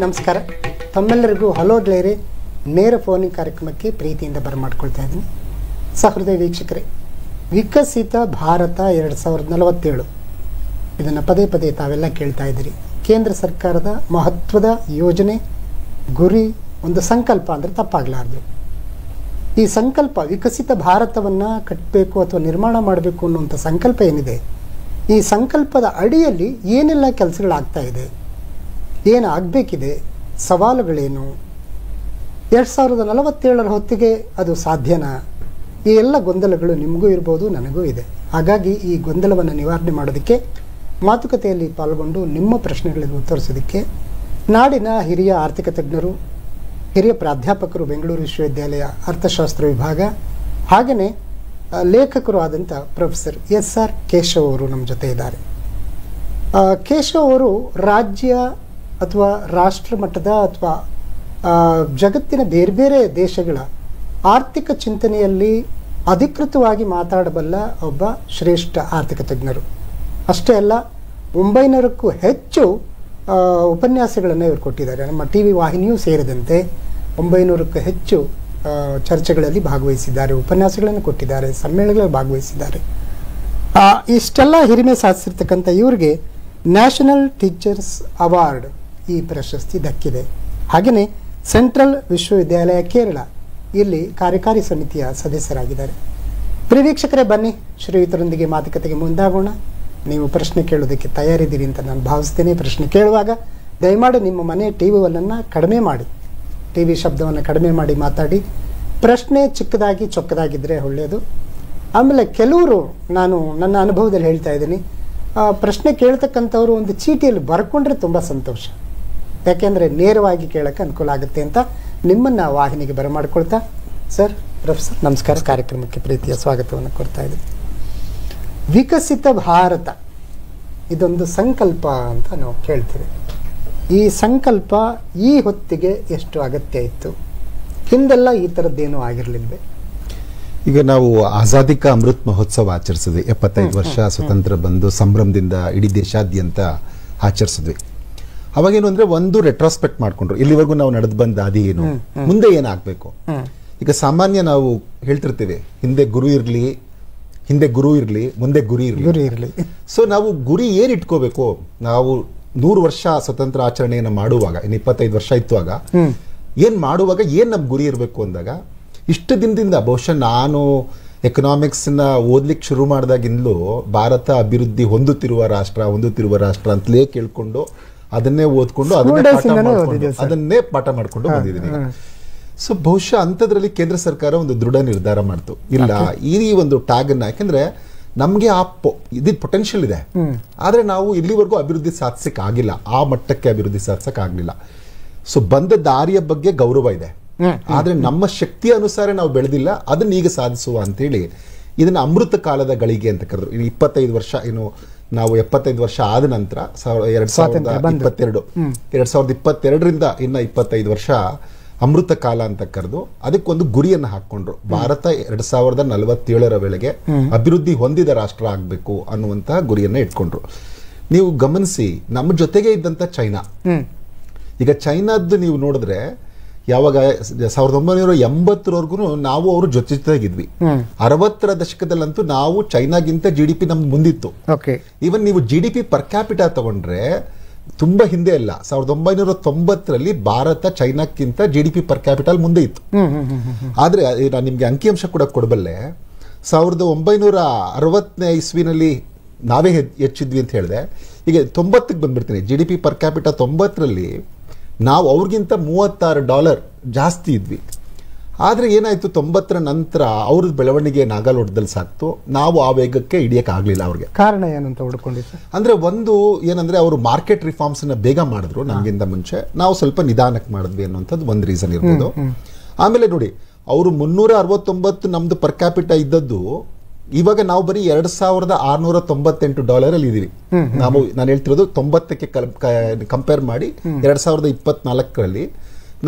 ನಮಸ್ಕಾರ. ತಮ್ಮೆಲ್ಲರಿಗೂ ಹಲೋ ಗೆಳೆಯರೇ ನೇರ ಫೋನಿಂಗ್ ಕಾರ್ಯಕ್ರಮಕ್ಕೆ ಪ್ರೀತಿಯಿಂದ ಬರಮಾಡ್ಕೊಳ್ತಾ ಇದ್ದೀನಿ. ಸಹೃದಯ ವೀಕ್ಷಕರೇ, ವಿಕಸಿತ ಭಾರತ 2047 ಇದನ್ನು ಪದೇ ಪದೇ ತಾವೆಲ್ಲ ಕೇಳ್ತಾ ಇದ್ದೀರಿ. ಕೇಂದ್ರ ಸರ್ಕಾರದ ಮಹತ್ವದ ಯೋಜನೆ, ಗುರಿ, ಒಂದು ಸಂಕಲ್ಪ ಅಂದರೆ ತಪ್ಪಾಗಲಾರದು. ಈ ಸಂಕಲ್ಪ ವಿಕಸಿತ ಭಾರತವನ್ನು ಕಟ್ಟಬೇಕು ಅಥವಾ ನಿರ್ಮಾಣ ಮಾಡಬೇಕು ಅನ್ನುವಂಥ ಸಂಕಲ್ಪ ಏನಿದೆ, ಈ ಸಂಕಲ್ಪದ ಅಡಿಯಲ್ಲಿ ಏನೆಲ್ಲ ಕೆಲಸಗಳಾಗ್ತಾ ಇದೆ, ಏನು ಆಗಬೇಕಿದೆ, ಸವಾಲುಗಳೇನು, 2047 ಹೊತ್ತಿಗೆ ಅದು ಸಾಧ್ಯನಾ, ಈ ಎಲ್ಲ ಗೊಂದಲಗಳು ನಿಮಗೂ ಇರ್ಬೋದು, ನನಗೂ ಇದೆ. ಹಾಗಾಗಿ ಈ ಗೊಂದಲವನ್ನು ನಿವಾರಣೆ ಮಾಡೋದಕ್ಕೆ, ಮಾತುಕತೆಯಲ್ಲಿ ಪಾಲ್ಗೊಂಡು ನಿಮ್ಮ ಪ್ರಶ್ನೆಗಳಿಗೆ ಉತ್ತರಿಸೋದಕ್ಕೆ ನಾಡಿನ ಹಿರಿಯ ಆರ್ಥಿಕ ತಜ್ಞರು, ಹಿರಿಯ ಪ್ರಾಧ್ಯಾಪಕರು, ಬೆಂಗಳೂರು ವಿಶ್ವವಿದ್ಯಾಲಯ ಅರ್ಥಶಾಸ್ತ್ರ ವಿಭಾಗ, ಹಾಗೆಯೇ ಲೇಖಕರು ಆದಂಥ ಪ್ರೊಫೆಸರ್ SR ಕೇಶವ್ ಅವರು ನಮ್ಮ ಜೊತೆ ಇದ್ದಾರೆ. ಕೇಶವ್ ಅವರು ರಾಜ್ಯ ಅಥವಾ ರಾಷ್ಟ್ರ ಮಟ್ಟದ ಅಥವಾ ಜಗತ್ತಿನ ಬೇರೆ ಬೇರೆ ದೇಶಗಳ ಆರ್ಥಿಕ ಚಿಂತನೆಯಲ್ಲಿ ಅಧಿಕೃತವಾಗಿ ಮಾತಾಡಬಲ್ಲ ಒಬ್ಬ ಶ್ರೇಷ್ಠ ಆರ್ಥಿಕ ತಜ್ಞರು. ಅಷ್ಟೇ ಅಲ್ಲ, 900ಕ್ಕೂ ಹೆಚ್ಚು ಉಪನ್ಯಾಸಗಳನ್ನು ಇವರು ಕೊಟ್ಟಿದ್ದಾರೆ. ನಮ್ಮ TV ವಾಹಿನಿಯೂ ಸೇರಿದಂತೆ 900ಕ್ಕೂ ಹೆಚ್ಚು ಚರ್ಚೆಗಳಲ್ಲಿ ಭಾಗವಹಿಸಿದ್ದಾರೆ, ಉಪನ್ಯಾಸಗಳನ್ನು ಕೊಟ್ಟಿದ್ದಾರೆ, ಸಮ್ಮೇಳನಗಳಲ್ಲಿ ಭಾಗವಹಿಸಿದ್ದಾರೆ. ಇಷ್ಟೆಲ್ಲ ಹಿರಿಮೆ ಸಾಧಿಸಿರ್ತಕ್ಕಂಥ ಇವರಿಗೆ ನ್ಯಾಷನಲ್ ಟೀಚರ್ಸ್ ಅವಾರ್ಡ್ ಈ ಪ್ರಶಸ್ತಿ ದಕ್ಕಿದೆ. ಹಾಗೆಯೇ ಸೆಂಟ್ರಲ್ ವಿಶ್ವವಿದ್ಯಾಲಯ ಕೇರಳ ಇಲ್ಲಿ ಕಾರ್ಯಕಾರಿ ಸಮಿತಿಯ ಸದಸ್ಯರಾಗಿದ್ದಾರೆ. ಪ್ರಿಯ ವೀಕ್ಷಕರೇ, ಬನ್ನಿ ಶ್ರೀಯುತರೊಂದಿಗೆ ಮಾತುಕತೆಗೆ ಮುಂದಾಗೋಣ. ನೀವು ಪ್ರಶ್ನೆ ಕೇಳೋದಕ್ಕೆ ತಯಾರಿದ್ದೀರಿ ಅಂತ ನಾನು ಭಾವಿಸ್ತೇನೆ. ಪ್ರಶ್ನೆ ಕೇಳುವಾಗ ದಯಮಾಡಿ ನಿಮ್ಮ ಮನೆ TV ಕಡಿಮೆ ಮಾಡಿ, TV ಶಬ್ದವನ್ನು ಕಡಿಮೆ ಮಾಡಿ ಮಾತಾಡಿ. ಪ್ರಶ್ನೆ ಚಿಕ್ಕದಾಗಿ ಚೊಕ್ಕದಾಗಿದ್ದರೆ ಒಳ್ಳೆಯದು. ಆಮೇಲೆ ಕೆಲವರು, ನಾನು ನನ್ನ ಅನುಭವದಲ್ಲಿ ಹೇಳ್ತಾ ಇದ್ದೀನಿ, ಪ್ರಶ್ನೆ ಕೇಳ್ತಕ್ಕಂಥವ್ರು ಒಂದು ಚೀಟಿಯಲ್ಲಿ ಬರ್ಕೊಂಡ್ರೆ ತುಂಬ ಸಂತೋಷ. ಯಾಕೆಂದರೆ ನೇರವಾಗಿ ಕೇಳೋಕ್ಕೆ ಅನುಕೂಲ ಆಗುತ್ತೆ ಅಂತ ನಿಮ್ಮನ್ನು ವಾಹಿನಿಗೆ ಬರಮಾಡ್ಕೊಳ್ತಾ, ಸರ್, ಪ್ರೊಫೆಸರ್ ನಮಸ್ಕಾರ, ಕಾರ್ಯಕ್ರಮಕ್ಕೆ ಪ್ರೀತಿಯ ಸ್ವಾಗತವನ್ನು ಕೊಡ್ತಾ ಇದ್ದೀನಿ. ವಿಕಸಿತ ಭಾರತ ಇದೊಂದು ಸಂಕಲ್ಪ ಅಂತ ನಾವು ಕೇಳ್ತೀವಿ. ಈ ಸಂಕಲ್ಪ ಈ ಹೊತ್ತಿಗೆ ಎಷ್ಟು ಅಗತ್ಯ ಇತ್ತು? ಹಿಂದೆಲ್ಲ ಈ ಥರದ್ದೇನೂ ಆಗಿರಲಿಲ್ವೇ? ಈಗ ನಾವು ಆಜಾದಿ ಕಾ ಅಮೃತ್ ಮಹೋತ್ಸವ ಆಚರಿಸಿದ್ವಿ. 75 ವರ್ಷ ಸ್ವತಂತ್ರ ಬಂದು ಸಂಭ್ರಮದಿಂದ ಇಡೀ ದೇಶಾದ್ಯಂತ ಆಚರಿಸಿದ್ವಿ. ಅವಾಗೇನು ಅಂದ್ರೆ ಒಂದು ರೆಟ್ರಾಸ್ಪೆಕ್ಟ್ ಮಾಡ್ಕೊಂಡ್ರು, ಇಲ್ಲಿವರೆಗೂ ನಾವು ನಡೆದು ಬಂದ ಹಾದಿ ಏನು, ಮುಂದೆ ಏನಾಗಬೇಕು. ಈಗ ಸಾಮಾನ್ಯ ನಾವು ಹೇಳ್ತಿರ್ತೀವಿ, ಹಿಂದೆ ಗುರು ಇರ್ಲಿ ಮುಂದೆ ಗುರಿ ಇರ್ಲಿ. ಸೊ ನಾವು ಗುರಿ ಏನ್ ಇಟ್ಕೋಬೇಕು? ನಾವು 100 ವರ್ಷ ಸ್ವತಂತ್ರ ಆಚರಣೆಯನ್ನು ಮಾಡುವಾಗ, 25 ವರ್ಷ ಇತ್ತುವಾಗ ಏನ್ ನಮ್ ಗುರಿ ಇರಬೇಕು ಅಂದಾಗ, ಇಷ್ಟು ದಿನದಿಂದ ಬಹುಶಃ ನಾನು ಎಕನಾಮಿಕ್ಸ್ ನ ಓದ್ಲಿಕ್ಕೆ ಶುರು ಮಾಡಿದಾಗಿಂದಲೂ ಭಾರತ ಅಭಿವೃದ್ಧಿ ಹೊಂದುತ್ತಿರುವ ರಾಷ್ಟ್ರ ಅಂತಲೇ ಕೇಳ್ಕೊಂಡು ಅದನ್ನೇ ಓದ್ಕೊಂಡು ಅದನ್ನೇ ಪಾಠ ಮಾಡ್ಕೊಂಡು ಬಂದಿದ್ದೀನಿ. ಸೊ ಬಹುಶಃ ಅಂಥದ್ರಲ್ಲಿ ಕೇಂದ್ರ ಸರ್ಕಾರ ಒಂದು ದೃಢ ನಿರ್ಧಾರ ಮಾಡ್ತು, ಇಲ್ಲ ಈ ಒಂದು ಟ್ಯಾಗ್ ಅನ್ನ, ಯಾಕಂದ್ರೆ ನಮ್ಗೆ ಇದು ಪೊಟೆನ್ಷಿಯಲ್ ಇದೆ, ಆದ್ರೆ ನಾವು ಇಲ್ಲಿವರೆಗೂ ಅಭಿವೃದ್ಧಿ ಸಾಧಿಸಕ್ ಆಗಿಲ್ಲ, ಆ ಮಟ್ಟಕ್ಕೆ ಅಭಿವೃದ್ಧಿ ಸಾಧಿಸಕ್ ಆಗ್ಲಿಲ್ಲ. ಸೊ ಬಂದ ದಾರಿಯ ಬಗ್ಗೆ ಗೌರವ ಇದೆ, ಆದ್ರೆ ನಮ್ಮ ಶಕ್ತಿಯ ಅನುಸಾರ ನಾವು ಬೆಳೆದಿಲ್ಲ, ಅದನ್ನ ಈಗ ಸಾಧಿಸುವ ಅಂತೇಳಿ ಇದನ್ನ ಅಮೃತ ಕಾಲದ ಗಳಿಗೆ ಅಂತ ಕರೆದ್ರು. 25 ವರ್ಷ ಏನು, ನಾವು 75 ವರ್ಷ ಆದ ನಂತರ 2022ರಿಂದ ಇನ್ನ 25 ವರ್ಷ ಅಮೃತ ಕಾಲ ಅಂತ ಕರೆದು ಅದಕ್ಕೊಂದು ಗುರಿಯನ್ನು ಹಾಕೊಂಡ್ರು. ಭಾರತ 2047 ವೇಳೆಗೆ ಅಭಿವೃದ್ಧಿ ಹೊಂದಿದ ರಾಷ್ಟ್ರ ಆಗ್ಬೇಕು ಅನ್ನುವಂತಹ ಗುರಿಯನ್ನ ಇಟ್ಕೊಂಡ್ರು. ನೀವು ಗಮನಿಸಿ, ನಮ್ಮ ಜೊತೆಗೆ ಇದ್ದಂತ ಚೈನಾ, ಈಗ ಚೈನಾದ್ದು ನೀವು ನೋಡಿದ್ರೆ ಯಾವಾಗ 1980ರವರೆಗೂ ನಾವು ಅವ್ರ ಜೊತೆಗಿದ್ವಿ. 60ರ ದಶಕದಲ್ಲಂತೂ ನಾವು ಚೈನಾಗಿಂತ GDP ನಮ್ದು ಮುಂದಿತ್ತು. ಈವನ್ ನೀವು GDP ಪರ್ ಕ್ಯಾಪಿಟಾ ತಗೊಂಡ್ರೆ ತುಂಬಾ ಹಿಂದೆ ಅಲ್ಲ, 1990ರಲ್ಲಿ ಭಾರತ ಚೈನಾಕ್ಕಿಂತ GDP ಪರ್ ಕ್ಯಾಪಿಟಲ್ ಮುಂದೆ ಇತ್ತು. ಆದ್ರೆ ನಾನು ನಿಮ್ಗೆ ಅಂಕಿಅಂಶ ಕೂಡ ಕೊಡಬಲ್ಲೆ. 1960ನೇ ಇಸ್ವಿನಲ್ಲಿ ನಾವೇ ಹೆಚ್ಚಿದ್ವಿ ಅಂತ ಹೇಳಿದೆ. ಈಗ 90ಕ್ಕೆ ಬಂದ್ಬಿಡ್ತೀನಿ. GDP ಪರ್ ಕ್ಯಾಪಿಟಾ 90ರಲ್ಲಿ ನಾವು ಅವ್ರಿಗಿಂತ $36 ಜಾಸ್ತಿ ಇದ್ವಿ. ಆದ್ರೆ ಏನಾಯ್ತು, 90ರ ನಂತರ ಅವ್ರ ಬೆಳವಣಿಗೆ ನಾಗಾಲೋಟದಲ್ಲಿ ಸಾಕ್ತು, ನಾವು ಆ ವೇಗಕ್ಕೆ ಹಿಡಿಯಕ್ ಆಗ್ಲಿಲ್ಲ. ಅವ್ರಿಗೆ ಕಾರಣ ಏನಂತ ಹುಡ್ಕೊಂಡಿತ್ತು ಅಂದ್ರೆ, ಒಂದು ಏನಂದ್ರೆ ಅವರು ಮಾರ್ಕೆಟ್ ರಿಫಾರ್ಮ್ಸ್ ನ ಬೇಗ ಮಾಡಿದ್ರು ನಮ್ಗಿಂತ ಮುಂಚೆ, ನಾವು ಸ್ವಲ್ಪ ನಿಧಾನಕ್ಕೆ ಮಾಡಿದ್ವಿ ಅನ್ನೋಂಥದ್ದು ಒಂದು ರೀಸನ್ ಇರ್ಬೋದು. ಆಮೇಲೆ ನೋಡಿ, ಅವರು 369 ನಮ್ದು ಪರ್ ಕ್ಯಾಪಿಟಾ ಇದ್ದದ್ದು, ಇವಾಗ ನಾವು ಬರೀ $2698 ಅಲ್ಲಿ ಇದೀವಿ. ನಾನು ಹೇಳ್ತಿರೋದು 90ಕ್ಕೆ ಕಂಪೇರ್ ಮಾಡಿ 2024ರಲ್ಲಿ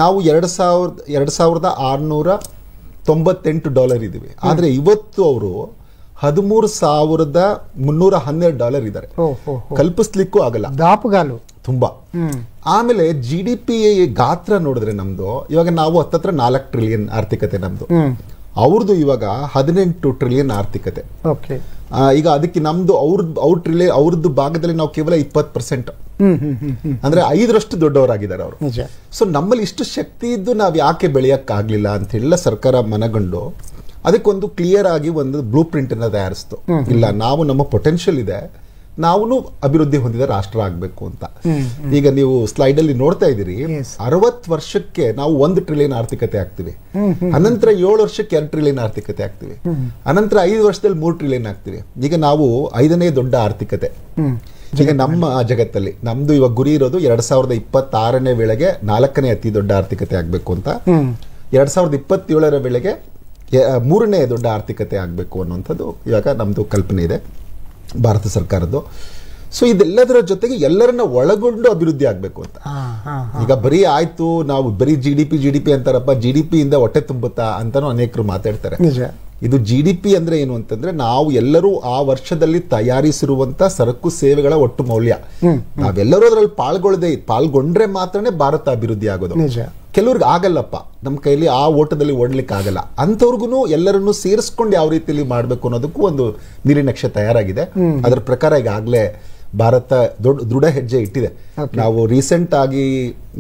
ನಾವು $2698 ಇದೀವಿ. ಆದ್ರೆ ಇವತ್ತು ಅವರು $13,312 ಇದ್ದಾರೆ. ಕಲ್ಪಿಸ್ಲಿಕ್ಕೂ ಆಗಲ್ಲ. ತುಂಬಾ. ಆಮೇಲೆ GDP ಗಾತ್ರ ನೋಡಿದ್ರೆ ನಮ್ದು ಇವಾಗ ನಾವು ಹತ್ತತ್ರ 4 ಟ್ರಿಲಿಯನ್ ಆರ್ಥಿಕತೆ ನಮ್ದು. ಅವ್ರದ್ದು ಇವಾಗ 18 ಟ್ರಿಲಿಯನ್ ಆರ್ಥಿಕತೆ. ಈಗ ಅದಕ್ಕೆ ನಮ್ದು ಅವ್ರದ್ದು ಭಾಗದಲ್ಲಿ ನಾವು ಕೇವಲ 20%, ಅಂದ್ರೆ 5ರಷ್ಟು ದೊಡ್ಡವರಾಗಿದ್ದಾರೆ ಅವರು. ಸೊ ನಮ್ಮಲ್ಲಿ ಇಷ್ಟು ಶಕ್ತಿ ಇದ್ದು ನಾವ್ ಯಾಕೆ ಬೆಳೆಯಕ್ ಆಗ್ಲಿಲ್ಲ ಅಂತ ಹೇಳಿ ಸರ್ಕಾರ ಮನಗಂಡು ಅದಕ್ಕೊಂದು ಕ್ಲಿಯರ್ ಆಗಿ ಒಂದು ಬ್ಲೂ ಪ್ರಿಂಟ್ ಅನ್ನ ತಯಾರಿಸ್ತು. ಇಲ್ಲ, ನಾವು ನಮ್ಮ ಪೊಟೆನ್ಶಿಯಲ್ ಇದೆ, ನಾವು ಅಭಿವೃದ್ಧಿ ಹೊಂದಿದ ರಾಷ್ಟ್ರ ಆಗ್ಬೇಕು ಅಂತ. ಈಗ ನೀವು ಸ್ಲೈಡ್ ಅಲ್ಲಿ ನೋಡ್ತಾ ಇದ್ದೀರಿ, 60 ವರ್ಷಕ್ಕೆ ನಾವು 1 ಟ್ರಿಲಿಯನ್ ಆರ್ಥಿಕತೆ ಆಗ್ತೀವಿ, ಅನಂತರ 7 ವರ್ಷಕ್ಕೆ 2 ಟ್ರಿಲಿಯನ್ ಆರ್ಥಿಕತೆ ಆಗ್ತೀವಿ, ಅನಂತರ 5 ವರ್ಷದಲ್ಲಿ 3 ಟ್ರಿಲಿಯನ್ ಆಗ್ತೀವಿ. ಈಗ ನಾವು 5ನೇ ದೊಡ್ಡ ಆರ್ಥಿಕತೆ ಈಗ ನಮ್ಮ ಜಗತ್ತಲ್ಲಿ. ನಮ್ದು ಇವಾಗ ಗುರಿ ಇರೋದು 2026ನೇ ವೇಳೆಗೆ 4ನೇ ಅತಿ ದೊಡ್ಡ ಆರ್ಥಿಕತೆ ಆಗ್ಬೇಕು ಅಂತ, 2027ರ ವೇಳೆಗೆ 3ನೇ ದೊಡ್ಡ ಆರ್ಥಿಕತೆ ಆಗ್ಬೇಕು ಅನ್ನುವಂಥದ್ದು ಇವಾಗ ನಮ್ದು ಕಲ್ಪನೆ ಇದೆ ಭಾರತ ಸರ್ಕಾರದ್ದು. ಸೊ ಇದೆಲ್ಲದರ ಜೊತೆಗೆ ಎಲ್ಲರನ್ನ ಒಳಗೊಂಡು ಅಭಿವೃದ್ಧಿ ಆಗ್ಬೇಕು ಅಂತ. ಈಗ ಬರೀ ಆಯ್ತು ನಾವು ಬರೀ GDP ಅಂತಾರಪ್ಪ, GDP ಇಂದ ಹೊಟ್ಟೆ ತುಂಬುತ್ತಾ ಅಂತಾನು ಅನೇಕರು ಮಾತಾಡ್ತಾರೆ. ಇದು GDP ಅಂದ್ರೆ ಏನು ಅಂತಂದ್ರೆ ನಾವು ಎಲ್ಲರೂ ಆ ವರ್ಷದಲ್ಲಿ ತಯಾರಿಸಿರುವಂತ ಸರಕು ಸೇವೆಗಳ ಒಟ್ಟು ಮೌಲ್ಯ. ನಾವೆಲ್ಲರೂ ಅದರಲ್ಲಿ ಪಾಲ್ಗೊಂಡ್ರೆ ಮಾತ್ರನೇ ಭಾರತ ಅಭಿವೃದ್ಧಿ ಆಗೋದು. ಕೆಲವ್ರಿಗೆ ಆಗಲ್ಲಪ್ಪ, ನಮ್ಮ ಕೈಲಿ ಆ ಓಟದಲ್ಲಿ ಓಡ್ಲಿಕ್ಕೆ ಆಗಲ್ಲ, ಅಂತವ್ರಿಗೂ ಎಲ್ಲರನ್ನು ಸೇರಿಸ್ಕೊಂಡು ಯಾವ ರೀತಿಯಲ್ಲಿ ಮಾಡ್ಬೇಕು ಅನ್ನೋದಕ್ಕೂ ಒಂದು ನೀಲಿನಕ್ಷೆ ತಯಾರಾಗಿದೆ. ಅದರ ಪ್ರಕಾರ ಈಗಾಗಲೇ ಭಾರತ ದೃಢ ಹೆಜ್ಜೆ ಇಟ್ಟಿದೆ. ನಾವು ರೀಸೆಂಟ್ ಆಗಿ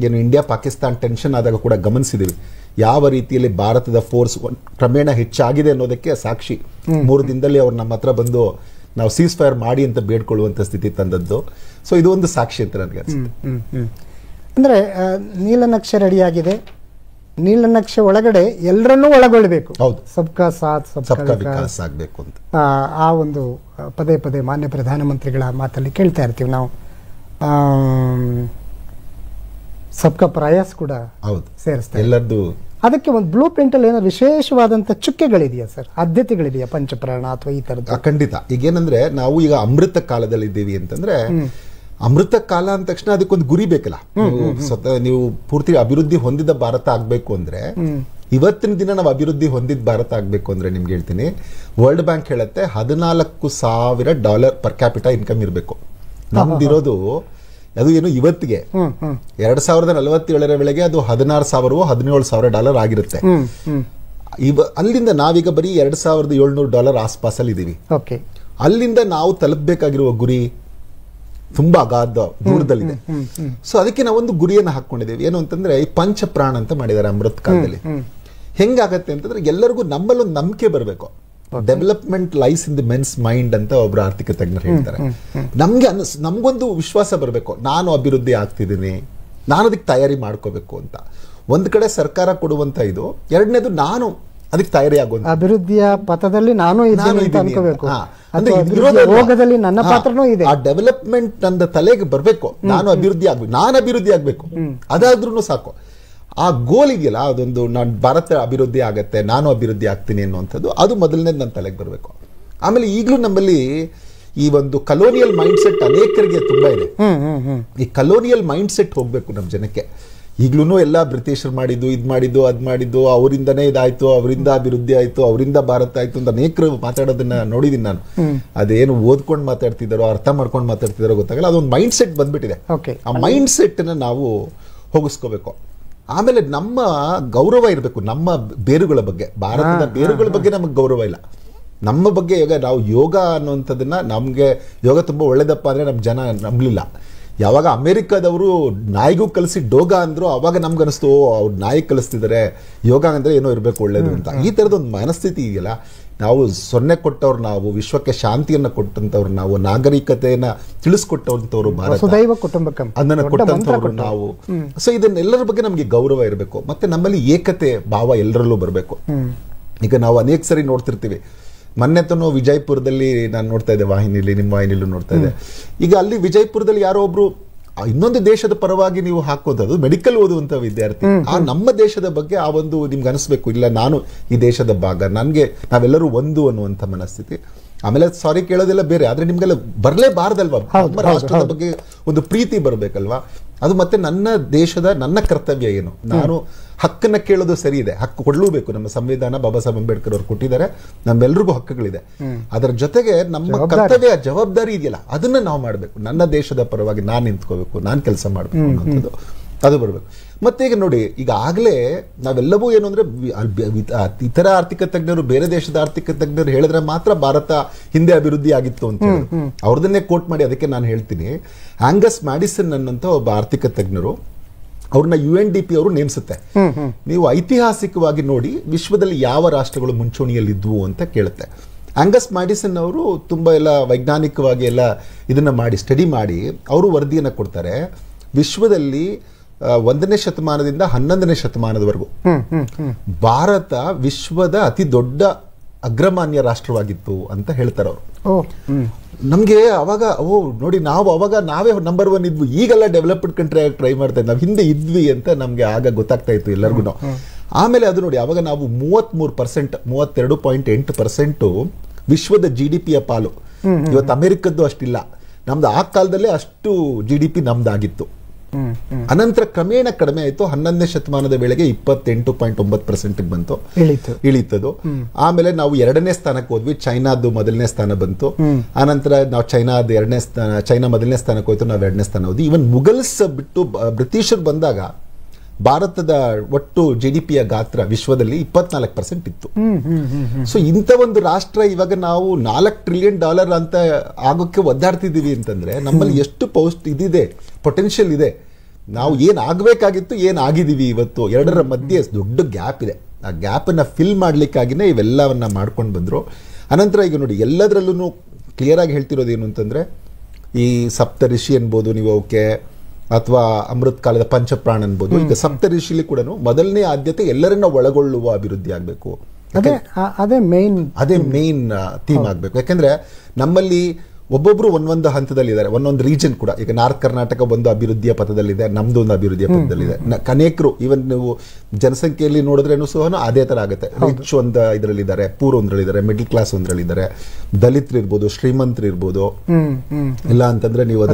ಏನು ಇಂಡಿಯಾ ಪಾಕಿಸ್ತಾನ್ ಟೆನ್ಷನ್ ಆದಾಗ ಕೂಡ ಗಮನಿಸಿದೀವಿ ಯಾವ ರೀತಿಯಲ್ಲಿ ಭಾರತದ ಫೋರ್ಸ್ ಕ್ರಮೇಣ ಹೆಚ್ಚಾಗಿದೆ ಅನ್ನೋದಕ್ಕೆ ಸಾಕ್ಷಿ. 3 ದಿನದಲ್ಲಿ ಅವ್ರು ನಮ್ಮ ಹತ್ರ ಬಂದು ನಾವು ಸೀಸ್ ಫೈರ್ ಮಾಡಿ ಅಂತ ಬೇಡ್ಕೊಳ್ಳುವಂತ ಸ್ಥಿತಿ ತಂದದ್ದು. ಸೊ ಇದು ಒಂದು ಸಾಕ್ಷಿ ಅಂತ ನನಗೆ ಅನ್ಸುತ್ತೆ. ಅಂದ್ರೆ ನೀಲನಕ್ಷೆ ರೆಡಿಯಾಗಿದೆ, ನೀಲನಕ್ಷೆ ಒಳಗಡೆ ಎಲ್ಲರನ್ನೂ ಒಳಗೊಳ್ಳಬೇಕು. ಹೌದು, ಸಬ್ಕಾ ಸಾಥ್ ಸಬ್ಕಾ ವಿಕಾಸ್ ಆಗಬೇಕು ಅಂತ ಆ ಒಂದು ಪದೇ ಪದೇ ಮಾನ್ಯ ಪ್ರಧಾನಮಂತ್ರಿಗಳ ಮಾತಲ್ಲಿ ಕೇಳ್ತಾ ಇರ್ತೀವಿ ನಾವು. ಸಬ್ಕಾ ಪ್ರಯಾಸ್ ಕೂಡ ಸೇರಿಸ್ತಾರೆ ಎಲ್ಲರದ್ದು. ಅದಕ್ಕೆ ಒಂದು ಬ್ಲೂ ಪ್ರಿಂಟ್ ಅಲ್ಲಿ ಏನೋ ವಿಶೇಷವಾದಂತ ಚುಕ್ಕೆಗಳಿದೆಯಾ ಸರ್, ಆದ್ಯತೆಗಳಿದೆಯಾ ಪಂಚಪ್ರಾಣ ಅಥವಾ ಈ ತರದ್ದು? ಖಂಡಿತ. ಈಗೇನಂದ್ರೆ ನಾವು ಈಗ ಅಮೃತ ಕಾಲದಲ್ಲಿ ಇದ್ದೀವಿ ಅಂತಂದ್ರೆ, ಅಮೃತ ಕಾಲ ಅಂದ ತಕ್ಷಣ ಅದಕ್ಕೊಂದು ಗುರಿ ಬೇಕಲ್ಲ. ನೀವು ಪೂರ್ತಿ ಅಭಿವೃದ್ಧಿ ಹೊಂದಿದ ಭಾರತ ಆಗ್ಬೇಕು ಅಂದ್ರೆ, ಇವತ್ತಿನ ದಿನ ನಾವು ಅಭಿವೃದ್ಧಿ ಹೊಂದಿದ ಭಾರತ ಆಗ್ಬೇಕು ಅಂದ್ರೆ ನಿಮ್ಗೆ ಹೇಳ್ತೀನಿ, ವರ್ಲ್ಡ್ ಬ್ಯಾಂಕ್ ಹೇಳುತ್ತೆ $14,000 ಪರ್ ಕ್ಯಾಪಿಟಾ ಇನ್ಕಮ್ ಇರಬೇಕು. ನಮ್ದಿರೋದು ಅದು ಏನು ಇವತ್ತಿಗೆ 2047ರ ವೇಳೆಗೆ ಅದು $16,000-17,000 ಆಗಿರುತ್ತೆ. ಅಲ್ಲಿಂದ ನಾವೀಗ ಬರೀ $2,700 ಆಸ್ಪಾಸಲ್ಲಿ ಇದೀವಿ. ಅಲ್ಲಿಂದ ನಾವು ತಲುಪಬೇಕಾಗಿರುವ ಗುರಿ ತುಂಬಾ ಅಗಾಧ ದೂರದಲ್ಲಿದೆ. ಸೊ ಅದಕ್ಕೆ ನಾವೊಂದು ಗುರಿಯನ್ನು ಹಾಕೊಂಡಿದ್ದೇವೆ. ಏನು ಅಂತಂದ್ರೆ ಈ ಪಂಚಪ್ರಾಣ ಅಂತ ಮಾಡಿದ್ದಾರೆ ಅಮೃತ್ ಕಾಲದಲ್ಲಿ. ಹೆಂಗಾಗತ್ತೆ ಅಂತಂದ್ರೆ ಎಲ್ಲರಿಗೂ ನಮ್ಮಲ್ಲೊಂದು ನಂಬಿಕೆ ಬರಬೇಕು. Development lies in the men's mind ಅಂತ ಒಬ್ರು ಆರ್ಥಿಕ ತಜ್ಞರು ಹೇಳ್ತಾರೆ. ನಮ್ಗೊಂದು ವಿಶ್ವಾಸ ಬರಬೇಕು, ನಾನು ಅಭಿವೃದ್ಧಿ ಆಗ್ತಿದ್ದೀನಿ, ನಾನು ಅದಕ್ಕೆ ತಯಾರಿ ಮಾಡ್ಕೋಬೇಕು ಅಂತ. ಒಂದ್ ಕಡೆ ಸರ್ಕಾರ ಕೊಡುವಂತ ಇದು, ಎರಡನೇದು ನಾನು ಅದಕ್ಕೆ ತಯಾರಿ ಆಗುವಂತ ಅಭಿವೃದ್ಧಿಯ ಪಥದಲ್ಲಿ ನಾನು ನನ್ನ ಪಾತ್ರನೂ ಇದೆ. ಆ ಡೆವಲಪ್ಮೆಂಟ್ ನನ್ನ ತಲೆಗೆ ಬರಬೇಕು, ನಾನು ಅಭಿವೃದ್ಧಿ ಆಗ್ಬೇಕು ಅದಾದ್ರೂ ಸಾಕು. ಆ ಗೋಲ್ ಇದೆಯಲ್ಲ, ಅದೊಂದು ನಾನು ಭಾರತ ಅಭಿವೃದ್ಧಿ ಆಗತ್ತೆ, ನಾನು ಅಭಿವೃದ್ಧಿ ಆಗ್ತೀನಿ ಅನ್ನುವಂಥದ್ದು, ಅದು ಮೊದಲನೇದು ನನ್ನ ತಲೆಗೆ ಬರಬೇಕು. ಆಮೇಲೆ ಈಗಲೂ ನಮ್ಮಲ್ಲಿ ಈ ಒಂದು ಕಲೋನಿಯಲ್ ಮೈಂಡ್ ಸೆಟ್ ಅನೇಕರಿಗೆ ತುಂಬಾ ಇದೆ. ಈ ಕಲೋನಿಯಲ್ ಮೈಂಡ್ ಸೆಟ್ ಹೋಗ್ಬೇಕು ನಮ್ಮ ಜನಕ್ಕೆ. ಈಗ್ಲೂ ಎಲ್ಲ ಬ್ರಿಟಿಷರು ಮಾಡಿದ್ದು, ಇದ್ ಮಾಡಿದ್ದು, ಅದ್ ಮಾಡಿದ್ದು, ಅವರಿಂದನೇ ಇದಾಯ್ತು, ಅವರಿಂದ ಅಭಿವೃದ್ಧಿ ಆಯ್ತು, ಅವರಿಂದ ಭಾರತ ಆಯ್ತು ಅಂತ ಅನೇಕರು ಮಾತಾಡೋದನ್ನ ನೋಡಿದೀನಿ ನಾನು. ಅದೇನು ಓದ್ಕೊಂಡು ಮಾತಾಡ್ತಿದ್ದಾರೋ, ಅರ್ಥ ಮಾಡ್ಕೊಂಡು ಮಾತಾಡ್ತಿದಾರೋ ಗೊತ್ತಾಗಲ್ಲ, ಅದೊಂದು ಮೈಂಡ್ ಸೆಟ್ ಬಂದ್ಬಿಟ್ಟಿದೆ. ಆ ಮೈಂಡ್ ಸೆಟ್ ನ ನಾವು ಹೋಗಿಸ್ಕೋಬೇಕು. ಆಮೇಲೆ ನಮ್ಮ ಗೌರವ ಇರಬೇಕು ನಮ್ಮ ಬೇರುಗಳ ಬಗ್ಗೆ. ಭಾರತದ ಬೇರುಗಳ ಬಗ್ಗೆ ನಮಗೆ ಗೌರವ ಇಲ್ಲ. ನಮ್ಮ ಬಗ್ಗೆ ಈಗ ನಾವು ಯೋಗ ಅನ್ನುವಂಥದ್ದನ್ನ, ನಮ್ಗೆ ಯೋಗ ತುಂಬಾ ಒಳ್ಳೇದಪ್ಪ ಅಂದ್ರೆ ನಮ್ಮ ಜನ ನಂಬಲಿಲ್ಲ. ಯಾವಾಗ ಅಮೆರಿಕದವರು ನಾಯಿಗೂ ಕಲಿಸಿ ಡೋಗ ಅಂದ್ರು, ಅವಾಗ ನಮ್ಗನಿಸ್ತು ಅವ್ರು ನಾಯಿ ಕಲಿಸ್ತಿದ್ದಾರೆ, ಯೋಗ ಅಂದ್ರೆ ಏನೋ ಇರಬೇಕು ಒಳ್ಳೇದು ಅಂತ. ಈ ತರದೊಂದು ಮನಸ್ಥಿತಿ ಇದೆಯಲ್ಲ, ನಾವು ಸೊನ್ನೆ ಕೊಟ್ಟವ್ರು, ನಾವು ವಿಶ್ವಕ್ಕೆ ಶಾಂತಿಯನ್ನ ಕೊಟ್ಟಂತವ್ರು, ನಾವು ನಾಗರಿಕತೆಯನ್ನ ತಿಳಿಸ್ಕೊಟ್ಟಂತವ್ರು, ಭಾರತ ಅದನ್ನ ಕೊಟ್ಟಂತವ್ರು ನಾವು. ಸೊ ಇದನ್ನೆಲ್ಲರ ಬಗ್ಗೆ ನಮ್ಗೆ ಗೌರವ ಇರಬೇಕು. ಮತ್ತೆ ನಮ್ಮಲ್ಲಿ ಏಕತೆ ಭಾವ ಎಲ್ಲರಲ್ಲೂ ಬರಬೇಕು. ಈಗ ನಾವು ಅನೇಕ ಸರಿ ನೋಡ್ತಿರ್ತೀವಿ. ಮೊನ್ನೆ ತನೂ ವಿಜಯಪುರದಲ್ಲಿ ನಾನು ನೋಡ್ತಾ ಇದ್ದೆ, ವಾಹಿನಿಲಿ, ನಿಮ್ಮ ವಾಹಿನಿಲೂ ನೋಡ್ತಾ ಇದ್ದೆ. ಈಗ ಅಲ್ಲಿ ವಿಜಯಪುರದಲ್ಲಿ ಯಾರೋ ಒಬ್ರು ಇನ್ನೊಂದು ದೇಶದ ಪರವಾಗಿ ನೀವು ಹಾಕೋದು ಮೆಡಿಕಲ್ ಓದುವಂತ ವಿದ್ಯಾರ್ಥಿ, ಆ ನಮ್ಮ ದೇಶದ ಬಗ್ಗೆ ಆ ಒಂದು ನಿಮ್ಗೆ ಅನಿಸ್ಬೇಕು, ಇಲ್ಲ ನಾನು ಈ ದೇಶದ ಭಾಗ, ನನ್ಗೆ ನಾವೆಲ್ಲರೂ ಒಂದು ಅನ್ನುವಂಥ ಮನಸ್ಥಿತಿ. ಆಮೇಲೆ ಸಾರಿ ಕೇಳೋದೆಲ್ಲ ಬೇರೆ, ಆದ್ರೆ ನಿಮ್ಗೆಲ್ಲ ಬರ್ಲೇಬಾರ್ದಲ್ವಾ, ರಾಷ್ಟ್ರದ ಬಗ್ಗೆ ಒಂದು ಪ್ರೀತಿ ಬರ್ಬೇಕಲ್ವಾ. ಅದು ಮತ್ತೆ ನನ್ನ ದೇಶದ ನನ್ನ ಕರ್ತವ್ಯ ಏನು, ನಾನು ಹಕ್ಕನ್ನ ಕೇಳೋದು ಸರಿ ಇದೆ, ಹಕ್ಕು ಕೊಡ್ಲೂಬೇಕು. ನಮ್ಮ ಸಂವಿಧಾನ ಬಾಬಾ ಸಾಹೇಬ್ ಅಂಬೇಡ್ಕರ್ ಅವರು ಕೊಟ್ಟಿದ್ದಾರೆ, ನಮ್ಮೆಲ್ರಿಗೂ ಹಕ್ಕುಗಳಿದೆ. ಅದರ ಜೊತೆಗೆ ನಮ್ಮ ಕರ್ತವ್ಯ ಜವಾಬ್ದಾರಿ ಇದೆಯಲ್ಲ, ಅದನ್ನ ನಾವು ಮಾಡಬೇಕು. ನನ್ನ ದೇಶದ ಪರವಾಗಿ ನಾನು ನಿಂತ್ಕೋಬೇಕು, ನಾನು ಕೆಲಸ ಮಾಡಬೇಕು ಅನ್ನೋದು ಅದು ಬರಬೇಕು. ಮತ್ತೆ ಈಗ ನೋಡಿ, ಈಗ ಆಗ್ಲೇ ನಾವೆಲ್ಲವೂ ಏನು ಅಂದ್ರೆ ಇತರ ಆರ್ಥಿಕ ತಜ್ಞರು, ಬೇರೆ ದೇಶದ ಆರ್ಥಿಕ ತಜ್ಞರು ಹೇಳಿದ್ರೆ ಮಾತ್ರ ಭಾರತ ಹಿಂದೆ ಅಭಿವೃದ್ಧಿ ಆಗಿತ್ತು ಅಂತ ಹೇಳಿ ಅವ್ರದನ್ನೇ ಕೋಟ್ ಮಾಡಿ ಅದಕ್ಕೆ ನಾನು ಹೇಳ್ತೀನಿ. ಆಂಗಸ್ ಮ್ಯಾಡಿಸನ್ ಅನ್ನಂತ ಒಬ್ಬ ಆರ್ಥಿಕ ತಜ್ಞರು, ಅವ್ರನ್ನ UNDP ಅವರು ನೇಮಿಸುತ್ತೆ. ನೀವು ಐತಿಹಾಸಿಕವಾಗಿ ನೋಡಿ ವಿಶ್ವದಲ್ಲಿ ಯಾವ ರಾಷ್ಟ್ರಗಳು ಮುಂಚೂಣಿಯಲ್ಲಿದ್ವು ಅಂತ ಕೇಳುತ್ತೆ. ಆಂಗಸ್ ಮ್ಯಾಡಿಸನ್ ಅವರು ತುಂಬಾ ಎಲ್ಲ ವೈಜ್ಞಾನಿಕವಾಗಿ ಎಲ್ಲ ಇದನ್ನ ಮಾಡಿ ಸ್ಟಡಿ ಮಾಡಿ ಅವರು ವರದಿಯನ್ನ ಕೊಡ್ತಾರೆ. ವಿಶ್ವದಲ್ಲಿ 1ನೇ ಶತಮಾನದಿಂದ 11ನೇ ಶತಮಾನದವರೆಗೂ ಭಾರತ ವಿಶ್ವದ ಅತಿ ದೊಡ್ಡ ಅಗ್ರಮಾನ್ಯ ರಾಷ್ಟ್ರವಾಗಿತ್ತು ಅಂತ ಹೇಳ್ತಾರೆ ಅವರು. ನಮ್ಗೆ ಅವಾಗ ನೋಡಿ, ನಾವು ಅವಾಗ ನಾವೇ ನಂಬರ್ 1 ಇದ್ವಿ, ಈಗೆಲ್ಲ ಡೆವಲಪ್ಡ್ ಕಂಟ್ರಿ ಆಗಿ ಟ್ರೈ ಮಾಡ್ತಾ ಇದ್ವಿ, ನಾವು ಹಿಂದೆ ಇದ್ವಿ ಅಂತ ನಮ್ಗೆ ಆಗ ಗೊತ್ತಾಗ್ತಾ ಇತ್ತು ಎಲ್ಲರಿಗೂ. ಆಮೇಲೆ ಅದು ನೋಡಿ, ಅವಾಗ ನಾವು 33%, 32.8% ವಿಶ್ವದ GDPಯ ಪಾಲು. ಇವತ್ತು ಅಮೆರಿಕದ್ದು ಅಷ್ಟಿಲ್ಲ, ನಮ್ದು ಆ ಕಾಲದಲ್ಲೇ ಅಷ್ಟು GDP ನಮ್ದಾಗಿತ್ತು. ಅನಂತರ ಕ್ರಮೇಣ ಕಡಿಮೆ ಆಯ್ತು. 11ನೇ ಶತಮಾನದ ವೇಳೆಗೆ 28.9% ಬಂತು, ಇಳಿತದು. ಆಮೇಲೆ ನಾವು 2ನೇ ಸ್ಥಾನಕ್ಕೆ ಹೋದ್ವಿ, ಚೈನಾದ್ದು 1ನೇ ಸ್ಥಾನ ಬಂತು. ಆನಂತರ ನಾವು ಚೈನಾದ 2ನೇ ಸ್ಥಾನ, ಚೈನಾ 1ನೇ ಸ್ಥಾನಕ್ಕೆ ಹೋಯ್ತು, ನಾವು 2ನೇ ಸ್ಥಾನ ಹೋದ್ವಿ. ಇವನ್ ಮುಘಲ್ಸ್ ಬಿಟ್ಟು ಬ್ರಿಟಿಷರು ಬಂದಾಗ ಭಾರತದ ಒಟ್ಟು GDPಯ ಗಾತ್ರ ವಿಶ್ವದಲ್ಲಿ 24% ಇತ್ತು. ಸೊ ಇಂಥ ಒಂದು ರಾಷ್ಟ್ರ ಇವಾಗ ನಾವು $4 ಟ್ರಿಲಿಯನ್ ಅಂತ ಆಗೋಕ್ಕೆ ಒದ್ದಾಡ್ತಿದೀವಿ ಅಂತಂದ್ರೆ ನಮ್ಮಲ್ಲಿ ಎಷ್ಟು ಇದಿದೆ, ಪೊಟೆನ್ಷಿಯಲ್ ಇದೆ. ನಾವು ಏನ್ ಆಗ್ಬೇಕಾಗಿತ್ತು, ಏನ್ ಆಗಿದೀವಿ ಇವತ್ತು, ಎರಡರ ಮಧ್ಯೆ ದೊಡ್ಡ ಗ್ಯಾಪ್ ಇದೆ. ಆ ಗ್ಯಾಪ್ ಅನ್ನ ಫಿಲ್ ಮಾಡ್ಲಿಕ್ಕಾಗಿನೇ ಇವೆಲ್ಲವನ್ನ ಮಾಡ್ಕೊಂಡು ಬಂದ್ರು. ಅನಂತರ ಈಗ ನೋಡಿ, ಎಲ್ಲದರಲ್ಲೂ ಕ್ಲಿಯರ್ ಆಗಿ ಹೇಳ್ತಿರೋದು ಏನು ಅಂತಂದ್ರೆ, ಈ ಸಪ್ತಋಷಿ ಅನ್ಬೋದು ನೀವು, ಓಕೆ, ಅಥವಾ ಅಮೃತ್ ಕಾಲದ ಪಂಚಪ್ರಾಣ ಅನ್ಬೋದು. ಈಗ ಸಪ್ತಋಷಿಲಿ ಕೂಡ ಮೊದಲನೇ ಆದ್ಯತೆ ಎಲ್ಲರನ್ನ ಒಳಗೊಳ್ಳುವ ಅಭಿವೃದ್ಧಿ ಆಗ್ಬೇಕು. ಅದೇ ಮೇನ್ ಥೀಮ್ ಆಗ್ಬೇಕು. ಯಾಕಂದ್ರೆ ನಮ್ಮಲ್ಲಿ ಒಬ್ಬೊಬ್ರು ಒಂದೊಂದು ಹಂತದಲ್ಲಿದ್ದಾರೆ, ಒಂದೊಂದು ರೀಜನ್ ಕೂಡ. ಈಗ ನಾರ್ತ್ ಕರ್ನಾಟಕ ಒಂದು ಅಭಿವೃದ್ಧಿಯ ಪಥದಲ್ಲಿದೆ, ನಮ್ದು ಒಂದು ಅಭಿವೃದ್ಧಿಯ ಪಥದಲ್ಲಿದೆ. ಅನೇಕರು ಇವನ್ ನೀವು ಜನಸಂಖ್ಯೆಯಲ್ಲಿ ನೋಡಿದ್ರೇನು ಸಹ ಅದೇ ತರ ಆಗುತ್ತೆ. ರಿಚ್ ಒಂದು ಇದರಲ್ಲಿದ್ದಾರೆ, ಪೂರ್ ಒಂದ್ರಲ್ಲಿದ್ದಾರೆ, ಮಿಡಲ್ ಕ್ಲಾಸ್ ಒಂದ್ರಲ್ಲಿದ್ದಾರೆ, ದಲಿತರು ಇರ್ಬೋದು, ಶ್ರೀಮಂತರು ಇರ್ಬೋದು, ಇಲ್ಲ ಅಂತಂದ್ರೆ ನೀವು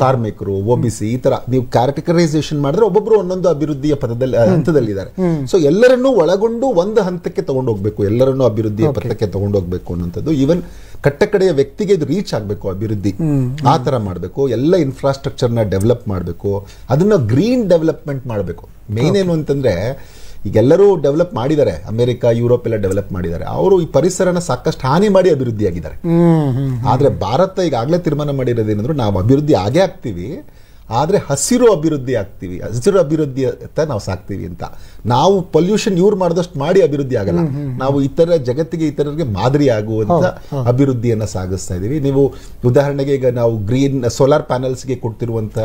ಕಾರ್ಮಿಕರು, OBC, ಈ ತರ ನೀವು ಕ್ಯಾಟಗರೈಸೇಷನ್ ಮಾಡಿದ್ರೆ ಒಬ್ಬೊಬ್ರು ಒಂದೊಂದು ಅಭಿವೃದ್ಧಿಯ ಪಥದಲ್ಲಿ ಹಂತದಲ್ಲಿದ್ದಾರೆ. ಸೊ ಎಲ್ಲರನ್ನೂ ಒಳಗೊಂಡು ಒಂದು ಹಂತಕ್ಕೆ ತಗೊಂಡೋಗ್ಬೇಕು, ಎಲ್ಲರನ್ನೂ ಅಭಿವೃದ್ಧಿಯ ಪಥಕ್ಕೆ ತಗೊಂಡೋಗ್ಬೇಕು ಅನ್ನೋಂಥದ್ದು. ಈವನ್ ಕಟ್ಟಕಡೆಯ ವ್ಯಕ್ತಿಗೆ ಇದು ರೀಚ್ ಆಗಬೇಕು ಅಭಿವೃದ್ಧಿ, ಆ ತರ ಮಾಡಬೇಕು. ಎಲ್ಲ ಇನ್ಫ್ರಾಸ್ಟ್ರಕ್ಚರ್ ನ ಡೆವಲಪ್ ಮಾಡಬೇಕು, ಅದನ್ನ ಗ್ರೀನ್ ಡೆವಲಪ್ಮೆಂಟ್ ಮಾಡಬೇಕು. ಮೇನ್ ಏನು ಅಂತಂದ್ರೆ, ಈಗೆಲ್ಲರೂ ಡೆವಲಪ್ ಮಾಡಿದ್ದಾರೆ, ಅಮೆರಿಕ, ಯುರೋಪ್ ಎಲ್ಲ ಡೆವಲಪ್ ಮಾಡಿದ್ದಾರೆ. ಅವರು ಈ ಪರಿಸರನ ಸಾಕಷ್ಟು ಹಾನಿ ಮಾಡಿ ಅಭಿವೃದ್ಧಿ ಆಗಿದ್ದಾರೆ. ಆದ್ರೆ ಭಾರತ ಈಗಾಗಲೇ ತೀರ್ಮಾನ ಮಾಡಿರೋದೇನಂದ್ರೆ, ನಾವು ಅಭಿವೃದ್ಧಿ ಆಗೇ ಆಗ್ತೀವಿ, ಆದ್ರೆ ಹಸಿರು ಅಭಿವೃದ್ಧಿ ಆಗ್ತೀವಿ, ಹಸಿರು ಅಭಿವೃದ್ಧಿ ನಾವು ಸಾಕ್ತೀವಿ ಅಂತ. ನಾವು ಪೊಲ್ಯೂಷನ್ ಇವ್ರು ಮಾಡಿದಷ್ಟು ಮಾಡಿ ಅಭಿವೃದ್ಧಿ ಆಗಲ್ಲ, ನಾವು ಇತರ ಜಗತ್ತಿಗೆ, ಇತರರಿಗೆ ಮಾದರಿ ಆಗುವಂತ ಅಭಿವೃದ್ಧಿಯನ್ನ ಸಾಗಿಸ್ತಾ ಇದೀವಿ. ನೀವು ಉದಾಹರಣೆಗೆ ಈಗ ನಾವು ಗ್ರೀನ್ ಸೋಲಾರ್ ಪ್ಯಾನಲ್ಸ್ಗೆ ಕೊಡ್ತಿರುವಂತ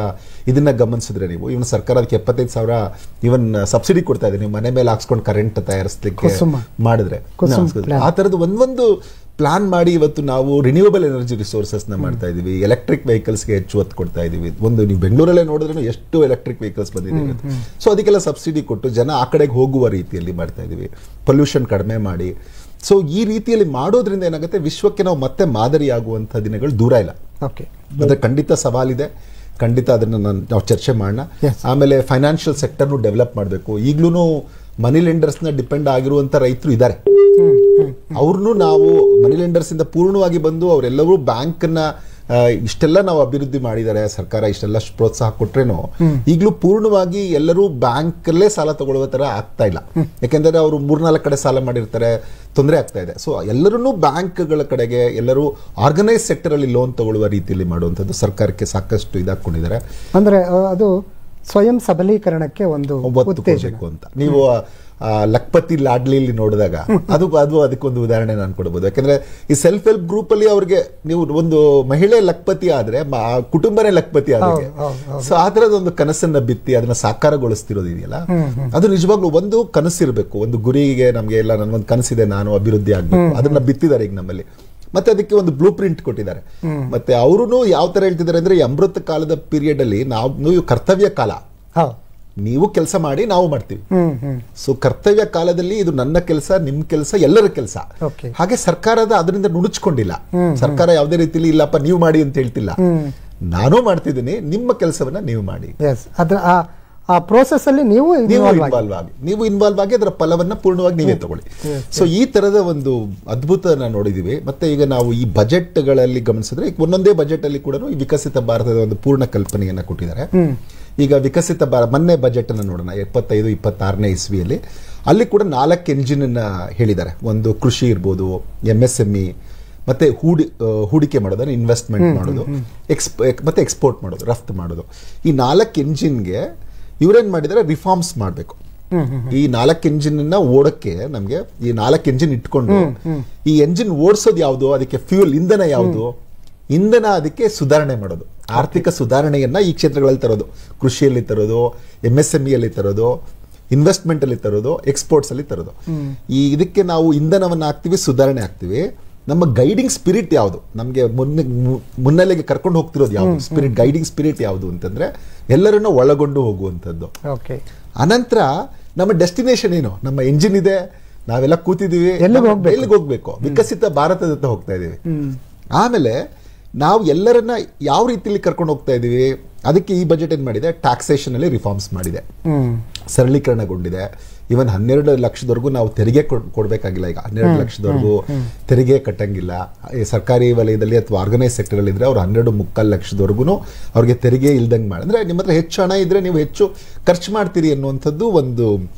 ಇದನ್ನ ಗಮನಿಸಿದ್ರೆ, ನೀವು ಇವನ್ ಸರ್ಕಾರ ಅದಕ್ಕೆ 75,000 ಇವನ್ ಸಬ್ಸಿಡಿ ಕೊಡ್ತಾ ಇದೆ, ನೀವು ಮನೆ ಮೇಲೆ ಹಾಕ್ಸ್ಕೊಂಡು ಕರೆಂಟ್ ತಯಾರಿಸಲಿಕ್ಕೆ ಮಾಡಿದ್ರೆ. ಆ ತರದ್ದು ಒಂದೊಂದು ಪ್ಲಾನ್ ಮಾಡಿ ಇವತ್ತು ನಾವು ರಿನ್ಯೂವಬಲ್ ಎನರ್ಜಿ ರಿಸೋರ್ಸಸ್ ನ ಮಾಡ್ತಾ ಇದೀವಿ. ಎಲೆಕ್ಟ್ರಿಕ್ ವೆಹಿಕಲ್ಸ್ಗೆ ಹೆಚ್ಚು ಒತ್ತು ಕೊಡ್ತಾ ಇದೀವಿ. ಒಂದು ನೀವು ಬೆಂಗಳೂರಲ್ಲೇ ನೋಡಿದ್ರೆ ಎಷ್ಟು ಎಲೆಕ್ಟ್ರಿಕ್ ವೆಹಿಕಲ್ಸ್ ಬಂದಿದೆ. ಸೊ ಅದಕ್ಕೆಲ್ಲ ಸಬ್ಸಿಡಿ ಕೊಟ್ಟು ಜನ ಆ ಕಡೆಗೆ ಹೋಗುವ ರೀತಿಯಲ್ಲಿ ಮಾಡ್ತಾ ಇದೀವಿ, ಪೊಲ್ಯೂಷನ್ ಕಡಿಮೆ ಮಾಡಿ. ಸೊ ಈ ರೀತಿಯಲ್ಲಿ ಮಾಡೋದ್ರಿಂದ ಏನಾಗುತ್ತೆ, ವಿಶ್ವಕ್ಕೆ ನಾವು ಮತ್ತೆ ಮಾದರಿ ಆಗುವಂತಹ ದಿನಗಳು ದೂರ ಇಲ್ಲ. ಅದ್ರ ಖಂಡಿತ ಸವಾಲಿದೆ, ಖಂಡಿತ ಅದನ್ನ ನಾವು ಚರ್ಚೆ ಮಾಡೋಣ. ಆಮೇಲೆ ಫೈನಾನ್ಷಿಯಲ್ ಸೆಕ್ಟರ್ನು ಡೆವಲಪ್ ಮಾಡಬೇಕು. ಈಗ್ಲೂ ಮನಿ ಲೆಂಡರ್ಸ್ ನ ಡಿಪೆಂಡ್ ಆಗಿರುವಂತ ರೈತರು ಇದ್ದಾರೆ. ಅವ್ರನ್ನು ನಾವು ಮನಿ ಲೆಂಡರ್ಸ್ ಇಂದ ಪೂರ್ಣವಾಗಿ ಬಂದು ಅವರೆಲ್ಲರೂ ಬ್ಯಾಂಕ್ ನ ಇಷ್ಟೆಲ್ಲ ನಾವು ಅಭಿವೃದ್ಧಿ ಮಾಡಿದ್ದಾರೆ, ಸರ್ಕಾರ ಇಷ್ಟೆಲ್ಲ ಪ್ರೋತ್ಸಾಹ ಕೊಟ್ರೇನೋ ಈಗಲೂ ಪೂರ್ಣವಾಗಿ ಎಲ್ಲರೂ ಬ್ಯಾಂಕ್ ಅಲ್ಲೇ ಸಾಲ ತಗೊಳ್ಳುವ ತರ ಆಗ್ತಾ ಇಲ್ಲ. ಯಾಕೆಂದ್ರೆ ಅವರು 3-4 ಕಡೆ ಸಾಲ ಮಾಡಿರ್ತಾರೆ, ತೊಂದರೆ ಆಗ್ತಾ ಇದೆ. ಸೊ ಎಲ್ಲರೂ ಬ್ಯಾಂಕ್ಗಳ ಕಡೆಗೆ, ಎಲ್ಲರೂ ಆರ್ಗನೈಸ್ ಸೆಕ್ಟರ್ ಅಲ್ಲಿ ಲೋನ್ ತಗೊಳ್ಳುವ ರೀತಿಯಲ್ಲಿ ಮಾಡುವಂತದ್ದು ಸರ್ಕಾರಕ್ಕೆ ಸಾಕಷ್ಟು ಇದಾಕೊಂಡಿದ್ದಾರೆ. ಅಂದ್ರೆ ಅದು ಸ್ವಯಂ ಸಬಲೀಕರಣಕ್ಕೆ ಒಂದು ಉತ್ತೇಜನ ಅಂತ. ನೀವು ಲಕ್ಪತಿ ಲಾಡ್ಲಿಲಿ ನೋಡಿದಾಗ ಅದು ಅದಕ್ಕೊಂದು ಉದಾಹರಣೆ ನಾನು ಕೊಡಬಹುದು. ಯಾಕಂದ್ರೆ ಈ ಸೆಲ್ಫ್ ಹೆಲ್ಪ್ ಗ್ರೂಪ್ ಅಲ್ಲಿ ಅವ್ರಿಗೆ ನೀವು ಒಂದು ಮಹಿಳೆ ಲಕ್ಪತಿ ಆದ್ರೆ ಕುಟುಂಬನೇ ಲಕ್ಪತಿ ಆದ್ರೆ, ಸೊ ಆ ತರದ ಒಂದು ಕನಸನ್ನ ಬಿತ್ತಿ ಅದನ್ನ ಸಾಕಾರಗೊಳಿಸ್ತಿರೋದು ಇದೆಯಲ್ಲ, ಅದು ನಿಜವಾಗ್ಲೂ ಒಂದು ಕನಸಿರ್ಬೇಕು. ಒಂದು ಗುರಿಗೆ ನಮ್ಗೆ ಎಲ್ಲ ನನ್ಗೊಂದು ಕನಸಿದೆ, ನಾನು ಅಭಿವೃದ್ಧಿ ಆಗ್ಬೇಕು, ಅದನ್ನ ಬಿತ್ತಿದ್ದಾರೆ ಈಗ ನಮ್ಮಲ್ಲಿ. ಮತ್ತೆ ಅದಕ್ಕೆ ಒಂದು ಬ್ಲೂ ಪ್ರಿಂಟ್ ಕೊಟ್ಟಿದ್ದಾರೆ. ಮತ್ತೆ ಅವರು ಯಾವ ತರ ಹೇಳ್ತಿದ್ದಾರೆ ಅಂದ್ರೆ, ಈ ಅಮೃತ ಕಾಲದ ಪೀರಿಯಡ್ ಅಲ್ಲಿ ನಾವು ಕರ್ತವ್ಯ ಕಾಲ, ನೀವು ಕೆಲಸ ಮಾಡಿ ನಾವು ಮಾಡ್ತೀವಿ. ಸೊ ಕರ್ತವ್ಯ ಕಾಲದಲ್ಲಿ ಇದು ನನ್ನ ಕೆಲಸ, ನಿಮ್ ಕೆಲಸ, ಎಲ್ಲರ ಕೆಲಸ. ಹಾಗೆ ಸರ್ಕಾರದ ಅದರಿಂದ ನುಣುಚ್ಕೊಂಡಿಲ್ಲ. ಸರ್ಕಾರ ಯಾವುದೇ ರೀತಿಯಲ್ಲಿ ಇಲ್ಲಪ್ಪ ನೀವು ಮಾಡಿ ಅಂತ ಹೇಳ್ತಿಲ್ಲ. ನಾನು ಮಾಡ್ತಿದ್ದೀನಿ, ನಿಮ್ಮ ಕೆಲಸವನ್ನ ನೀವು ಮಾಡಿ. ಎಸ್, ಅದ್ರ ಆ ಪ್ರೋಸೆಸ್ ಅಲ್ಲಿ ನೀವು ಇನ್ವಾಲ್ವ್ ಆಗಿ ಅದರ ಫಲವನ್ನ ಪೂರ್ಣವಾಗಿ ನೀವೇ ತಗೊಳ್ಳಿ. ಸೊ ಈ ತರದ ಒಂದು ಅದ್ಭುತ ನೋಡಿದೀವಿ. ಮತ್ತೆ ಈಗ ನಾವು ಈ ಬಜೆಟ್ಗಳಲ್ಲಿ ಗಮನಿಸಿದ್ರೆ ಒಂದೊಂದೇ ಬಜೆಟ್ ಅಲ್ಲಿ ಕೂಡ ಈ ವಿಕಸಿತ ಭಾರತದ ಒಂದು ಪೂರ್ಣ ಕಲ್ಪನೆಯನ್ನ ಕೊಟ್ಟಿದ್ದಾರೆ. ಈಗ ವಿಕಸಿತ ಮೊನ್ನೆ ಬಜೆಟ್ ಅನ್ನು ನೋಡೋಣ, 25-26ನೇ ಇಸ್ವಿಯಲ್ಲಿ ಅಲ್ಲಿ ಕೂಡ 4 ಎಂಜಿನ್ ಅನ್ನ ಹೇಳಿದ್ದಾರೆ. ಒಂದು ಕೃಷಿ ಇರ್ಬೋದು, MSME, ಮತ್ತೆ ಹೂಡಿಕೆ ಮಾಡೋದು, ಇನ್ವೆಸ್ಟ್ಮೆಂಟ್ ಮಾಡೋದು, ಮತ್ತೆ ಎಕ್ಸ್ಪೋರ್ಟ್ ಮಾಡೋದು, ರಫ್ತು ಮಾಡೋದು. ಈ 4 ಎಂಜಿನ್ಗೆ ಇವರೇನ್ ಮಾಡಿದ್ದಾರೆ, ರಿಫಾರ್ಮ್ಸ್ ಮಾಡಬೇಕು. ಈ 4 ಎಂಜಿನ್ ಓಡಕ್ಕೆ ನಮ್ಗೆ ಈ 4 ಎಂಜಿನ್ ಇಟ್ಕೊಂಡು ಈ ಎಂಜಿನ್ ಓಡಿಸೋದು ಯಾವುದು, ಅದಕ್ಕೆ ಫ್ಯೂಲ್ ಇಂಧನ ಯಾವುದು, ಇಂಧನ ಅದಕ್ಕೆ ಸುಧಾರಣೆ ಮಾಡೋದು, ಆರ್ಥಿಕ ಸುಧಾರಣೆಯನ್ನ ಈ ಕ್ಷೇತ್ರಗಳಲ್ಲಿ ತರೋದು, ಕೃಷಿಯಲ್ಲಿ ತರೋದು, MSME ಅಲ್ಲಿ ತರೋದು, ಇನ್ವೆಸ್ಟ್ಮೆಂಟ್ ಅಲ್ಲಿ ತರೋದು, ಎಕ್ಸ್ಪೋರ್ಟ್ಸ್ ಅಲ್ಲಿ ತರೋದು. ಈ ಇದಕ್ಕೆ ನಾವು ಇಂಧನವನ್ನ ಹಾಕ್ತಿವಿ, ಸುಧಾರಣೆ ಆಗ್ತಿವಿ. ನಮ್ಮ ಗೈಡಿಂಗ್ ಸ್ಪಿರಿಟ್ ಯಾವುದು, ನಮಗೆ ಮುನ್ನೆಲೆಗೆ ಕರ್ಕೊಂಡು ಹೋಗ್ತಿರೋದು ಯಾವುದು, ಸ್ಪಿರಿಟ್, ಗೈಡಿಂಗ್ ಸ್ಪಿರಿಟ್ ಯಾವುದು ಅಂತಂದ್ರೆ ಎಲ್ಲರನ್ನ ಒಳಗೊಂಡು ಹೋಗುವಂಥದ್ದು. ಅನಂತರ ನಮ್ಮ ಡೆಸ್ಟಿನೇಷನ್ ಏನು, ನಮ್ಮ ಎಂಜಿನ್ ಇದೆ, ನಾವೆಲ್ಲ ಕೂತಿದೀವಿ, ಎಲ್ಲಿಗೆ ಹೋಗ್ಬೇಕು, ವಿಕಸಿತ ಭಾರತದತ್ತ ಹೋಗ್ತಾ ಇದೀವಿ. ಆಮೇಲೆ ನಾವು ಎಲ್ಲರನ್ನ ಯಾವ ರೀತಿಯಲ್ಲಿ ಕರ್ಕೊಂಡು ಹೋಗ್ತಾ ಇದೀವಿ, ಅದಕ್ಕೆ ಈ ಬಜೆಟ್ ಏನ್ ಮಾಡಿದೆ, ಟ್ಯಾಕ್ಸೇಷನ್ ಅಲ್ಲಿ ರಿಫಾರ್ಮ್ಸ್ ಮಾಡಿದೆ, ಸರಳೀಕರಣಗೊಂಡಿದೆ. ಇವನ್ 12 ಲಕ್ಷದವರೆಗೂ ನಾವು ತೆರಿಗೆ ಕೊಡ್ಬೇಕಾಗಿಲ್ಲ. ಈಗ 12 ಲಕ್ಷದವರೆಗೂ ತೆರಿಗೆ ಕಟ್ಟಂಗಿಲ್ಲ. ಸರ್ಕಾರಿ ವಲಯದಲ್ಲಿ ಅಥವಾ ಆರ್ಗನೈಸ್ ಸೆಕ್ಟರ್ ಅಲ್ಲಿ ಇದ್ರೆ ಅವ್ರು 12.25 ಲಕ್ಷದವರೆಗೂ ಅವ್ರಿಗೆ ತೆರಿಗೆ ಇಲ್ದಂಗೆ ಮಾಡಿ, ಅಂದ್ರೆ ನಿಮ್ಮ ಹತ್ರ ಹೆಚ್ಚು ಹಣ ಇದ್ರೆ ನೀವು ಹೆಚ್ಚು ಖರ್ಚು ಮಾಡ್ತೀರಿ ಅನ್ನುವಂಥದ್ದು ಒಂದು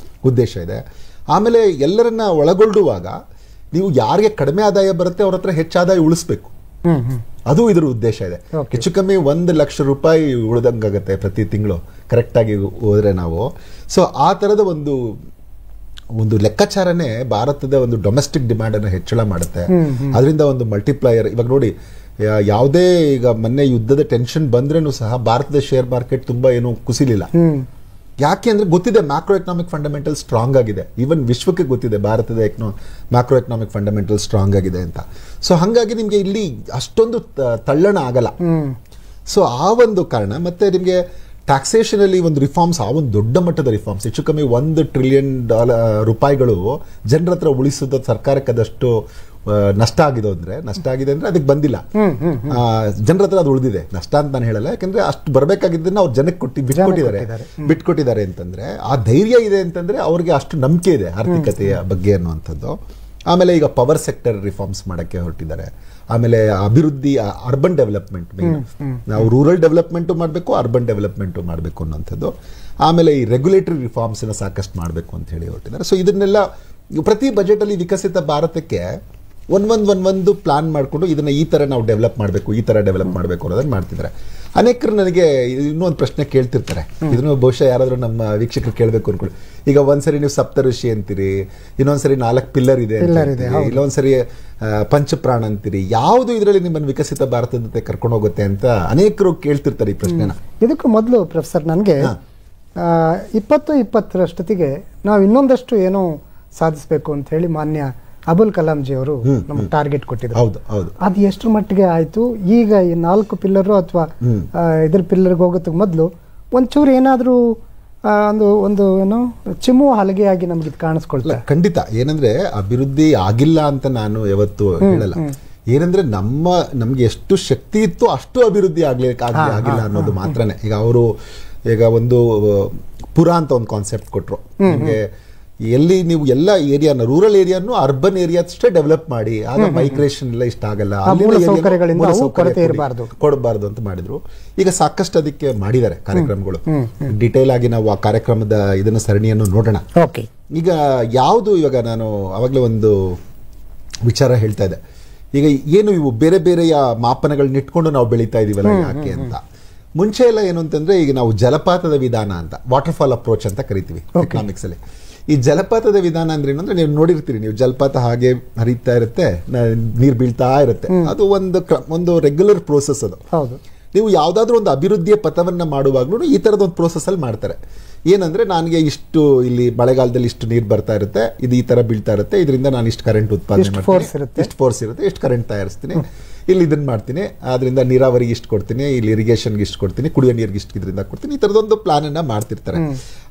ಉದ್ದೇಶ ಇದೆ. ಆಮೇಲೆ ಎಲ್ಲರನ್ನ ಒಳಗೊಳ್ಳುವಾಗ ನೀವು ಯಾರಿಗೆ ಕಡಿಮೆ ಆದಾಯ ಬರುತ್ತೆ ಅವ್ರ ಹತ್ರ ಹೆಚ್ಚು ಆದಾಯ ಉಳಿಸ್ಬೇಕು, ಅದು ಇದ್ರ ಉದ್ದೇಶ ಇದೆ. ಹೆಚ್ಚು ಕಮ್ಮಿ 1 ಲಕ್ಷ ರೂಪಾಯಿ ಉಳಿದಂಗಾಗತ್ತೆ ಪ್ರತಿ ತಿಂಗಳು ಕರೆಕ್ಟ್ ಆಗಿ ಹೋದ್ರೆ ನಾವು. ಸೊ ಆ ತರದ ಒಂದು ಲೆಕ್ಕಾಚಾರನೇ ಭಾರತದ ಒಂದು ಡೊಮೆಸ್ಟಿಕ್ ಡಿಮ್ಯಾಂಡ್ ಅನ್ನು ಹೆಚ್ಚಳ ಮಾಡುತ್ತೆ. ಅದರಿಂದ ಒಂದು ಮಲ್ಟಿಪ್ಲೈಯರ್. ಇವಾಗ ನೋಡಿ, ಯಾವುದೇ ಈಗ ಮೊನ್ನೆ ಯುದ್ಧದ ಟೆನ್ಷನ್ ಬಂದ್ರೂ ಸಹ ಭಾರತದ ಶೇರ್ ಮಾರ್ಕೆಟ್ ತುಂಬಾ ಏನು ಕುಸಿಲಿಲ್ಲ. ಯಾಕೆ ಅಂದ್ರೆ ಗೊತ್ತಿದೆ, ಮ್ಯಾಕ್ರೋ ಎಕನಾಮಿಕ್ ಫಂಡಮೆಂಟಲ್ ಸ್ಟ್ರಾಂಗ್ ಆಗಿದೆ. ಈವನ್ ವಿಶ್ವಕ್ಕೆ ಗೊತ್ತಿದೆ ಭಾರತದ ಮ್ಯಾಕ್ರೋ ಎಕನಾಮಿಕ್ ಫಂಡಮೆಂಟಲ್ ಸ್ಟ್ರಾಂಗ್ ಆಗಿದೆ ಅಂತ. ಸೊ ಹಾಗಾಗಿ ನಿಮ್ಗೆ ಇಲ್ಲಿ ಅಷ್ಟೊಂದು ತಳ್ಳಣ ಆಗಲ್ಲ. ಸೊ ಆ ಒಂದು ಕಾರಣ. ಮತ್ತೆ ನಿಮ್ಗೆ ಟ್ಯಾಕ್ಸೇಷನ್ ಅಲ್ಲಿ ಒಂದು ರಿಫಾರ್ಮ್ಸ್, ಆ ಒಂದು ದೊಡ್ಡ ಮಟ್ಟದ ರಿಫಾರ್ಮ್ಸ್, ಹೆಚ್ಚು ಕಮ್ಮಿ $1 ಟ್ರಿಲಿಯನ್ ರೂಪಾಯಿಗಳು ಜನರ ಹತ್ರ ಉಳಿಸೋದು ಸರ್ಕಾರಕ್ಕೆ ಅದಷ್ಟು ನಷ್ಟ ಆಗಿದೆ ಅಂದ್ರೆ ಅದಕ್ಕೆ ಬಂದಿಲ್ಲ. ಜನರ ಹತ್ರ ಅದು ಉಳಿದಿದೆ. ನಷ್ಟ ಅಂತ ನಾನು ಹೇಳಲ್ಲ, ಯಾಕಂದ್ರೆ ಅಷ್ಟು ಬರಬೇಕಾಗಿದ್ದನ್ನ ಅವ್ರು ಜನಕ್ಕೆ ಬಿಟ್ಕೊಟ್ಟಿದ್ದಾರೆ ಅಂತಂದ್ರೆ ಆ ಧೈರ್ಯ ಇದೆ ಅಂತಂದ್ರೆ ಅವ್ರಿಗೆ ಅಷ್ಟು ನಂಬಿಕೆ ಇದೆ ಆರ್ಥಿಕತೆಯ ಬಗ್ಗೆ ಅನ್ನುವಂಥದ್ದು. ಆಮೇಲೆ ಈಗ ಪವರ್ ಸೆಕ್ಟರ್ ರಿಫಾರ್ಮ್ಸ್ ಮಾಡಕ್ಕೆ ಹೊರಟಿದ್ದಾರೆ. ಆಮೇಲೆ ಅಭಿವೃದ್ಧಿ, ಅರ್ಬನ್ ಡೆವಲಪ್ಮೆಂಟ್, ನಾವು ರೂರಲ್ ಡೆವಲಪ್ಮೆಂಟ್ ಮಾಡಬೇಕು, ಅರ್ಬನ್ ಡೆವಲಪ್ಮೆಂಟ್ ಮಾಡಬೇಕು ಅನ್ನೋಂಥದ್ದು. ಆಮೇಲೆ ಈ ರೆಗ್ಯುಲೇಟರಿ ರಿಫಾರ್ಮ್ಸ್ ಸಾಕಷ್ಟು ಮಾಡಬೇಕು ಅಂತ ಹೇಳಿ ಹೊರಟಿದ್ದಾರೆ. ಸೊ ಇದನ್ನೆಲ್ಲ ಪ್ರತಿ ಬಜೆಟ್ ಅಲ್ಲಿ ವಿಕಸಿತ ಭಾರತಕ್ಕೆ ಒಂದೊಂದು ಪ್ಲಾನ್ ಮಾಡಿಕೊಂಡು ಇದನ್ನ ಈ ತರ ನಾವು ಡೆವಲಪ್ ಮಾಡಬೇಕು, ಈ ತರ ಡೆವಲಪ್ ಮಾಡಬೇಕು ಅನ್ನೋದನ್ನ ಮಾಡ್ತಿದ್ದಾರೆ. ಅನೇಕರು ನನಗೆ ಇನ್ನೊಂದು ಪ್ರಶ್ನೆ ಕೇಳ್ತಿರ್ತಾರೆ, ಇದನ್ನು ಬಹುಶಃ ಯಾರಾದ್ರೂ ನಮ್ಮ ವೀಕ್ಷಕರು ಕೇಳಬೇಕು ಅನ್ಕೊಳ್ಳಿ. ಈಗ ಒಂದ್ಸರಿ ನೀವು ಸಪ್ತಋಷಿ ಅಂತೀರಿ, ಇನ್ನೊಂದ್ಸರಿ 4 ಪಿಲ್ಲರ್ ಇದೆ, ಇಲ್ಲೊಂದ್ಸರಿ ಪಂಚಪ್ರಾಣ ಅಂತೀರಿ. ಯಾವುದು ಇದರಲ್ಲಿ ನಿಮ್ಮನ್ನು ವಿಕಸಿತ ಭಾರತದ ಕರ್ಕೊಂಡು ಹೋಗುತ್ತೆ ಅಂತ ಅನೇಕರು ಕೇಳ್ತಿರ್ತಾರೆ ಈ ಪ್ರಶ್ನೆನ. ಇದಕ್ಕೂ ಮೊದಲು ಪ್ರೊಫೆಸರ್, ನನಗೆ 2020 ನಾವು ಇನ್ನೊಂದಷ್ಟು ಏನೋ ಸಾಧಿಸಬೇಕು ಅಂತ ಹೇಳಿ ಮಾನ್ಯ ಅಬುಲ್ ಕಲಾಂ ಜಿ ಅವರು ನಮ್ಗೆ ಟಾರ್ಗೆಟ್ ಕೊಟ್ಟಿದ್ರು. ಅದು ಎಷ್ಟರ ಮಟ್ಟಿಗೆ ಆಯ್ತು? ಈಗ ಈ 4 ಪಿಲ್ಲರ್ ಅಥವಾ ಇದ್ರ ಪಿಲ್ಲರ್ಗೆ ಹೋಗೋದಕ್ಕೆ ಮೊದಲು ಒಂಚೂರು ಏನಾದ್ರೂ ಒಂದು ಏನೋ ಚಿಮ್ಮುವ ಹಲಗೆಯಾಗಿ ನಮ್ಗೆ ಇದು ಕಾಣಿಸ್ಕೊಳ್ತದೆ. ಖಂಡಿತ. ಏನಂದ್ರೆ ಅಭಿವೃದ್ಧಿ ಆಗಿಲ್ಲ ಅಂತ ನಾನು ಯಾವತ್ತು ಹೇಳಲ್ಲ. ಏನಂದ್ರೆ ನಮ್ಗೆ ಎಷ್ಟು ಶಕ್ತಿ ಇತ್ತು ಅಷ್ಟು ಅಭಿವೃದ್ಧಿ ಆಗಿಲ್ಲ ಅನ್ನೋದು ಮಾತ್ರನೇ. ಈಗ ಒಂದು ಪುರ ಅಂತ ಒಂದು ಕಾನ್ಸೆಪ್ಟ್ ಕೊಟ್ರು ನಿಮ್ಗೆ. ಎಲ್ಲಿ ನೀವು ಎಲ್ಲ ಏರಿಯಾನ, ರೂರಲ್ ಏರಿಯಾನು ಅರ್ಬನ್ ಏರಿಯಾ ಅಷ್ಟೇ ಡೆವಲಪ್ ಮಾಡಿ, ಆಗ ಮೈಗ್ರೇಷನ್ ಎಲ್ಲ ಇಷ್ಟ ಆಗಲ್ಲ, ಕೊಡಬಾರ್ದು ಅಂತ ಮಾಡಿದ್ರು. ಈಗ ಸಾಕಷ್ಟು ಅದಕ್ಕೆ ಮಾಡಿದ್ದಾರೆ ಕಾರ್ಯಕ್ರಮಗಳು. ಡಿಟೇಲ್ ಆಗಿ ನಾವು ಆ ಕಾರ್ಯಕ್ರಮದ ಇದನ್ನ ಸರಣಿಯನ್ನು ನೋಡೋಣ. ಈಗ ಯಾವುದು, ಇವಾಗ ನಾನು ಅವಾಗಲೇ ಒಂದು ವಿಚಾರ ಹೇಳ್ತಾ ಇದ್ದೆ. ಈಗ ಏನು ಇವು ಬೇರೆ ಬೇರೆಯ ಮಾಪನಗಳನ್ನ ಇಟ್ಕೊಂಡು ನಾವು ಬೆಳೀತಾ ಇದೀವಲ್ಲ ಯಾಕೆ ಅಂತ. ಮುಂಚೆ ಎಲ್ಲ ಏನು ಅಂತಂದ್ರೆ, ಈಗ ನಾವು ಜಲಪಾತದ ವಿಧಾನ ಅಂತ, ವಾಟರ್ಫಾಲ್ ಅಪ್ರೋಚ್ ಅಂತ ಕರಿತೀವಿ ಎಕನಾಮಿಕ್ಸ್ ಅಲ್ಲಿ. ಈ ಜಲಪಾತದ ವಿಧಾನ ಅಂದ್ರೆ ಏನಂದ್ರೆ, ನೀವು ನೋಡಿರ್ತೀರಿ, ನೀವು ಜಲಪಾತ ಹಾಗೆ ಹರಿತಾ ಇರುತ್ತೆ, ನೀರು ಬೀಳ್ತಾ ಇರುತ್ತೆ. ಅದು ಒಂದು ರೆಗ್ಯುಲರ್ ಪ್ರೋಸೆಸ್. ಅದು ನೀವು ಯಾವ್ದಾದ್ರು ಒಂದು ಅಭಿವೃದ್ಧಿಯ ಪಥವನ್ನ ಮಾಡುವಾಗ್ಲೂ ಈ ತರದ ಒಂದು ಪ್ರೋಸೆಸ್ ಅಲ್ಲಿ ಮಾಡ್ತಾರೆ. ಏನಂದ್ರೆ, ನನಗೆ ಇಷ್ಟು ಇಲ್ಲಿ ಮಳೆಗಾಲದಲ್ಲಿ ಇಷ್ಟು ನೀರು ಬರ್ತಾ ಇರುತ್ತೆ, ಇದು ಈ ತರ ಬೀಳ್ತಾ ಇರುತ್ತೆ, ಇದರಿಂದ ನಾನು ಇಷ್ಟು ಕರೆಂಟ್ ಉತ್ಪಾದನೆ ಮಾಡ್ತೀನಿ, ಇಷ್ಟು ಫೋರ್ಸ್ ಇರುತ್ತೆ, ಎಷ್ಟು ಕರೆಂಟ್ ತಯಾರಿಸ್ತೀನಿ, ಇಲ್ಲಿ ಇದನ್ನ ಮಾಡ್ತೀನಿ, ಅದರಿಂದ ನೀರಾವರಿಗೆ ಇಷ್ಟು ಕೊಡ್ತೀನಿ, ಇಲ್ಲಿ ಇರಿಗೇಷನ್ಗೆ ಇಷ್ಟು ಕೊಡ್ತೀನಿ, ಕುಡಿಯೋ ನೀರಿಗೆ ಇಷ್ಟು ಇದರಿಂದ ಕೊಡ್ತೀನಿ, ಈ ತರದೊಂದು ಪ್ಲಾನ್ ಅನ್ನ ಮಾಡ್ತಿರ್ತಾರೆ.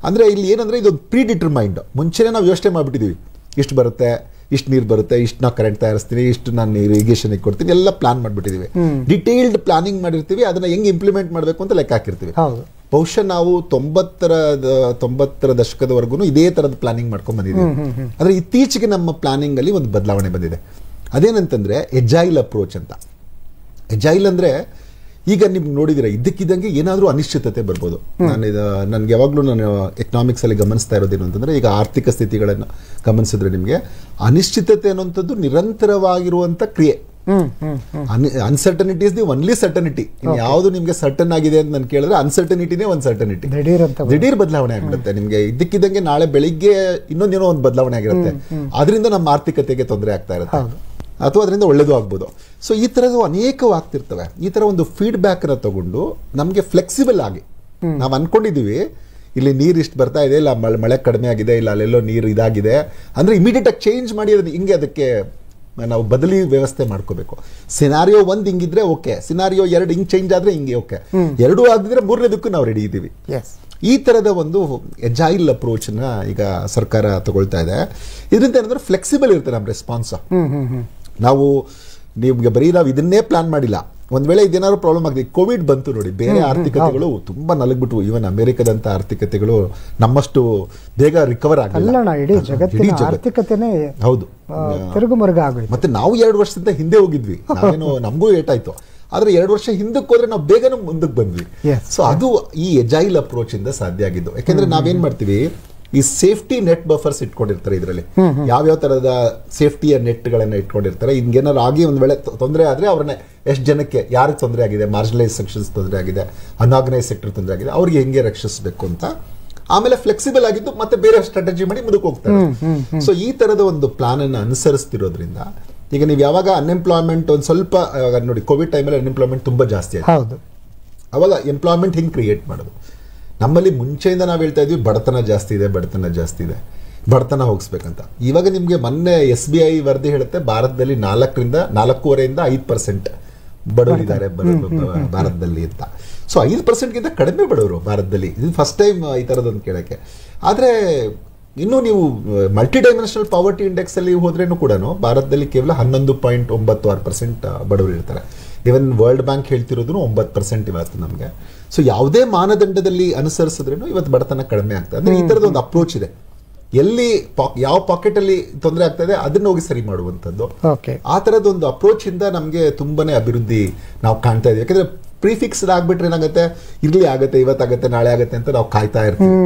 ಅಂದ್ರೆ ಇಲ್ಲಿ ಏನಂದ್ರೆ ಇದೊಂದು ಪ್ರೀ ಡಿಟರ್ಮೈನ್ಡ್, ಮುಂಚೆನೆ ನಾವು ಯೋಚನೆ ಮಾಡ್ಬಿಟ್ಟಿದೀವಿ, ಇಷ್ಟು ಬರುತ್ತೆ, ಇಷ್ಟು ನೀರು ಬರುತ್ತೆ, ಇಷ್ಟು ನಾವು ಕರೆಂಟ್ ತಯಾರಿಸ್ತೀನಿ, ಇಷ್ಟು ನಾನು ಇರಿಗೇಷನ್ಗೆ ಕೊಡ್ತೀನಿ, ಎಲ್ಲ ಪ್ಲಾನ್ ಮಾಡಿಬಿಟ್ಟಿದ್ದೀವಿ. ಡಿಟೇಲ್ಡ್ ಪ್ಲಾನಿಂಗ್ ಮಾಡಿರ್ತೀವಿ, ಅದನ್ನ ಹೆಂಗೆ ಇಂಪ್ಲಿಮೆಂಟ್ ಮಾಡಬೇಕು ಅಂತ ಲೆಕ್ಕ ಹಾಕಿರ್ತೀವಿ. ಬಹುಶಃ ನಾವು 90ರ ದಶಕದವರೆಗೂ ಇದೇ ತರದ ಪ್ಲಾನಿಂಗ್ ಮಾಡ್ಕೊಂಡು ಬಂದಿದ್ದೀವಿ. ಆದ್ರೆ ಇತ್ತೀಚೆಗೆ ನಮ್ಮ ಪ್ಲಾನಿಂಗ್ ಅಲ್ಲಿ ಒಂದು ಬದಲಾವಣೆ ಬಂದಿದೆ. ಅದೇನಂತಂದ್ರೆ ಎಜೈಲ್ ಅಪ್ರೋಚ್ ಅಂತ. ಎಜೈಲ್ ಅಂದ್ರೆ ಈಗ ನಿಮ್ಗೆ ನೋಡಿದಿರ ಇದ್ದಕ್ಕಿದ್ದಂಗೆ ಏನಾದರೂ ಅನಿಶ್ಚಿತತೆ ಬರ್ಬೋದು. ನನ್ಗೆ ಯಾವಾಗಲೂ ನಾನು ಎಕನಾಮಿಕ್ಸ್ ಅಲ್ಲಿ ಗಮನಿಸ್ತಾ ಇರೋದೇನು ಅಂತಂದ್ರೆ, ಈಗ ಆರ್ಥಿಕ ಸ್ಥಿತಿಗಳನ್ನು ಗಮನಿಸಿದ್ರೆ ನಿಮಗೆ ಅನಿಶ್ಚಿತತೆ ಅನ್ನುವಂಥದ್ದು ನಿರಂತರವಾಗಿರುವಂತ ಕ್ರಿಯೆ. Uncertainty is the only certainty. ಯಾವುದು ನಿಮ್ಗೆ ಸರ್ಟನ್ ಆಗಿದೆ ಅಂತ ನಾನು ಕೇಳಿದ್ರೆ ಅನ್ಸರ್ಟನಿಟಿನೇ ಒಂದು ಸರ್ಟನಿಟಿ. ದಿಢೀರ್ ಬದಲಾವಣೆ ಆಗಿರುತ್ತೆ ನಿಮ್ಗೆ. ಇದ್ದಕ್ಕಿದ್ದಂಗೆ ನಾಳೆ ಬೆಳಿಗ್ಗೆ ಇನ್ನೊಂದೇನೋ ಒಂದು ಬದಲಾವಣೆ ಆಗಿರುತ್ತೆ. ಅದರಿಂದ ನಮ್ಮ ಆರ್ಥಿಕತೆಗೆ ತೊಂದರೆ ಆಗ್ತಾ ಇರುತ್ತೆ, ಅಥವಾ ಅದರಿಂದ ಒಳ್ಳೇದು ಆಗ್ಬೋದು. ಸೊ ಈ ತರದ್ದು ಅನೇಕವಾಗ್ತಿರ್ತವೆ. ಈ ತರ ಒಂದು ಫೀಡ್ಬ್ಯಾಕ್ ಅನ್ನ ತಗೊಂಡು ನಮ್ಗೆ ಫ್ಲೆಕ್ಸಿಬಲ್ ಆಗಿ ನಾವು ಅನ್ಕೊಂಡಿದೀವಿ ಇಲ್ಲಿ ನೀರು ಇಷ್ಟು ಬರ್ತಾ ಇದೆ, ಇಲ್ಲ ಮಳೆ ಕಡಿಮೆ ಆಗಿದೆ, ಇಲ್ಲ ಅಲ್ಲೆಲ್ಲೋ ನೀರು ಇದಾಗಿದೆ ಅಂದ್ರೆ ಇಮಿಡಿಯೇಟ್ ಆಗಿ ಚೇಂಜ್ ಮಾಡಿ ಅದನ್ನ ಹಿಂಗೆ ಅದಕ್ಕೆ ನಾವು ಬದಲಿ ವ್ಯವಸ್ಥೆ ಮಾಡ್ಕೋಬೇಕು. ಸಿನಾರಿಯೋ 1 ಹಿಂಗಿದ್ರೆ ಓಕೆ, ಸಿನಾರಿಯೋ 2 ಹಿಂಗ್ ಚೇಂಜ್ ಆದ್ರೆ ಹಿಂಗೆ ಓಕೆ, 2 ಆಗಿದ್ರೆ 3ನೇದಕ್ಕೂ ನಾವು ರೆಡಿ ಇದ್ದೀವಿ. ಈ ತರದ ಒಂದು ಎಜೈಲ್ ಅಪ್ರೋಚ್ ನ ಈಗ ಸರ್ಕಾರ ತಗೊಳ್ತಾ ಇದೆ. ಇದರಿಂದ ಏನಂದ್ರೆ ಫ್ಲೆಕ್ಸಿಬಲ್ ಇರುತ್ತೆ ನಮ್ಮ ರೆಸ್ಪಾನ್ಸ್. ನಾವು ನಾವು ಇದನ್ನೇ ಪ್ಲಾನ್ ಮಾಡಿಲ್ಲ, ಒಂದ್ ವೇಳೆ ಇದೇನಾದ್ರು ಪ್ರಾಬ್ಲಮ್ ಆಗಿದೆ. ಕೋವಿಡ್ ಬಂತು ನೋಡಿ, ಬೇರೆ ಆರ್ಥಿಕತೆಗಳು ತುಂಬಾ ನಲಗ್ಬಿಟ್ಟು, ಇವನ್ ಅಮೆರಿಕದಂತ ಆರ್ಥಿಕತೆಗಳು ನಮ್ಮಷ್ಟು ಬೇಗ ರಿಕವರ್ ಆಗಿಲ್ಲ. ಹೌದು, ಮತ್ತೆ ನಾವು 2 ವರ್ಷದಿಂದ ಹಿಂದೆ ಹೋಗಿದ್ವಿ. ನಾವೇನು ನಮಗೂ ಏಟಾಯ್ತು, ಆದ್ರೆ 2 ವರ್ಷ ಹಿಂದಕ್ಕೆ ಹೋದ್ರೆ ನಾವು ಬೇಗನೆ ಮುಂದಕ್ಕೆ ಬಂದ್ವಿ. ಸೊ ಅದು ಈ ಎಜೈಲ್ ಅಪ್ರೋಚ್ ಇಂದ ಸಾಧ್ಯ ಆಗಿದ್ದು. ಯಾಕಂದ್ರೆ ನಾವೇನ್ ಮಾಡ್ತೀವಿ, ಈ ಸೇಫ್ಟಿ ನೆಟ್ ಬಫರ್ಸ್ ಇಟ್ಕೊಂಡಿರ್ತಾರೆ. ಇದರಲ್ಲಿ ಯಾವ್ಯಾವ ತರದ ಸೇಫ್ಟಿಯ ನೆಟ್ ಗಳನ್ನ ಇಟ್ಕೊಂಡಿರ್ತಾರೆ. ಹಿಂಗೇನಾದ್ರು ಆಗಿ ಒಂದ್ ವೇಳೆ ತೊಂದರೆ ಆದ್ರೆ ಅವ್ರನ್ನ ಎಷ್ಟು ಜನಕ್ಕೆ ಯಾರಿಗೆ ತೊಂದರೆ ಆಗಿದೆ, ಮಾರ್ಜಿನಲೈಸ್ ಸೆಕ್ಷನ್ಸ್ ತೊಂದರೆ ಆಗಿದೆ, ಅನ್ಆರ್ಗನೈಸ್ ಸೆಕ್ಟರ್ ತೊಂದರೆ ಆಗಿದೆ, ಅವ್ರಿಗೆ ಹೆಂಗೆ ರಕ್ಷಿಸಬೇಕು ಅಂತ ಆಮೇಲೆ ಫ್ಲೆಕ್ಸಿಬಲ್ ಆಗಿದ್ದು ಮತ್ತೆ ಬೇರೆ ಸ್ಟ್ರಾಟಜಿ ಮಾಡಿ ಮುಂದಕ್ಕೆ ಹೋಗ್ತಾರೆ. ಸೊ ಈ ತರದ ಒಂದು ಪ್ಲಾನ್ ಅನ್ನು ಅನುಸರಿಸ್ತಿರೋದ್ರಿಂದ ಈಗ ನೀವು ಯಾವಾಗ ಅನ್ಎಂಪ್ಲಾಯ್ಮೆಂಟ್ ಒಂದು ಸ್ವಲ್ಪ ನೋಡಿ, ಕೋವಿಡ್ ಟೈಮಲ್ಲಿ ಅನ್ಎಂಪ್ಲಾಯ್ಮೆಂಟ್ ತುಂಬಾ ಜಾಸ್ತಿ ಆಯ್ತು. ಅವಾಗ ಎಂಪ್ಲಾಯ್ಮೆಂಟ್ ಹಿಂಗೆ ಕ್ರಿಯೇಟ್ ಮಾಡೋದು. ನಮ್ಮಲ್ಲಿ ಮುಂಚೆಯಿಂದ ನಾವು ಹೇಳ್ತಾ ಇದ್ವಿ ಬಡತನ ಜಾಸ್ತಿ ಇದೆ, ಬಡತನ ಹೋಗಿಸ್ಬೇಕಂತ. ಇವಾಗ ನಿಮ್ಗೆ ಮೊನ್ನೆ SBI ವರದಿ ಹೇಳುತ್ತೆ, ಭಾರತದಲ್ಲಿ 4.5% 5% ಬಡವರಿದ್ದಾರೆ ಭಾರತದಲ್ಲಿ ಅಂತ. ಸೊ 5%ಗಿಂತ ಕಡಿಮೆ ಬಡವರು ಭಾರತದಲ್ಲಿ. ಇದು ಫಸ್ಟ್ ಟೈಮ್ ಈ ತರದೊಂದು ಕೇಳಕ್ಕೆ. ಆದ್ರೆ ಇನ್ನು ನೀವು ಮಲ್ಟಿ ಡೈಮೆನ್ಷನಲ್ ಪಾವರ್ಟಿ ಇಂಡೆಕ್ಸ್ ಅಲ್ಲಿ ಹೋದ್ರೇನು ಕೂಡ ಭಾರತದಲ್ಲಿ ಕೇವಲ 11.96% ಬಡವರು ಇರ್ತಾರೆ. ಇವನ್ ವರ್ಲ್ಡ್ ಬ್ಯಾಂಕ್ ಹೇಳ್ತಿರೋದು 9% ಇವತ್ತು ನಮಗೆ. ಸೊ ಯಾವುದೇ ಮಾನದಂಡದಲ್ಲಿ ಅನುಸರಿಸಿದ್ರೇನು ಇವತ್ತು ಬಡತನ ಕಡಿಮೆ ಆಗ್ತದೆ. ಅಂದ್ರೆ ಈ ತರದ ಒಂದು ಅಪ್ರೋಚ್ ಇದೆ. ಎಲ್ಲಿ ಯಾವ ಪಾಕೆಟ್ ಅಲ್ಲಿ ತೊಂದರೆ ಆಗ್ತಾ ಇದೆ ಅದನ್ನ ಹೋಗಿ ಸರಿ ಮಾಡುವಂತದ್ದು. ಆ ತರದ ಒಂದು ಅಪ್ರೋಚ್ ಇಂದ ನಮ್ಗೆ ತುಂಬಾನೇ ಅಭಿವೃದ್ಧಿ ನಾವು ಕಾಣ್ತಾ ಇದೀವಿ. ಯಾಕಂದ್ರೆ ಪ್ರಿಫಿಕ್ಸ್ಡ್ ಆಗ್ಬಿಟ್ರೆ ಏನಾಗುತ್ತೆ, ಇರ್ಲಿ ಆಗತ್ತೆ, ಇವತ್ತಾಗತ್ತೆ, ನಾಳೆ ಆಗತ್ತೆ ಅಂತ ನಾವು ಕಾಯ್ತಾ ಇರ್ತೀವಿ.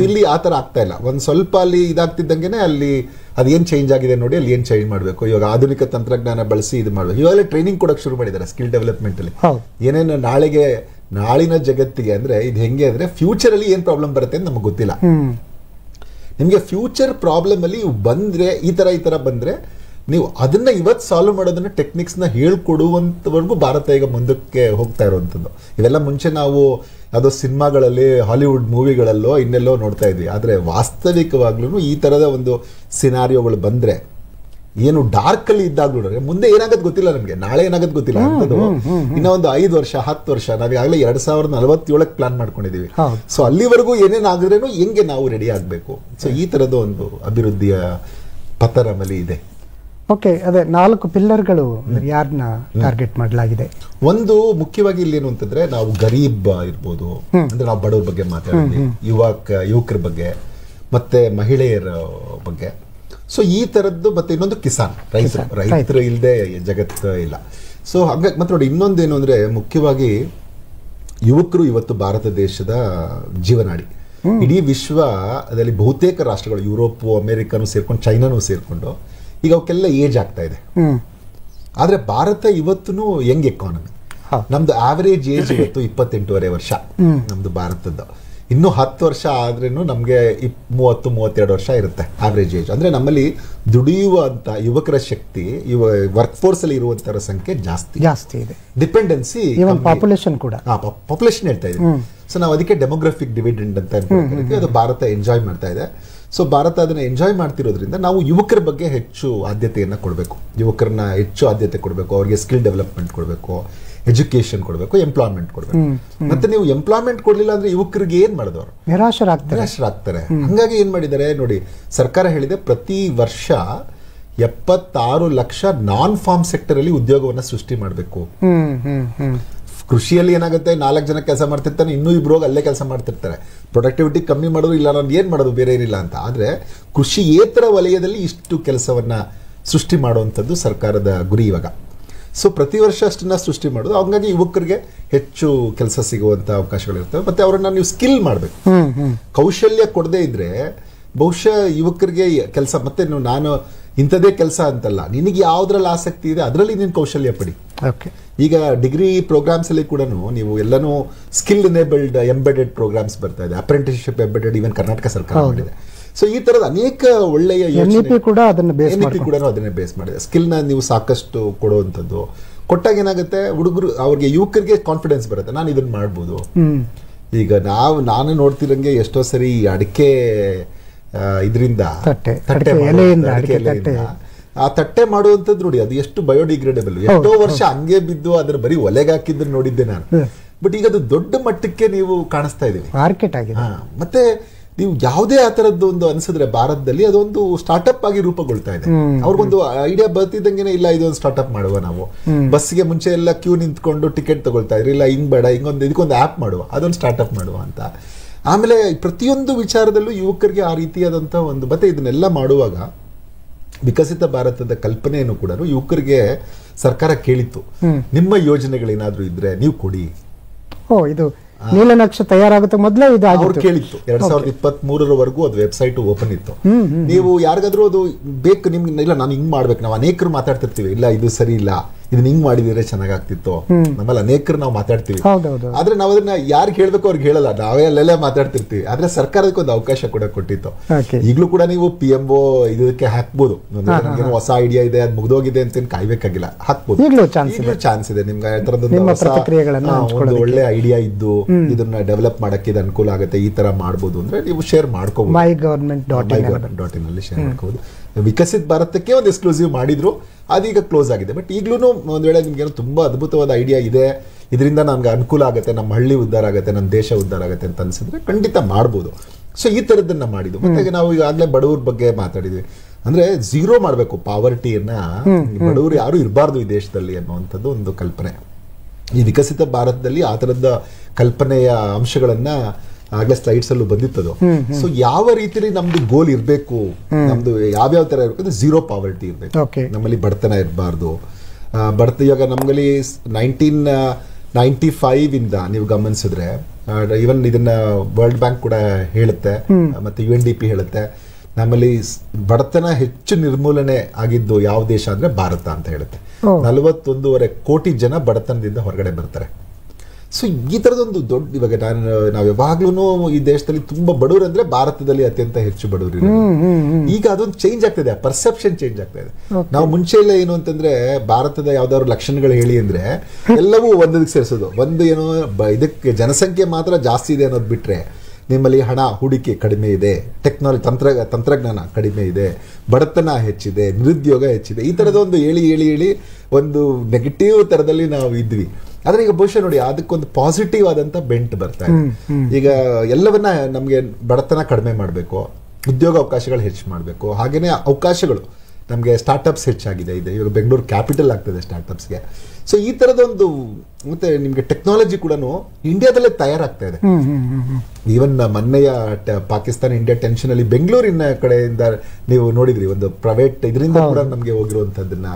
ಇಲ್ಲಿ ಆ ತರ ಆಗ್ತಾ ಇಲ್ಲ. ಒಂದ್ ಸ್ವಲ್ಪ ಅಲ್ಲಿ ಇದಾಗ್ತಿದ್ದಂಗೆನೆ ಅಲ್ಲಿ ಅದೇನ್ ಚೇಂಜ್ ಆಗಿದೆ ನೋಡಿ, ಅಲ್ಲಿ ಏನ್ ಚೇಂಜ್ ಮಾಡಬೇಕು. ಇವಾಗ ಆಧುನಿಕ ತಂತ್ರಜ್ಞಾನ ಬಳಸಿ ಇದು ಮಾಡಬೇಕು. ಇವಾಗಲೇ ಟ್ರೈನಿಂಗ್ ಕೊಡಕ್ ಶುರು ಮಾಡಿದ್ದಾರೆ ಸ್ಕಿಲ್ ಡೆವಲಪ್ಮೆಂಟ್ ಅಲ್ಲಿ. ಏನೇನು ನಾಳಿನ ಜಗತ್ತಿಗೆ ಅಂದ್ರೆ ಇದು ಹೆಂಗೆ ಅಂದ್ರೆ ಫ್ಯೂಚರ್ ಅಲ್ಲಿ ಏನ್ ಪ್ರಾಬ್ಲಮ್ ಬರುತ್ತೆ ಅಂತ ನಮಗೆ ಗೊತ್ತಿಲ್ಲ. ನಿಮ್ಗೆ ಫ್ಯೂಚರ್ ಪ್ರಾಬ್ಲಮ್ ಅಲ್ಲಿ ಬಂದ್ರೆ ಈ ತರ ಬಂದ್ರೆ ನೀವು ಅದನ್ನ ಇವತ್ತು ಸಾಲ್ವ್ ಮಾಡೋದನ್ನ ಟೆಕ್ನಿಕ್ಸ್ ನ ಹೇಳ್ಕೊಡುವಂತವರೆಗೂ ಭಾರತ ಈಗ ಮುಂದಕ್ಕೆ ಹೋಗ್ತಾ ಇರುವಂತದ್ದು. ಇವೆಲ್ಲ ಮುಂಚೆ ನಾವು ಯಾವುದೋ ಸಿನಿಮಾಗಳಲ್ಲಿ, ಹಾಲಿವುಡ್ ಮೂವಿಗಳಲ್ಲೋ ಇನ್ನೆಲ್ಲೋ ನೋಡ್ತಾ ಇದ್ವಿ. ಆದ್ರೆ ವಾಸ್ತವಿಕವಾಗ್ಲೂ ಈ ತರದ ಒಂದು ಸಿನಾರಿಯೋಗಳು ಬಂದ್ರೆ, ಏನು ಡಾರ್ಕ್ ಅಲ್ಲಿ ಇದ್ದಾಗ್ಲೂ ಮುಂದೆ ಏನಾಗದ್ ಗೊತ್ತಿಲ್ಲ ನಮ್ಗೆ, ನಾಳೆ ಏನಾಗದ್ ಗೊತ್ತಿಲ್ಲ ಅಂತದ್ದು. ಇನ್ನ ಒಂದು 5 ವರ್ಷ 10 ವರ್ಷ ನಾವೀಗಾಗಲೇ 2047 ಪ್ಲಾನ್ ಮಾಡ್ಕೊಂಡಿದೀವಿ. ಸೊ ಅಲ್ಲಿವರೆಗೂ ಏನೇನಾದ್ರೇನು ಹೆಂಗೆ ನಾವು ರೆಡಿ ಆಗ್ಬೇಕು. ಸೊ ಈ ತರದ ಒಂದು ಅಭಿವೃದ್ಧಿಯ ಪಥ ನಮ್ಮಲ್ಲಿ ಇದೆ. ಓಕೆ, ಅದೇ 4 ಪಿಲ್ಲರ್ಗಳು ಯಾರನ್ನ ಟಾರ್ಗೆಟ್ ಮಾಡಲಾಗಿದೆ. ಒಂದು ಮುಖ್ಯವಾಗಿ ಇಲ್ಲಿ ಏನು ಅಂತಂದ್ರೆ, ನಾವು ಗರೀಬ್ ಇರ್ಬೋದು, ಅಂದ್ರೆ ನಾವು ಬಡವ್ರ ಬಗ್ಗೆ ಮಾತಾಡಿದ್ವಿ, ಯುವಕರ ಬಗ್ಗೆ, ಮತ್ತೆ ಮಹಿಳೆಯರ ಬಗ್ಗೆ. ಸೊ ಈ ತರದ್ದು, ಮತ್ತೆ ಇನ್ನೊಂದು ಕಿಸಾನ್, ರೈತರು ಇಲ್ಲದೆ ಜಗತ್ತು ಇಲ್ಲ. ಸೊ ಹಾಗಾಗಿ ಮತ್ತೆ ನೋಡಿ, ಇನ್ನೊಂದೇನು ಅಂದ್ರೆ ಮುಖ್ಯವಾಗಿ ಯುವಕರು ಇವತ್ತು ಭಾರತ ದೇಶದ ಜೀವನಾಡಿ. ಇಡೀ ವಿಶ್ವದಲ್ಲಿ ಬಹುತೇಕ ರಾಷ್ಟ್ರಗಳು, ಯುರೋಪ್, ಅಮೆರಿಕನು ಸೇರ್ಕೊಂಡು, ಚೈನಾನು ಸೇರ್ಕೊಂಡು ಈಗ ಅವಕ್ಕೆಲ್ಲ ಏಜ್ ಆಗ್ತಾ ಇದೆ. ಆದ್ರೆ ಭಾರತ ಇವತ್ತು ಯಂಗ್ ಎಕಾನಮಿ. ನಮ್ದು ಆವರೇಜ್ ಏಜ್ ಇವತ್ತು 28.5 ವರ್ಷ ನಮ್ದು ಭಾರತದ್ದು. ಇನ್ನು 10 ವರ್ಷ ಆದ್ರೇನು ನಮ್ಗೆ 30-32 ವರ್ಷ ಇರುತ್ತೆ ಆವರೇಜ್ ಏಜ್. ಅಂದ್ರೆ ನಮ್ಮಲ್ಲಿ ದುಡಿಯುವಂತ ಯುವಕರ ಶಕ್ತಿ, ವರ್ಕ್ ಫೋರ್ಸ್ ಅಲ್ಲಿ ಇರುವಂತರ ಸಂಖ್ಯೆ ಜಾಸ್ತಿ ಇದೆ. ಡಿಪೆಂಡೆನ್ಸಿ ಪಾಪ್ಯುಲೇಷನ್ ಕೂಡ, ಪಾಪ್ಯುಲೇಷನ್ ಹೇಳ್ತಾ ಇದೆ. ಸೊ ನಾವು ಅದಕ್ಕೆ ಡೆಮೋಗ್ರಫಿಕ್ ಡಿವಿಡೆಂಡ್ ಅಂತ ಅದು ಭಾರತ ಎಂಜಾಯ್ ಮಾಡ್ತಾ ಇದೆ. ಸೊ ಭಾರತ ಅದನ್ನ ಎಂಜಾಯ್ ಮಾಡ್ತಿರೋದ್ರಿಂದ ನಾವು ಯುವಕರ ಬಗ್ಗೆ ಹೆಚ್ಚು ಆದ್ಯತೆಯನ್ನ ಕೊಡಬೇಕು. ಯುವಕರನ್ನ ಹೆಚ್ಚು ಆದ್ಯತೆ ಕೊಡಬೇಕು, ಅವ್ರಿಗೆ ಸ್ಕಿಲ್ ಡೆವಲಪ್ಮೆಂಟ್ ಕೊಡಬೇಕು, ಎಜುಕೇಶನ್ ಕೊಡಬೇಕು, ಎಂಪ್ಲಾಯ್ಮೆಂಟ್ ಕೊಡಬೇಕು. ಮತ್ತೆ ನೀವು ಎಂಪ್ಲಾಯ್ಮೆಂಟ್ ಕೊಡ್ಲಿಲ್ಲ ಅಂದ್ರೆ ಯುವಕರಿಗೆ ಏನ್ ಮಾಡಿದವರು ನಿರಾಶರಾಗ್ತಾರೆ. ಹಂಗಾಗಿ ಏನ್ ಮಾಡಿದ್ದಾರೆ ನೋಡಿ, ಸರ್ಕಾರ ಹೇಳಿದೆ ಪ್ರತಿ ವರ್ಷ 76 ಲಕ್ಷ ನಾನ್ ಫಾರ್ಮ್ ಸೆಕ್ಟರ್ ಅಲ್ಲಿ ಉದ್ಯೋಗವನ್ನ ಸೃಷ್ಟಿ ಮಾಡಬೇಕು. ಕೃಷಿಯಲ್ಲಿ ಏನಾಗುತ್ತೆ, 4 ಜನ ಕೆಲಸ ಮಾಡ್ತಿರ್ತಾನೆ, ಇನ್ನೂ 2 ಹೋಗಿ ಅಲ್ಲೇ ಕೆಲಸ ಮಾಡ್ತಿರ್ತಾರೆ. ಪ್ರೊಡಕ್ಟಿವಿಟಿ ಕಮ್ಮಿ ಮಾಡೋದು, ಇಲ್ಲ ನಾನು ಏನ್ ಮಾಡೋದು, ಬೇರೆ ಏನಿಲ್ಲ ಅಂತ. ಆದ್ರೆ ಕೃಷಿಯೇತರ ವಲಯದಲ್ಲಿ ಇಷ್ಟು ಕೆಲಸವನ್ನ ಸೃಷ್ಟಿ ಮಾಡುವಂಥದ್ದು ಸರ್ಕಾರದ ಗುರಿ ಇವಾಗ. ಸೊ ಪ್ರತಿ ವರ್ಷ ಅಷ್ಟನ್ನ ಸೃಷ್ಟಿ ಮಾಡೋದು, ಹಂಗಾಗಿ ಯುವಕರಿಗೆ ಹೆಚ್ಚು ಕೆಲಸ ಸಿಗುವಂತ ಅವಕಾಶಗಳಿರ್ತವೆ. ಮತ್ತೆ ಅವರನ್ನ ನೀವು ಸ್ಕಿಲ್ ಮಾಡಬೇಕು. ಕೌಶಲ್ಯ ಕೊಡದೇ ಇದ್ರೆ ಬಹುಶಃ ಯುವಕರಿಗೆ ಕೆಲಸ, ಮತ್ತೆ ನಾನು ಇಂಥದೇ ಕೆಲಸ ಅಂತಲ್ಲ, ನಿನಗೆ ಯಾವ್ದ್ರಲ್ಲಿ ಆಸಕ್ತಿ ಇದೆ ಅದರಲ್ಲಿ ನೀನು ಕೌಶಲ್ಯ ಪಡಿ. ಈಗ ಡಿಗ್ರಿ ಪ್ರೋಗ್ರಾಮ್ಸ್ ಅಲ್ಲಿ ಕೂಡ ನೀವು ಎಲ್ಲಾನು ಸ್ಕಿಲ್ ಎನೇಬಲ್ಡ್ ಎಂಬೆಡೆಡ್ ಪ್ರೋಗ್ರಾಮ್ಸ್ ಬರ್ತಾ ಇದೆ, ಅಪ್ರೆಂಟಿಸ್ಶಿಪ್ ಎಂಬೆಡೆಡ್, ಈವನ್ ಕರ್ನಾಟಕ ಸರ್ಕಾರ ಮಾಡಿದೆ. ಸೊ ಈ ತರದ ಅನೇಕ ಒಳ್ಳೆಯ NEP ಕೂಡ ಅದನ್ನೇ ಬೇಸ್ ಮಾಡಿದೆ. ಸ್ಕಿಲ್ ನ ನೀವು ಸಾಕಷ್ಟು ಕೊಡುವಂಥದ್ದು ಕೊಟ್ಟಾಗ ಏನಾಗುತ್ತೆ, ಹುಡುಗರು ಅವ್ರಿಗೆ ಯುವಕರಿಗೆ ಕಾನ್ಫಿಡೆನ್ಸ್ ಬರುತ್ತೆ, ನಾನು ಇದನ್ನ ಮಾಡ್ಬೋದು. ಈಗ ನಾನು ನೋಡ್ತಿರಂಗೆ ಎಷ್ಟೋ ಸರಿ ಅಡಿಕೆ ಇದರಿಂದ ಆ ತಟ್ಟೆ ಮಾಡುವಂಥದ್ದು ನೋಡಿ, ಅದು ಎಷ್ಟು ಬಯೋಡಿಗ್ರೇಡಬಲ್, ಎಷ್ಟೋ ವರ್ಷ ಹಂಗೆ ಬಿದ್ದು ಅದ್ರ ಬರೀ ಒಲೆಗೆ ಹಾಕಿದ್ದನ್ನ ನೋಡಿದ್ದೆ ನಾನು. ಬಟ್ ಈಗ ಅದು ದೊಡ್ಡ ಮಟ್ಟಕ್ಕೆ ನೀವು ಕಾಣಿಸ್ತಾ ಇದೀವಿ, ಮಾರ್ಕೆಟ್ ಆಗಿದೆ. ಮತ್ತೆ ನೀವು ಯಾವುದೇ ಆ ತರದ್ದು ಒಂದು ಅನ್ಸಿದ್ರೆ ಭಾರತದಲ್ಲಿ ಅದೊಂದು ಸ್ಟಾರ್ಟ್ಅಪ್ ಆಗಿ ರೂಪುಗೊಳ್ತಾ ಇದೆ. ಅವ್ರಿಗೊಂದು ಐಡಿಯಾ ಬರ್ತಿದ್ದಂಗೆನೆ, ಇಲ್ಲ ಇದೊಂದು ಸ್ಟಾರ್ಟ್ಅಪ್ ಮಾಡುವ, ನಾವು ಬಸ್ಗೆ ಮುಂಚೆ ಎಲ್ಲ ಕ್ಯೂ ನಿಂತ್ಕೊಂಡು ಟಿಕೆಟ್ ತಗೊಳ್ತಾ ಇದ್ರಿ, ಇಲ್ಲ ಹಿಂಗ್ ಬೇಡ ಇದಕ್ಕೊಂದು ಆಪ್ ಮಾಡುವ, ಅದೊಂದು ಸ್ಟಾರ್ಟ್ಅಪ್ ಮಾಡುವ ಅಂತ. ಆಮೇಲೆ ಪ್ರತಿಯೊಂದು ವಿಚಾರದಲ್ಲೂ ಯುವಕರಿಗೆ ಆ ರೀತಿಯಾದಂತಹ ಒಂದು, ಮತ್ತೆ ಇದನ್ನೆಲ್ಲ ಮಾಡುವಾಗ ವಿಕಸಿತ ಭಾರತದ ಕಲ್ಪನೆಯನ್ನು ಕೂಡ ಯುವಕರಿಗೆ ಸರ್ಕಾರ ಕೇಳಿತ್ತು, ನಿಮ್ಮ ಯೋಜನೆಗಳೇನಾದ್ರೂ ಇದ್ರೆ ನೀವು ಕೊಡಿ. ಇದು ನೀಲನಕ್ಷೆ ತಯಾರಾಗುತ್ತೆ ಮೊದಲೇ ಇದು ಅವ್ರು ಕೇಳಿತ್ತು. 2023 ಅದು ವೆಬ್ಸೈಟ್ ಓಪನ್ ಇತ್ತು. ನೀವು ಯಾರಿಗಾದ್ರೂ ಅದು ಬೇಕು ನಿಮ್ಗೆ, ಇಲ್ಲ ನಾನು ಹಿಂಗ್ ಮಾಡ್ಬೇಕು, ನಾವು ಅನೇಕರು ಮಾತಾಡ್ತಿರ್ತೀವಿ, ಇಲ್ಲ ಇದು ಸರಿ ಇಲ್ಲ, ಇದನ್ನ ಹಿಂಗ್ ಮಾಡಿದ್ರೆ ಚೆನ್ನಾಗಾಗ್ತಿತ್ತು, ನಮ್ಮಲ್ಲಿ ಅನೇಕರು ನಾವು ಮಾತಾಡ್ತೀವಿ. ಆದ್ರೆ ನಾವು ಅದನ್ನ ಯಾರಿಗೆ ಹೇಳ್ಬೇಕು ಅವ್ರಿಗೆ ಹೇಳಲ್ಲ, ನಾವೇ ಅಲ್ಲೆಲ್ಲ ಮಾತಾಡ್ತಿರ್ತೀವಿ. ಆದ್ರೆ ಸರ್ಕಾರಕ್ಕೆ ಒಂದು ಅವಕಾಶ ಕೂಡ ಕೊಟ್ಟಿತ್ತು. ಈಗಲೂ ಕೂಡ ನೀವು PMO ಇದಕ್ಕೆ ಹಾಕ್ಬೋದು, ಹೊಸ ಐಡಿಯಾ ಇದೆ, ಅದು ಮುಗ್ದೋಗಿದೆ ಅಂತ ಕಾಯ್ಬೇಕಾಗಿಲ್ಲ, ಹಾಕ್ಬೋದು. ಚಾನ್ಸ್ ಇದೆ ನಿಮ್ಗೆ ಒಂದು ಒಳ್ಳೆ ಐಡಿಯಾ ಇದ್ದು ಇದನ್ನ ಡೆವಲಪ್ ಮಾಡಕ್ಕೆ ಇದು ಅನುಕೂಲ ಆಗುತ್ತೆ, ಈ ತರ ಮಾಡ್ಬೋದು ಅಂದ್ರೆ ನೀವು ಶೇರ್ ಮಾಡ್ಕೋಬಹುದು. mygovernment.in ಅಲ್ಲಿ ಶೇರ್ ಮಾಡ್ಕೋಬಹುದು. ವಿಕಸಿತ ಭಾರತಕ್ಕೆ ಒಂದು ಎಕ್ಸ್ಕ್ಲೂಸಿವ್ ಮಾಡಿದ್ರು, ಅದೀಗ ಕ್ಲೋಸ್ ಆಗಿದೆ. ಬಟ್ ಈಗಲೂ ಒಂದ್ ವೇಳೆ ನಿಮ್ಗೆ ತುಂಬಾ ಅದ್ಭುತವಾದ ಐಡಿಯಾ ಇದೆ, ಇದರಿಂದ ನಮ್ಗೆ ಅನುಕೂಲ ಆಗುತ್ತೆ, ನಮ್ಮ ಹಳ್ಳಿ ಉದ್ಧಾರ ಆಗುತ್ತೆ, ನಮ್ಮ ದೇಶ ಉದ್ಧಾರ ಆಗುತ್ತೆ ಅಂತ ಅನ್ಸಿದ್ರೆ ಖಂಡಿತ ಮಾಡ್ಬೋದು. ಸೊ ಈ ತರದನ್ನ ಮಾಡಿದ್ದು. ಮತ್ತೆ ನಾವು ಈಗಾಗಲೇ ಬಡವ್ರ ಬಗ್ಗೆ ಮಾತಾಡಿದ್ವಿ, ಅಂದ್ರೆ ಝೀರೋ ಮಾಡಬೇಕು ಪಾವರ್ಟಿಯನ್ನ, ಬಡವರು ಯಾರು ಇರಬಾರ್ದು ಈ ದೇಶದಲ್ಲಿ ಅನ್ನುವಂಥದ್ದು ಒಂದು ಕಲ್ಪನೆ. ಈ ವಿಕಸಿತ ಭಾರತದಲ್ಲಿ ಆ ತರದ ಕಲ್ಪನೆಯ ಅಂಶಗಳನ್ನ ಆಗ್ಲೇ ಸ್ಲೈಡ್ಸ್ ಅಲ್ಲೂ ಬಂದಿತ್ತದು. ಸೊ ಯಾವ ರೀತಿಯಲ್ಲಿ ನಮ್ದು ಗೋಲ್ ಇರಬೇಕು, ನಮ್ದು ಯಾವ್ಯಾವ ತರ ಇರಬೇಕು ಅಂದ್ರೆ ಝೀರೋ ಪಾವರ್ಟಿ ಇರಬೇಕು, ನಮ್ಮಲ್ಲಿ ಬಡತನ ಇರಬಾರ್ದು. ಇವಾಗ ನಮ್ಮಲ್ಲಿ 1995 ಇಂದ ನೀವು ಗಮನಿಸಿದ್ರೆ, ಈವನ್ ಇದನ್ನ ವರ್ಲ್ಡ್ ಬ್ಯಾಂಕ್ ಕೂಡ ಹೇಳುತ್ತೆ, ಮತ್ತೆ UNDP ಹೇಳುತ್ತೆ, ನಮ್ಮಲ್ಲಿ ಬಡತನ ಹೆಚ್ಚು ನಿರ್ಮೂಲನೆ ಆಗಿದ್ದು ಯಾವ ದೇಶ ಅಂದ್ರೆ ಭಾರತ ಅಂತ ಹೇಳುತ್ತೆ. 41.5 ಕೋಟಿ ಜನ ಬಡತನದಿಂದ ಹೊರಗಡೆ ಬರ್ತಾರೆ. ಸೊ ಈ ತರದೊಂದು ದೊಡ್ಡ, ಇವಾಗ ನಾವು ಯಾವಾಗ್ಲೂ ಈ ದೇಶದಲ್ಲಿ ತುಂಬಾ ಬಡವರು ಅಂದ್ರೆ ಭಾರತದಲ್ಲಿ ಅತ್ಯಂತ ಹೆಚ್ಚು ಬಡವರು ಇರೋದು. ಈಗ ಅದೊಂದು ಚೇಂಜ್ ಆಗ್ತದೆ, ಪರ್ಸೆಪ್ಷನ್ ಚೇಂಜ್ ಆಗ್ತಾ ಇದೆ. ನಾವು ಮುಂಚೆ ಎಲ್ಲ ಏನು ಅಂತಂದ್ರೆ, ಭಾರತದ ಯಾವ್ದಾದ್ರು ಲಕ್ಷಣಗಳು ಹೇಳಿ ಅಂದ್ರೆ ಎಲ್ಲವೂ ಒಂದಕ್ಕೆ ಸೇರಿಸೋದು. ಒಂದು ಏನೋ ಇದಕ್ಕೆ ಜನಸಂಖ್ಯೆ ಮಾತ್ರ ಜಾಸ್ತಿ ಇದೆ ಅನ್ನೋದು ಬಿಟ್ರೆ, ನಿಮ್ಮಲ್ಲಿ ಹಣ ಹೂಡಿಕೆ ಕಡಿಮೆ ಇದೆ, ಟೆಕ್ನಾಲಜಿ ತಂತ್ರಜ್ಞಾನ ಕಡಿಮೆ ಇದೆ, ಬಡತನ ಹೆಚ್ಚಿದೆ, ನಿರುದ್ಯೋಗ ಹೆಚ್ಚಿದೆ, ಈ ತರದ ಒಂದು ಹೇಳಿ ಒಂದು ನೆಗೆಟಿವ್ ತರದಲ್ಲಿ ನಾವು ಇದ್ವಿ. ಆದ್ರೆ ಈಗ ಬಹುಶಃ ನೋಡಿ, ಅದಕ್ಕೊಂದು ಪಾಸಿಟಿವ್ ಆದಂತ ಬೆಂಟ್ ಬರ್ತಾ ಇದೆ. ಈಗ ಎಲ್ಲವನ್ನ ನಮ್ಗೆ ಬಡತನ ಕಡಿಮೆ ಮಾಡಬೇಕು, ಉದ್ಯೋಗ ಅವಕಾಶಗಳು ಹೆಚ್ಚು ಮಾಡಬೇಕು, ಹಾಗೇನೆ ಅವಕಾಶಗಳು ನಮಗೆ ಸ್ಟಾರ್ಟ್ಅಪ್ಸ್ ಹೆಚ್ಚಾಗಿದೆ ಇದೆ. ಇವಾಗ ಬೆಂಗಳೂರು ಕ್ಯಾಪಿಟಲ್ ಆಗ್ತದೆ ಸ್ಟಾರ್ಟ್ಅಪ್ಸ್ಗೆ. ಸೊ ಈ ತರದೊಂದು, ಮತ್ತೆ ನಿಮ್ಗೆ ಟೆಕ್ನಾಲಜಿ ಕೂಡ ಇಂಡಿಯಾದಲ್ಲೇ ತಯಾರಾಗ್ತಾ ಇದೆ. ಈವನ್ ಮೊನ್ನೆಯ ಪಾಕಿಸ್ತಾನ ಇಂಡಿಯಾ ಟೆನ್ಷನ್ ಅಲ್ಲಿ ಬೆಂಗಳೂರಿನ ಕಡೆಯಿಂದ ನೀವು ನೋಡಿದ್ರಿ, ಒಂದು ಪ್ರೈವೇಟ್ ಇದರಿಂದ ಕೂಡ ನಮ್ಗೆ ಹೋಗಿರುವಂತದ್ದನ್ನ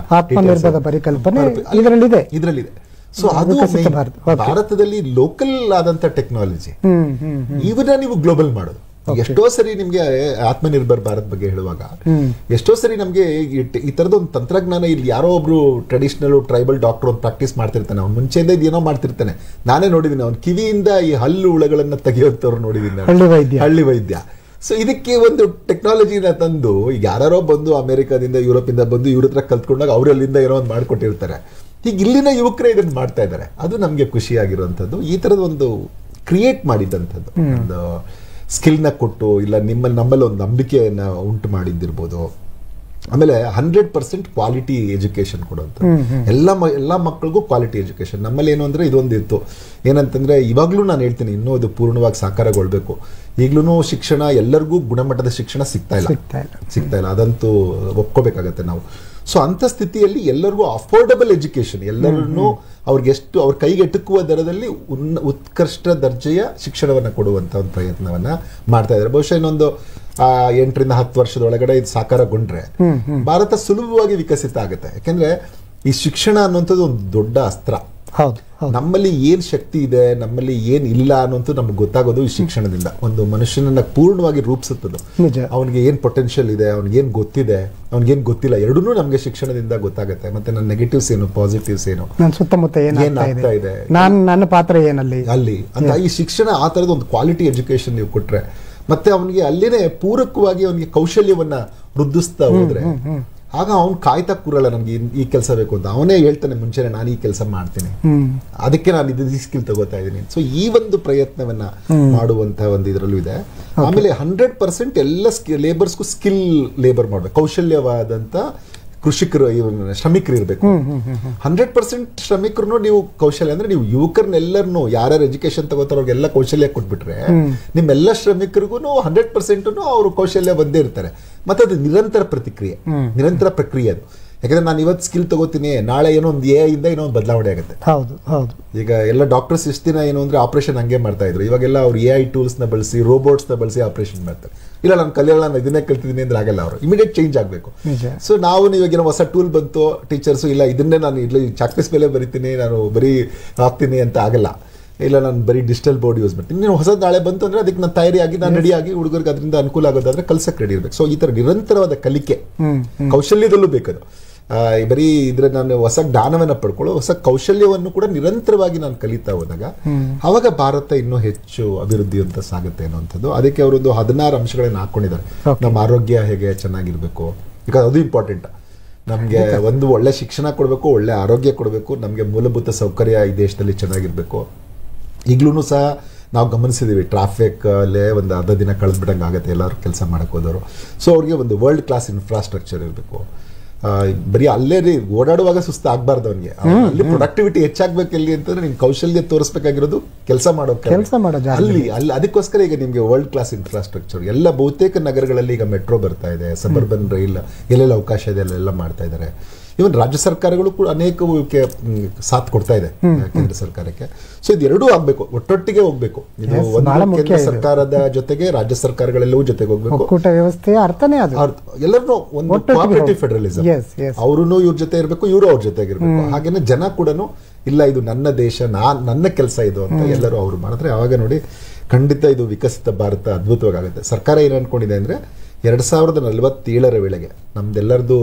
ಇದರಲ್ಲಿದೆ. ಸೊ ಅದು ಭಾರತದಲ್ಲಿ ಲೋಕಲ್ ಆದಂತ ಟೆಕ್ನಾಲಜಿ, ಇವನ್ನ ನೀವು ಗ್ಲೋಬಲ್ ಮಾಡೋದು. ಎಷ್ಟೋ ಸರಿ ನಿಮ್ಗೆ ಆತ್ಮನಿರ್ಭರ್ ಭಾರತ್ ಬಗ್ಗೆ ಹೇಳುವಾಗ ಎಷ್ಟೋ ಸರಿ ನಮ್ಗೆ ಈ ತರದ ಒಂದು ತಂತ್ರಜ್ಞಾನ, ಇಲ್ಲಿ ಯಾರೋ ಒಬ್ರು ಟ್ರೆಡಿಷನಲ್ ಟ್ರೈಬಲ್ ಡಾಕ್ಟರ್ ಒಂದು ಪ್ರಾಕ್ಟೀಸ್ ಮಾಡ್ತಿರ್ತಾನೆ, ಅವ್ನು ಮುಂಚೆಯಿಂದ ಇದೇನೋ ಮಾಡ್ತಿರ್ತಾನೆ, ನಾನೇ ನೋಡಿದ್ದೀನಿ, ಅವ್ನ ಕಿವಿಯಿಂದ ಈ ಹಲ್ಲು ಹುಳಗಳನ್ನ ತೆಗೆಯುವಂತವ್ರು ನೋಡಿದ್ದೀನಿ, ಹಳ್ಳಿ ವೈದ್ಯ. ಸೊ ಇದಕ್ಕೆ ಒಂದು ಟೆಕ್ನಾಲಜಿನ ತಂದು ಈಗ ಯಾರೋ ಬಂದು ಅಮೆರಿಕಾದಿಂದ ಯುರೋಪಿಂದ ಬಂದು ಇವ್ರ ಹತ್ರ ಕಲ್ತ್ಕೊಂಡಾಗ ಅವ್ರು ಅಲ್ಲಿಂದ ಏನೋ ಒಂದು ಮಾಡ್ಕೊಟ್ಟಿರ್ತಾರೆ. ಈಗ ಇಲ್ಲಿನ ಯುವಕರೇ ಇದನ್ನ ಮಾಡ್ತಾ ಇದ್ದಾರೆ, ಅದು ನಮ್ಗೆ ಖುಷಿಯಾಗಿರುವಂಥದ್ದು. ಈ ತರದ ಒಂದು ಕ್ರಿಯೇಟ್ ಮಾಡಿದಂಥದ್ದು, ಒಂದು ಸ್ಕಿಲ್ನ ಕೊಟ್ಟು, ಇಲ್ಲ ನಮ್ಮಲ್ಲಿ ಒಂದು ನಂಬಿಕೆಯನ್ನ ಉಂಟು ಮಾಡಿದ್ದಿರ್ಬೋದು. ಆಮೇಲೆ 100% ಕ್ವಾಲಿಟಿ ಎಜುಕೇಶನ್ ಕೊಡುವಂತ ಎಲ್ಲ ಮಕ್ಕಳಿಗೂ ಕ್ವಾಲಿಟಿ ಎಜುಕೇಶನ್. ನಮ್ಮಲ್ಲಿ ಏನು ಅಂದ್ರೆ ಇದೊಂದು ಇತ್ತು ಏನಂತಂದ್ರೆ, ಇವಾಗ್ಲೂ ನಾನು ಹೇಳ್ತೀನಿ ಇನ್ನೂ ಇದು ಪೂರ್ಣವಾಗಿ ಸಾಕಾರಗೊಳ್ಬೇಕು. ಈಗ್ಲೂ ಶಿಕ್ಷಣ ಎಲ್ಲರಿಗೂ ಗುಣಮಟ್ಟದ ಶಿಕ್ಷಣ ಸಿಗ್ತಾ ಇಲ್ಲ, ಅದಂತೂ ಒಪ್ಕೋಬೇಕಾಗತ್ತೆ ನಾವು. ಸೊ ಅಂತ ಸ್ಥಿತಿಯಲ್ಲಿ ಎಲ್ಲರಿಗೂ ಅಫೋರ್ಡಬಲ್ ಎಜುಕೇಶನ್, ಎಲ್ಲರನ್ನೂ ಅವ್ರಿಗೆ ಎಷ್ಟು ಅವ್ರ ಕೈಗೆ ಎಟುಕುವ ದರದಲ್ಲಿ ಉತ್ಕೃಷ್ಟ ದರ್ಜೆಯ ಶಿಕ್ಷಣವನ್ನ ಕೊಡುವಂತ ಒಂದು ಪ್ರಯತ್ನವನ್ನ ಮಾಡ್ತಾ ಇದ್ದಾರೆ. ಬಹುಶಃ ಇನ್ನೊಂದು 8ರಿಂದ 10 ವರ್ಷದೊಳಗಡೆ ಇದು ಸಾಕಾರಗೊಂಡ್ರೆ ಭಾರತ ಸುಲಭವಾಗಿ ವಿಕಸಿತ ಆಗುತ್ತೆ. ಯಾಕೆಂದ್ರೆ ಈ ಶಿಕ್ಷಣ ಅನ್ನುವಂಥದ್ದು ಒಂದು ದೊಡ್ಡ ಅಸ್ತ್ರ. ನಮ್ಮಲ್ಲಿ ಏನ್ ಶಕ್ತಿ ಇದೆ, ನಮ್ಮಲ್ಲಿ ಏನ್ ಇಲ್ಲ ಅನ್ನೋಂಥ ನಮ್ಗೆ ಗೊತ್ತಾಗೋದು ಈ ಶಿಕ್ಷಣದಿಂದ. ಒಂದು ಮನುಷ್ಯನನ್ನ ಪೂರ್ಣವಾಗಿ ರೂಪಿಸುತ್ತದೆ. ಅವನಿಗೆ ಏನ್ ಪೊಟೆನ್ಶಿಯಲ್ ಇದೆ, ಅವ್ನಿಗೆ ಏನ್ ಗೊತ್ತಿದೆ, ಅವ್ನಿಗೇನ್ ಗೊತ್ತಿಲ್ಲ, ಎರಡನ್ನೂ ನಮ್ಗೆ ಶಿಕ್ಷಣದಿಂದ ಗೊತ್ತಾಗುತ್ತೆ. ಮತ್ತೆ ನನ್ನ ನೆಗೆಟಿವ್ಸ್ ಏನು, ಪಾಸಿಟಿವ್ಸ್ ಏನು, ನನ್ನ ಸುತ್ತಮುತ್ತ ಏನಾಗ್ತಾ ಇದೆ, ನನ್ನ ಪಾತ್ರ ಏನಲ್ಲಿ ಅಲ್ಲಿ ಅಂತ ಈ ಶಿಕ್ಷಣ ಆ ತರದ ಒಂದು ಕ್ವಾಲಿಟಿ ಎಜುಕೇಶನ್ ನೀವು ಕೊಟ್ರೆ, ಮತ್ತೆ ಅವನಿಗೆ ಅಲ್ಲಿನೇ ಪೂರಕವಾಗಿ ಅವನಿಗೆ ಕೌಶಲ್ಯವನ್ನ ವೃದ್ಧಿಸ್ತಾ ಹೋದ್ರೆ ಆಗ ಅವ್ನು ಕಾಯ್ತಾ ಕೂರಲ್ಲ ನಮ್ಗೆ ಈ ಕೆಲಸ ಬೇಕು ಅಂತ. ಅವನೇ ಹೇಳ್ತಾನೆ ಮುಂಚೆನೆ ನಾನು ಈ ಕೆಲಸ ಮಾಡ್ತೀನಿ, ಅದಕ್ಕೆ ನಾನು ಇದು ಸ್ಕಿಲ್ ತಗೋತಾ ಇದ್ದೀನಿ. ಸೊ ಈ ಒಂದು ಪ್ರಯತ್ನವನ್ನ ಮಾಡುವಂತಹ ಒಂದು ಇದರಲ್ಲೂ ಇದೆ. ಆಮೇಲೆ 100% ಎಲ್ಲ ಲೇಬರ್ಸ್ಗೂ ಸ್ಕಿಲ್ ಲೇಬರ್ ಮಾಡ್ಬೇಕು, ಕೌಶಲ್ಯವಾದಂತ ಕೃಷಿಕರು ಶ್ರಮಿಕರು ಇರಬೇಕು. 100% ಶ್ರಮಿಕರು ನೀವು ಕೌಶಲ್ಯ ಅಂದ್ರೆ ನೀವು ಯುವಕರನ್ನೆಲ್ಲರನ್ನು ಯಾರ್ಯಾರು ಎಜುಕೇಶನ್ ತಗೋತಾರೋ ಅವ್ರಿಗೆಲ್ಲ ಕೌಶಲ್ಯ ಕೊಟ್ಬಿಟ್ರೆ ನಿಮ್ಮೆಲ್ಲ ಶ್ರಮಿಕರಿಗೂ 100% ಅವರು ಕೌಶಲ್ಯ ಬಂದೇ ಇರ್ತಾರೆ. ಮತ್ತೆ ಅದು ನಿರಂತರ ಪ್ರಕ್ರಿಯೆ ಅದು. ಯಾಕಂದ್ರೆ ನಾನು ಇವತ್ತು ಸ್ಕಿಲ್ ತಗೋತೀನಿ, ನಾಳೆ ಏನೋ ಒಂದು ಎ ಇಂದ ಏನೋ ಒಂದು ಬದಲಾವಣೆ ಆಗುತ್ತೆ. ಈಗ ಎಲ್ಲ ಡಾಕ್ಟರ್ಸ್ ಇಷ್ಟು ದಿನ ಏನು ಅಂದ್ರೆ ಆಪರೇಷನ್ ಹಂಗೆ ಮಾಡ್ತಾ ಇದ್ರು, ಇವಾಗೆಲ್ಲ ಅವ್ರು AI ಟೂಲ್ಸ್ ನ ಬಳಸಿ, ರೋಬೋಟ್ಸ್ ನ ಬಳಸಿ ಆಪರೇಷನ್ ಮಾಡ್ತಾರೆ. ಇಲ್ಲ ನಾನು ಕಲಿಯಲ್ಲ, ನಾನು ಇದನ್ನೇ ಕಲ್ತಿದ್ದೀನಿ ಅಂದ್ರೆ ಆಗಲ್ಲ, ಅವರು ಇಮಿಡಿಯೇಟ್ ಚೇಂಜ್ ಆಗಬೇಕು. ಸೊ ನಾವು ಇವಾಗ ಹೊಸ ಟೂಲ್ ಬಂತು, ಟೀಚರ್ಸ್ ಇಲ್ಲ ಇದನ್ನೇ ನಾನು ಇಲ್ಲಿ ಚಾಕ್ಪೀಸ್ ಮೇಲೆ ಬರಿತೀನಿ, ನಾನು ಬರೀ ಹಾಕ್ತೀನಿ ಅಂತ ಆಗಲ್ಲ. ಇಲ್ಲ ನಾನು ಬರೀ ಡಿಜಿಟಲ್ ಬೋರ್ಡ್ ಯೂಸ್ ಮಾಡ್ತೀನಿ, ನೀನು ಹೊಸ ನಾಳೆ ಬಂತು ಅಂದ್ರೆ ಅದಕ್ಕೆ ನಾನು ತಯಾರಿಯಾಗಿ ನಾನು ರೆಡಿಯಾಗಿ ಹುಡುಗರಿಗೆ ಅದರಿಂದ ಅನುಕೂಲ ಆಗೋದಾದ್ರೆ ಕಲ್ಸಕ್ಕೆ ರೆಡಿ ಇರಬೇಕು. ಸೊ ಈ ತರ ನಿರಂತರವಾದ ಕಲಿಕೆ ಕೌಶಲ್ಯದಲ್ಲೂ ಬೇಕದು. ಬರೀ ಇದ್ರೆ ನಾನು ಹೊಸ ಜ್ಞಾನವನ್ನ ಪಡ್ಕೊಳ್ಳೋ, ಹೊಸ ಕೌಶಲ್ಯವನ್ನು ಕೂಡ ನಿರಂತರವಾಗಿ ನಾನು ಕಲಿತಾ ಹೋದಾಗ ಅವಾಗ ಭಾರತ ಇನ್ನೂ ಹೆಚ್ಚು ಅಭಿವೃದ್ಧಿ ಅಂತ ಸಾಗುತ್ತೆ ಅನ್ನುವಂಥದ್ದು. ಅದಕ್ಕೆ ಅವರೊಂದು 16 ಅಂಶಗಳನ್ನು ಹಾಕೊಂಡಿದ್ದಾರೆ. ನಮ್ಮ ಆರೋಗ್ಯ ಹೇಗೆ ಚೆನ್ನಾಗಿರ್ಬೇಕು, ಈಗ ಅದು ಇಂಪಾರ್ಟೆಂಟ್. ನಮ್ಗೆ ಒಂದು ಒಳ್ಳೆ ಶಿಕ್ಷಣ ಕೊಡಬೇಕು, ಒಳ್ಳೆ ಆರೋಗ್ಯ ಕೊಡಬೇಕು, ನಮ್ಗೆ ಮೂಲಭೂತ ಸೌಕರ್ಯ ಈ ದೇಶದಲ್ಲಿ ಚೆನ್ನಾಗಿರ್ಬೇಕು. ಈಗ್ಲೂ ಸಹ ನಾವು ಗಮನಿಸಿದೀವಿ ಟ್ರಾಫಿಕ್ ಅಲ್ಲೇ ಒಂದು ಅರ್ಧ ದಿನ ಕಳೆದ್ಬಿಟ್ಟಂಗೆ ಆಗುತ್ತೆ ಎಲ್ಲರೂ ಕೆಲಸ ಮಾಡಕ್ ಹೋದವರು. ಸೊ ಅವ್ರಿಗೆ ಒಂದು ವರ್ಲ್ಡ್ ಕ್ಲಾಸ್ ಇನ್ಫ್ರಾಸ್ಟ್ರಕ್ಚರ್ ಇರಬೇಕು. ಬರೀ ಅಲ್ಲೇ ಓಡಾಡುವಾಗ ಸುಸ್ತು ಆಗ್ಬಾರ್ದು ಅವನಿಗೆ, ಅಲ್ಲಿ ಪ್ರೊಡಕ್ಟಿವಿಟಿ ಹೆಚ್ಚಾಗ್ಬೇಕು. ಎಲ್ಲಿ ಅಂತಂದ್ರೆ ನಿಮ್ಗೆ ಕೌಶಲ್ಯ ತೋರಿಸ್ಬೇಕಾಗಿರೋದು ಕೆಲಸ ಮಾಡೋ ಅಲ್ಲಿ ಅದಕ್ಕೋಸ್ಕರ ಈಗ ನಿಮ್ಗೆ ವರ್ಲ್ಡ್ ಕ್ಲಾಸ್ ಇನ್ಫ್ರಾಸ್ಟ್ರಕ್ಚರ್ ಎಲ್ಲ ಬಹುತೇಕ ನಗರಗಳಲ್ಲಿ ಈಗ ಮೆಟ್ರೋ ಬರ್ತಾ ಇದೆ, ಸಬರ್ಬನ್ ರೈಲ್ ಎಲ್ಲೆಲ್ಲ ಅವಕಾಶ ಇದೆ ಅಲ್ಲೆಲ್ಲ ಮಾಡ್ತಾ ಇದ್ದಾರೆ. ಇವನ್ ರಾಜ್ಯ ಸರ್ಕಾರಗಳು ಕೂಡ ಅನೇಕ ಸಾಥ್ ಕೊಡ್ತಾ ಇದೆ ಕೇಂದ್ರ ಸರ್ಕಾರಕ್ಕೆ. ಸೊ ಇದೆರಡೂ ಆಗ್ಬೇಕು, ಒಟ್ಟೊಟ್ಟಿಗೆ ಹೋಗ್ಬೇಕು. ಇದು ಒಂದು ಕೇಂದ್ರ ಸರ್ಕಾರದ ಜೊತೆಗೆ ರಾಜ್ಯ ಸರ್ಕಾರಗಳೆಲ್ಲವೂ ಜೊತೆಗೆ ಹೋಗ್ಬೇಕು. ವ್ಯವಸ್ಥೆಯ ಅರ್ಥನೇ ಅದು, ಎಲ್ಲರನ್ನೂ ಒಂದು ಕೋಆಪರೇಟಿವ್ ಫೆಡರಲಿಸಂ. ಅವ್ರೂ ಇವ್ರ ಜೊತೆ ಇರಬೇಕು, ಇವರು ಅವ್ರ ಜೊತೆಗೆ ಇರಬೇಕು. ಹಾಗೇನೆ ಜನ ಕೂಡ ಇಲ್ಲ ಇದು ನನ್ನ ದೇಶ, ನನ್ನ ಕೆಲಸ ಇದು ಅಂತ ಎಲ್ಲರೂ ಅವ್ರು ಮಾಡಿದ್ರೆ ಅವಾಗ ನೋಡಿ ಖಂಡಿತ ಇದು ವಿಕಸಿತ ಭಾರತ ಅದ್ಭುತವಾಗುತ್ತೆ. ಸರ್ಕಾರ ಏನ್ ಅನ್ಕೊಂಡಿದೆ ಅಂದ್ರೆ 2047 ವೇಳೆಗೆ ನಮ್ದೆಲ್ಲರದು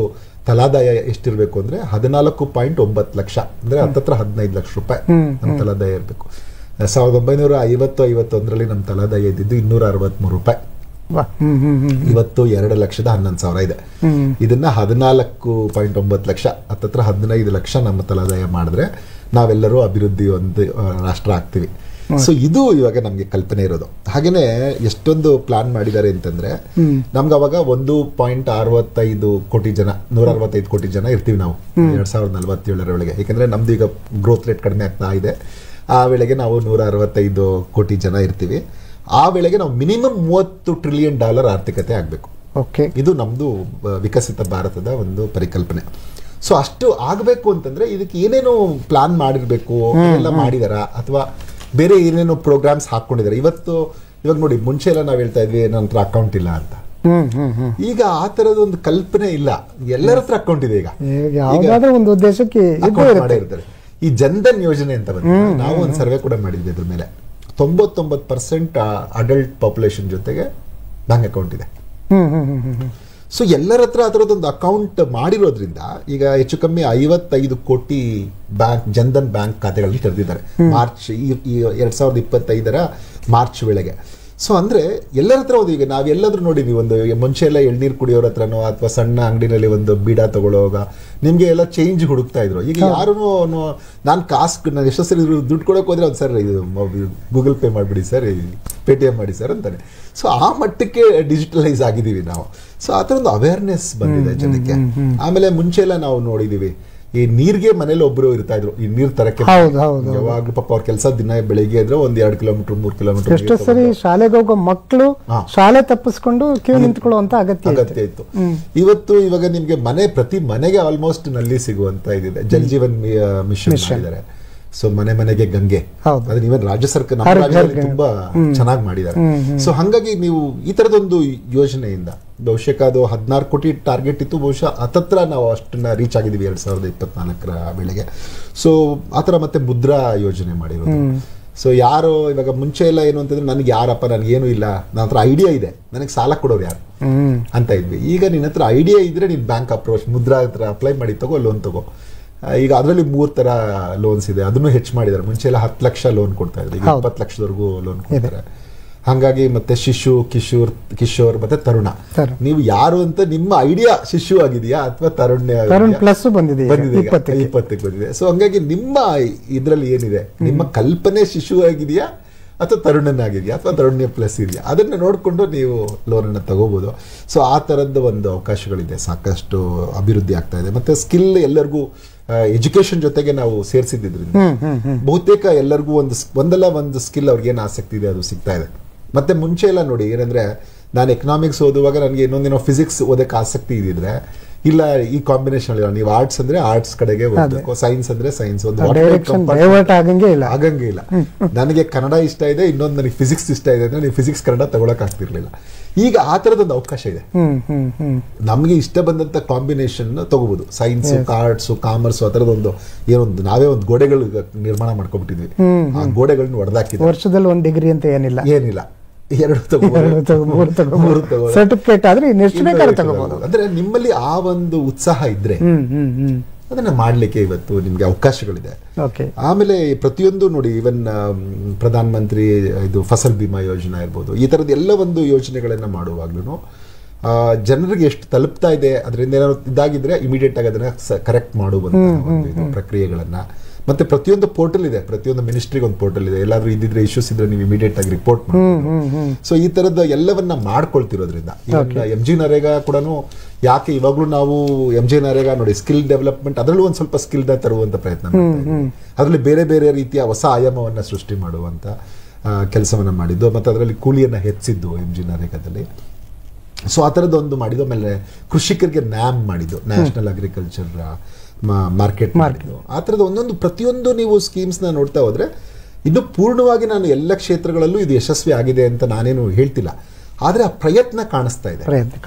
ತಲಾದಾಯ ಎಷ್ಟಿರ್ಬೇಕು ಅಂದ್ರೆ 14.9 ಲಕ್ಷ, ಅಂದ್ರೆ ಹತ್ತತ್ರ 15 ಲಕ್ಷ ರೂಪಾಯಿ ನಮ್ಮ ತಲಾದಾಯ ಇರಬೇಕು. 1950-51 ನಮ್ಮ ತಲಾದಾಯ ಇದ್ದಿದ್ದು 263 ರೂಪಾಯಿ. ಇವತ್ತು 2,11,000 ಇದೆ. ಇದನ್ನ 14.9 ಲಕ್ಷ, ಹತ್ತತ್ರ 15 ಲಕ್ಷ ನಮ್ಮ ತಲಾದಾಯ ಮಾಡಿದ್ರೆ ನಾವೆಲ್ಲರೂ ಅಭಿವೃದ್ಧಿ ಒಂದು ರಾಷ್ಟ್ರ ಆಗ್ತೀವಿ. ಸೊ ಇದು ಇವಾಗ ನಮ್ಗೆ ಕಲ್ಪನೆ ಇರೋದು. ಹಾಗೇನೆ ಎಷ್ಟೊಂದು ಪ್ಲಾನ್ ಮಾಡಿದ್ದಾರೆ ಅಂತಂದ್ರೆ ನಮ್ಗೆ ಅವಾಗ 1.65 ಕೋಟಿ ಜನ, 165 ಕೋಟಿ ಜನ ಇರ್ತೀವಿ ನಾವು 2047 ವೇಳೆಗೆ. ಯಾಕಂದ್ರೆ ನಮ್ದು ಈಗ ಗ್ರೋತ್ ರೇಟ್ ಕಡಿಮೆ ಆಗ್ತಾ ಇದೆ. ಆ ವೇಳೆಗೆ ನಾವು 165 ಕೋಟಿ ಜನ ಇರ್ತೀವಿ. ಆ ವೇಳೆಗೆ ನಾವು ಮಿನಿಮಮ್ $30 ಟ್ರಿಲಿಯನ್ ಆರ್ಥಿಕತೆ ಆಗ್ಬೇಕು. ಇದು ನಮ್ದು ವಿಕಸಿತ ಭಾರತದ ಒಂದು ಪರಿಕಲ್ಪನೆ. ಸೊ ಅಷ್ಟು ಆಗ್ಬೇಕು ಅಂತಂದ್ರೆ ಇದಕ್ಕೆ ಏನೇನು ಪ್ಲಾನ್ ಮಾಡಿರ್ಬೇಕು, ಎಲ್ಲ ಮಾಡಿದಾರ ಅಥವಾ ಬೇರೆ ಏನೇನೋ ಪ್ರೋಗ್ರಾಮ್ಸ್ ಹಾಕೊಂಡಿದ್ದಾರೆ. ಇವಾಗ ನೋಡಿ, ಮುಂಚೆ ಎಲ್ಲ ನಾವ್ ಹೇಳ್ತಾ ಇದ್ವಿ ನನ್ನ ಹತ್ರ ಅಕೌಂಟ್ ಇಲ್ಲ ಅಂತ. ಈಗ ಆ ತರದ ಒಂದು ಕಲ್ಪನೆ ಇಲ್ಲ, ಎಲ್ಲರ ಹತ್ರ ಅಕೌಂಟ್ ಇದೆ. ಈಗ ಒಂದು ಉದ್ದೇಶಕ್ಕೆ ಮಾಡಿರ್ತಾರೆ. ಈ ಜನ್ಧನ್ ಯೋಜನೆ ಅಂತ ಬಂದ ನಾವು ಒಂದು ಸರ್ವೆ ಕೂಡ ಮಾಡಿದ್ವಿ. ಅದ್ರ ಮೇಲೆ 99% ಅಡಲ್ಟ್ ಪಾಪ್ಯುಲೇಷನ್ ಜೊತೆಗೆ ಬ್ಯಾಂಕ್ ಅಕೌಂಟ್ ಇದೆ. ಸೊ ಎಲ್ಲರ ಹತ್ರ ಅದರದೊಂದು ಅಕೌಂಟ್ ಮಾಡಿರೋದ್ರಿಂದ ಈಗ ಹೆಚ್ಚು ಕಮ್ಮಿ 55 ಕೋಟಿ ಜನ್ಧನ್ ಬ್ಯಾಂಕ್ ಖಾತೆಗಳಲ್ಲಿ ತೆರೆದಿದ್ದಾರೆ ಮಾರ್ಚ್ 2025 ಮಾರ್ಚ್ ವೇಳೆಗೆ. ಸೊ ಅಂದ್ರೆ ಎಲ್ಲರ ಹತ್ರ ಒಂದು, ಈಗ ನಾವೆಲ್ಲಾದ್ರೂ ನೋಡಿ, ನೀವು ಒಂದು ಮುಂಚೆ ಎಲ್ಲ ಎಳ್ನೀರು ಕುಡಿಯೋರ ಹತ್ರನೋ ಅಥವಾ ಸಣ್ಣ ಅಂಗಡಿನಲ್ಲಿ ಒಂದು ಬೀಡ ತಗೊಳ್ಳೋವಾಗ ನಿಮ್ಗೆ ಎಲ್ಲ ಚೇಂಜ್ ಹುಡುಕ್ತಾ ಇದ್ರು. ಈಗ ಯಾರು ನಾನು ನಾನು ಎಷ್ಟೋ ಸರಿ ದುಡ್ಡು ಕೊಡೋಕೆ ಹೋದ್ರೆ ಒಂದು ಸರ್ ಇದು ಗೂಗಲ್ ಪೇ ಮಾಡಿಬಿಡಿ ಸರ್, ಪೇಟಿಎಂ ಮಾಡಿ ಸರ್ ಅಂತಾನೆ. ಸೊ ಆ ಮಟ್ಟಕ್ಕೆ ಡಿಜಿಟಲೈಸ್ ಆಗಿದ್ದೀವಿ ನಾವು. ಸೊ ಆ ಥರ ಒಂದು ಅವೇರ್ನೆಸ್ ಬಂದಿದೆ ಜನಕ್ಕೆ. ಆಮೇಲೆ ಮುಂಚೆ ಎಲ್ಲ ನಾವು ನೋಡಿದೀವಿ, ಈ ನೀರ್ಗೆ ಮನೇಲಿ ಒಬ್ರು ಇರ್ತಾ ಇದ್ರು, ಈ ನೀರ್ ತರಕ್ಕೆ ಯಾವಾಗ್ಲೂ ಪಾಪ ಅವ್ರ ಕೆಲಸ ದಿನ ಬೆಳಿಗ್ಗೆ ಇದ್ರೆ 1-2 ಕಿಲೋಮೀಟರ್ 3 ಕಿಲೋಮೀಟರ್. ಎಷ್ಟೋ ಸರಿ ಶಾಲೆಗೆ ಹೋಗೋ ಮಕ್ಕಳು ಶಾಲೆ ತಪ್ಪಿಸ್ಕೊಂಡು ಕ್ಯೂ ನಿಂತ್ಕೊಳ್ಳುವಂತ ಅಗತ್ಯ ಇತ್ತು. ಇವಾಗ ನಿಮ್ಗೆ ಪ್ರತಿ ಮನೆಗೆ ಆಲ್ಮೋಸ್ಟ್ ನಲ್ಲಿ ಸಿಗುವಂತ ಇದಿದೆ. ಜಲ್ ಜೀವನ್ ಮಿಷನ್ ಮಾಡಿದ್ದಾರೆ. ಸೊ ಮನೆಗೆ ಗಂಗೆ, ಅದನ್ನ ಇವನ್ ರಾಜ್ಯ ಸರ್ಕಾರ ನಮ್ಮ ರಾಜ್ಯದಲ್ಲಿ ತುಂಬಾ ಚೆನ್ನಾಗಿ ಮಾಡಿದ್ದಾರೆ. ಸೊ ಹಂಗಾಗಿ ನೀವು ಈ ತರದೊಂದು ಯೋಜನೆಯಿಂದ ಬಹುಶಃ ಅದು 16 ಕೋಟಿ ಟಾರ್ಗೆಟ್ ಇತ್ತು, ಬಹುಶಃ ಹತ್ತತ್ರ ನಾವು ಅಷ್ಟನ್ನ ರೀಚ್ ಆಗಿದ್ದೀವಿ 2024ರ ವೇಳೆಗೆ. ಸೊ ಆತರ ಮತ್ತೆ ಮುದ್ರಾ ಯೋಜನೆ ಮಾಡಿರೋದು. ಸೊ ಯಾರು ಇವಾಗ ಮುಂಚೆ ಎಲ್ಲ ಏನು ಅಂತಂದ್ರೆ, ನನಗೆ ಯಾರಪ್ಪ, ನನಗೇನು ಇಲ್ಲ, ನನ್ನ ಹತ್ರ ಐಡಿಯಾ ಇದೆ, ನನಗೆ ಸಾಲ ಕೊಡೋರು ಯಾರು ಅಂತ ಇದ್ವಿ. ಈಗ ನಿನ್ನ ಹತ್ರ ಐಡಿಯಾ ಇದ್ರೆ ನೀನ್ ಬ್ಯಾಂಕ್ ಅಪ್ರೋಚ್, ಮುದ್ರಾ ಹತ್ರ ಅಪ್ಲೈ ಮಾಡಿ ತಗೋ, ಲೋನ್ ತಗೋ. ಈಗ ಅದರಲ್ಲಿ 3 ತರ ಲೋನ್ಸ್ ಇದೆ, ಅದನ್ನು ಹೆಚ್ಚು ಮಾಡಿದ್ದಾರೆ. ಮುಂಚೆ ಎಲ್ಲ 10 ಲಕ್ಷ ಲೋನ್ ಕೊಡ್ತಾ ಇದ್ದಾರೆ, ಈಗ 20 ಲಕ್ಷದವರೆಗೂ ಲೋನ್ ಕೊಡ್ತಾರೆ. ಹಾಗಾಗಿ ಮತ್ತೆ ಶಿಶು, ಕಿಶೋರ್ ಮತ್ತೆ ತರುಣ, ನೀವು ಯಾರು ಅಂತ ನಿಮ್ಮ ಐಡಿಯಾ ಶಿಶು ಆಗಿದೆಯಾ ಅಥವಾ ತರುಣ್ ಪ್ಲಸ್ ಬಂದಿದೆ 20ಕ್ಕೆ ಬಂದಿದೆ. ಸೊ ಹಂಗಾಗಿ ನಿಮ್ಮ ಇದ್ರಲ್ಲಿ ಏನಿದೆ, ನಿಮ್ಮ ಕಲ್ಪನೆ ಶಿಶು ಆಗಿದೆಯಾ ಅಥವಾ ತರುಣನಾಗಿದೆಯಾ ಅಥವಾ ತರುಣ್ಯ ಪ್ಲಸ್ ಇದೆಯಾ, ಅದನ್ನ ನೋಡಿಕೊಂಡು ನೀವು ಲೋನ್ ಅನ್ನ ತಗೋಬಹುದು. ಸೊ ಆ ತರದ ಒಂದು ಅವಕಾಶಗಳಿದೆ, ಸಾಕಷ್ಟು ಅಭಿವೃದ್ಧಿ ಆಗ್ತಾ ಇದೆ. ಮತ್ತೆ ಸ್ಕಿಲ್ ಎಲ್ಲರಿಗೂ ಎಜುಕೇಶನ್ ಜೊತೆಗೆ ನಾವು ಸೇರಿಸಿದ್ರಿಂದ ಬಹುತೇಕ ಎಲ್ಲರಿಗೂ ಒಂದು ಸ್ಕಿಲ್ ಅವ್ರಿಗೆ ಏನು ಆಸಕ್ತಿ ಇದೆ ಅದು ಸಿಗ್ತಾ ಇದೆ. ಮತ್ತೆ ಮುಂಚೆ ಎಲ್ಲ ನೋಡಿ ಏನಂದ್ರೆ, ನಾನು ಎಕನಾಮಿಕ್ಸ್ ಓದುವಾಗ ನನಗೆ ಇನ್ನೊಂದಿನೋ ಫಿಸಿಕ್ಸ್ ಓದಕ್ಕೆ ಆಸಕ್ತಿ ಇದ್ದಿದ್ರೆ, ಇಲ್ಲ ಈ ಕಾಂಬಿನೇಷನ್ ಇಲ್ಲ, ನೀವು ಆರ್ಟ್ಸ್ ಅಂದ್ರೆ ಆರ್ಟ್ಸ್ ಕಡೆಗೆ ಹೋಗ್ಬೇಕು, ಸೈನ್ಸ್ ಅಂದ್ರೆ ಸೈನ್ಸ್, ಆಗಂಗೆ ಇಲ್ಲ. ನನಗೆ ಕನ್ನಡ ಇಷ್ಟ ಇದೆ, ಇನ್ನೊಂದು ನನಗೆ ಫಿಸಿಕ್ಸ್ ಇಷ್ಟ ಇದೆ ಅಂದ್ರೆ ನೀವು ಫಿಸಿಕ್ಸ್ ಕನ್ನಡ ತಗೊಳಕ್ ಆಗ್ತಿರ್ಲಿಲ್ಲ. ಈಗ ಆ ತರದೊಂದು ಅವಕಾಶ ಇದೆ, ನಮ್ಗೆ ಇಷ್ಟ ಬಂದಂತ ಕಾಂಬಿನೇಷನ್ ತಗೋಬಹುದು. ಸೈನ್ಸ್, ಆರ್ಟ್ಸ್, ಕಾಮರ್ಸ್, ಆ ತರದೊಂದು ಏನೊಂದು ನಾವೇ ಒಂದು ಗೋಡೆಗಳು ನಿರ್ಮಾಣ ಮಾಡ್ಕೊಬಿಟ್ಟಿದ್ವಿ. ಆ ಗೋಡೆಗಳನ್ನ ಹೊಡೆದಾಕಿದ್ವಿ. ವರ್ಷದಲ್ಲಿ 1 ಡಿಗ್ರಿ ಅಂತ ಏನಿಲ್ಲ, 2 ಸರ್ಟಿಫಿಕೇಟ್ ಆದ್ರೆ ತಗೋಬಹುದು. ಅಂದ್ರೆ ನಿಮ್ಮಲ್ಲಿ ಆ ಒಂದು ಉತ್ಸಾಹ ಇದ್ರೆ ಅದನ್ನ ಮಾಡ್ಲಿಕ್ಕೆ ಇವತ್ತು ನಿಮ್ಗೆ ಅವಕಾಶಗಳಿದೆ. ಆಮೇಲೆ ಪ್ರತಿಯೊಂದು ನೋಡಿ, ಇವನ್ ಪ್ರಧಾನ ಮಂತ್ರಿ ಇದು ಫಸಲ್ ಬಿಮಾ ಯೋಜನಾ ಇರ್ಬೋದು, ಈ ತರದ ಎಲ್ಲ ಒಂದು ಯೋಜನೆಗಳನ್ನ ಮಾಡುವಾಗ್ಲೂ ಜನರಿಗೆ ಎಷ್ಟು ತಲುಪ್ತಾ ಇದೆ, ಅದರಿಂದ ಏನಾದ್ರು ಇದಾಗಿದ್ರೆ ಇಮಿಡಿಯೇಟ್ ಆಗಿ ಅದನ್ನ ಕರೆಕ್ಟ್ ಮಾಡುವಂತ ಪ್ರಕ್ರಿಯೆಗಳನ್ನ. ಮತ್ತೆ ಪ್ರತಿಯೊಂದು ಪೋರ್ಟಲ್ ಇದೆ, ಪ್ರತಿಯೊಂದು ಮಿನಿಸ್ಟ್ರಿಗೆ ಒಂದು ಪೋರ್ಟಲ್ ಇದೆ, ಎಲ್ಲಾದ್ರೂ ಇದ್ದಿದ್ರೆ ಇಶ್ಯೂಸ್ ಇದ್ರೆ ನೀವು ಇಮಿಡಿಯೇಟ್ ಆಗಿ ರಿಪೋರ್ಟ್ ಮಾಡಿ. ಸೊ ಈ ತರದ ಎಲ್ಲವನ್ನ ಮಾಡ್ಕೊಳ್ತಿರೋದ್ರಿಂದ MG ನರೇಗಾ ಕೂಡ ಯಾಕೆ ಇವಾಗ್ಲೂ ನಾವು MG ನರೇಗಾ ನೋಡಿ, ಸ್ಕಿಲ್ ಡೆವಲಪ್ಮೆಂಟ್, ಅದರಲ್ಲೂ ಒಂದ್ ಸ್ವಲ್ಪ ಸ್ಕಿಲ್ ತರುವಂತ ಪ್ರಯತ್ನ ಮಾಡ್ತಾ, ಅದರಲ್ಲಿ ಬೇರೆ ಬೇರೆ ರೀತಿಯ ಹೊಸ ಆಯಾಮವನ್ನ ಸೃಷ್ಟಿ ಮಾಡುವಂತ ಕೆಲಸವನ್ನ ಮಾಡಿದ್ದು. ಮತ್ತೆ ಅದರಲ್ಲಿ ಕೂಲಿಯನ್ನ ಹೆಚ್ಚಿದ್ದು MG ನರೇಗಾದಲ್ಲಿ. ಸೊ ಆ ತರದೊಂದು ಮಾಡಿದ್ದು. ಆಮೇಲೆ ಕೃಷಿಕರಿಗೆ ನ್ಯಾಮ್ ಮಾಡಿದ್ದು, ನ್ಯಾಷನಲ್ ಅಗ್ರಿಕಲ್ಚರ್ ಮಾರ್ಕೆಟ್ ಮಾಡಿದ್ದು. ಆ ತರದ ಒಂದೊಂದು ಪ್ರತಿಯೊಂದು ನೀವು ಸ್ಕೀಮ್ಸ್ ನ ನೋಡ್ತಾ ಹೋದ್ರೆ, ಇನ್ನು ಪೂರ್ಣವಾಗಿ ನಾನು ಎಲ್ಲ ಕ್ಷೇತ್ರಗಳಲ್ಲೂ ಇದು ಯಶಸ್ವಿ ಆಗಿದೆ ಅಂತ ನಾನೇನು ಹೇಳ್ತಿಲ್ಲ, ಆದ್ರೆ ಆ ಪ್ರಯತ್ನ ಕಾಣಿಸ್ತಾ ಇದೆ.